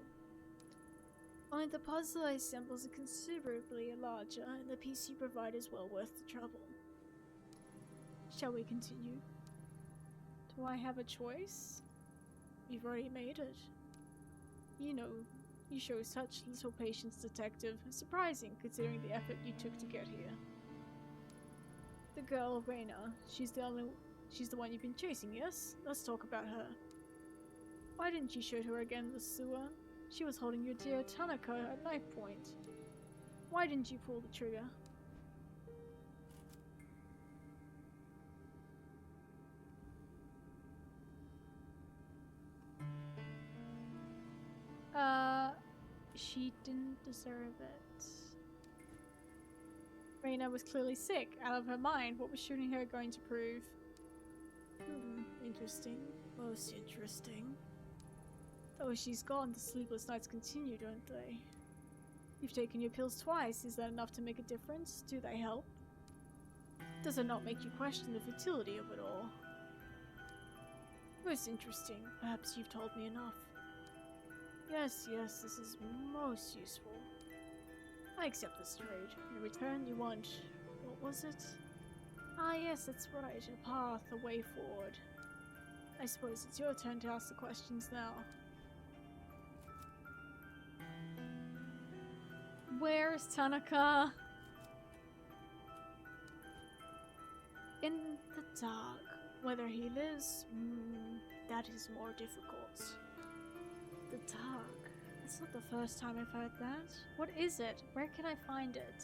S3: Only the puzzle I assemble is considerably larger, and the piece you provide is well worth the trouble. Shall we continue?
S1: Do I have a choice?
S3: You've already made it.
S1: You know, you show such little patience, detective. Surprising, considering the effort you took to get here.
S3: The girl, Reina, she's the one you've been chasing, yes? Let's talk about her. Why didn't you shoot her again in the sewer? She was holding your dear Tanaka at knife point. Why didn't you pull the trigger?
S1: She didn't deserve it. Reina was clearly sick, out of her mind. What was shooting her going to prove?
S3: Interesting. Most interesting. Oh, she's gone. The sleepless nights continue, don't they? You've taken your pills twice. Is that enough to make a difference? Do they help? Does it not make you question the futility of it all? Most interesting. Perhaps you've told me enough. Yes, this is most useful. I accept this trade. In return, you want... what was it? Ah, yes, that's right. A path, a way forward. I suppose it's your turn to ask the questions now.
S1: Where's Tanaka?
S3: In the dark. Whether he lives, that is more difficult. The dark. It's not the first time I've heard that.
S1: What is it? Where can I find it?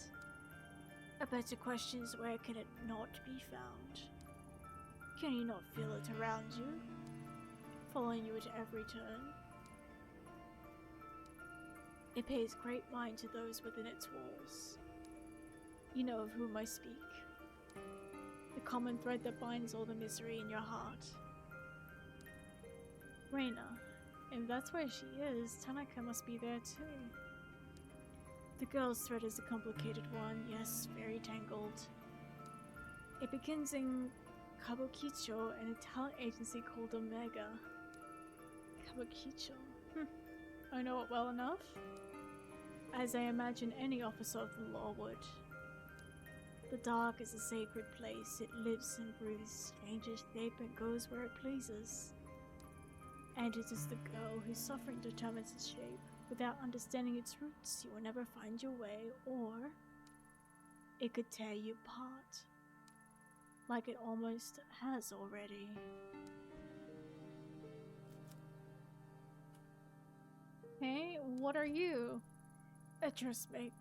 S3: A better question is, where can it not be found? Can you not feel it around you? Following you at every turn? It pays great mind to those within its walls. You know of whom I speak. The common thread that binds all the misery in your heart.
S1: Reina. If that's where she is, Tanaka must be there too.
S3: The girl's thread is a complicated one, yes, very tangled. It begins in Kabukicho, an talent agency called Omega.
S1: Kabukicho. I know it well enough.
S3: As I imagine any officer of the law would. The dark is a sacred place. It lives and breathes strange shape and goes where it pleases. And it is the girl whose suffering determines its shape. Without understanding its roots, you will never find your way, or it could tear you apart. Like it almost has already.
S1: Hey, what are you?
S3: A dressmaker,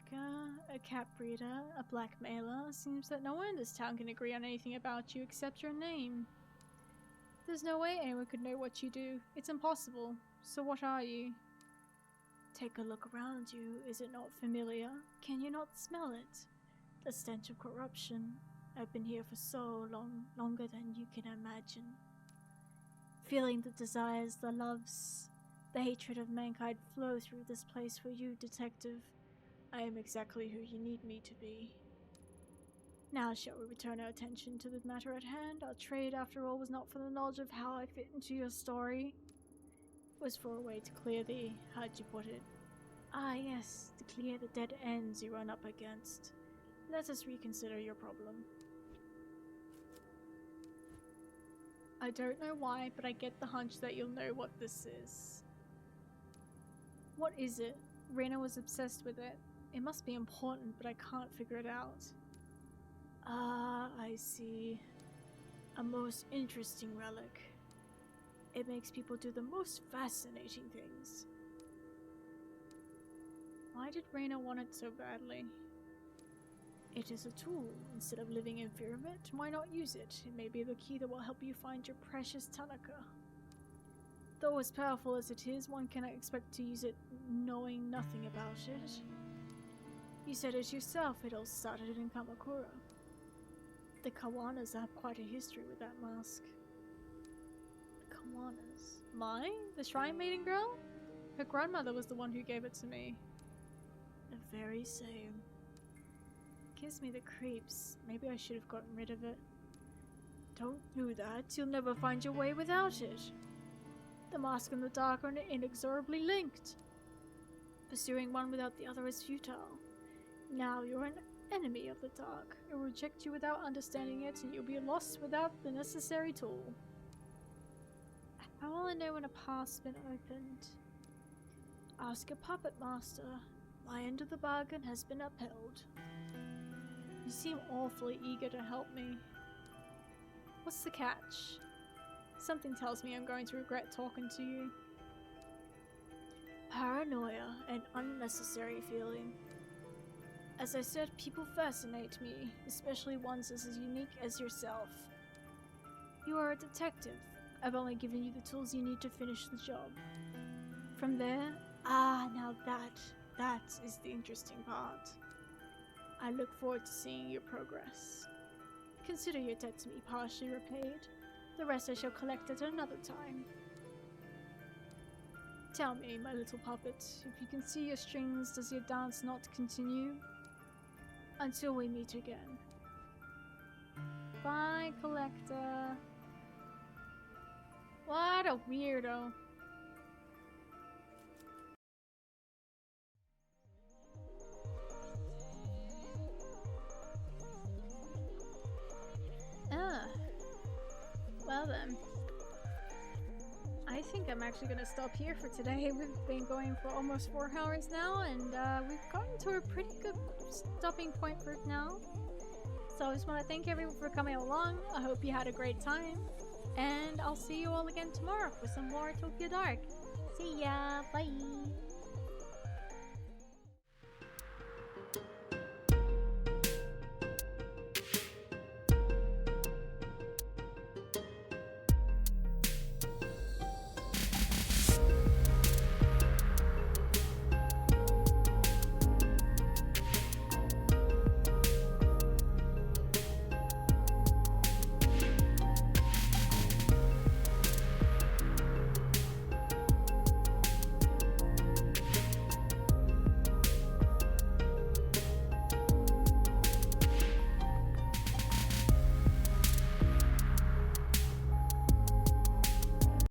S3: a cat breeder, a blackmailer.
S1: Seems that no one in this town can agree on anything about you except your name.
S3: There's no way anyone could know what you do. It's impossible. So what are you?
S2: Take a look around you. Is it not familiar? Can you not smell it? The stench of corruption. I've been here for so long, longer than you can imagine. Feeling the desires, the loves, the hatred of mankind flow through this place for you, detective. I am exactly who you need me to be. Now shall we return our attention to the matter at hand? Our trade, after all, was not for the knowledge of how I fit into your story. It was for a way to clear the, how'd you put it? Ah yes, to clear the dead ends you run up against. Let us reconsider your problem.
S3: I don't know why, but I get the hunch that you'll know what this is. What is it? Reyna was obsessed with it. It must be important, but I can't figure it out.
S2: Ah, I see. A most interesting relic. It makes people do the most fascinating things.
S3: Why did Reyna want it so badly?
S2: It is a tool. Instead of living in fear of it, why not use it? It may be the key that will help you find your precious Tanaka. Though as powerful as it is, one cannot expect to use it knowing nothing about it. You said it yourself, it all started in Kamakura. The Kawanas have quite a history with that mask.
S3: The Kawanas? Mine? The Shrine Maiden girl? Her grandmother was the one who gave it to me.
S2: The very same. Gives me the creeps. Maybe I should have gotten rid of it. Don't do that. You'll never find your way without it. The mask and the dark are inexorably linked. Pursuing one without the other is futile. Now you're an enemy of the dark. It will reject you without understanding it, and you'll be lost without the necessary tool.
S3: How will I know when a path's been opened?
S2: Ask a puppet master. My end of the bargain has been upheld.
S3: You seem awfully eager to help me. What's the catch? Something tells me I'm going to regret talking to you.
S2: Paranoia, an unnecessary feeling. As I said, people fascinate me, especially ones as unique as yourself. You are a detective. I've only given you the tools you need to finish the job. From there, now that is the interesting part. I look forward to seeing your progress. Consider your debt to me partially repaid. The rest I shall collect at another time. Tell me, my little puppet, if you can see your strings, does your dance not continue? Until we meet again. Bye, Collector. What a weirdo. Well then. I think I'm actually gonna stop here for today. We've been going for almost 4 hours now, and we've gotten to a pretty good stopping point for now. So I just want to thank everyone for coming along. I hope you had a great time, and I'll see you all again tomorrow for some more Tokyo Dark. See ya, bye!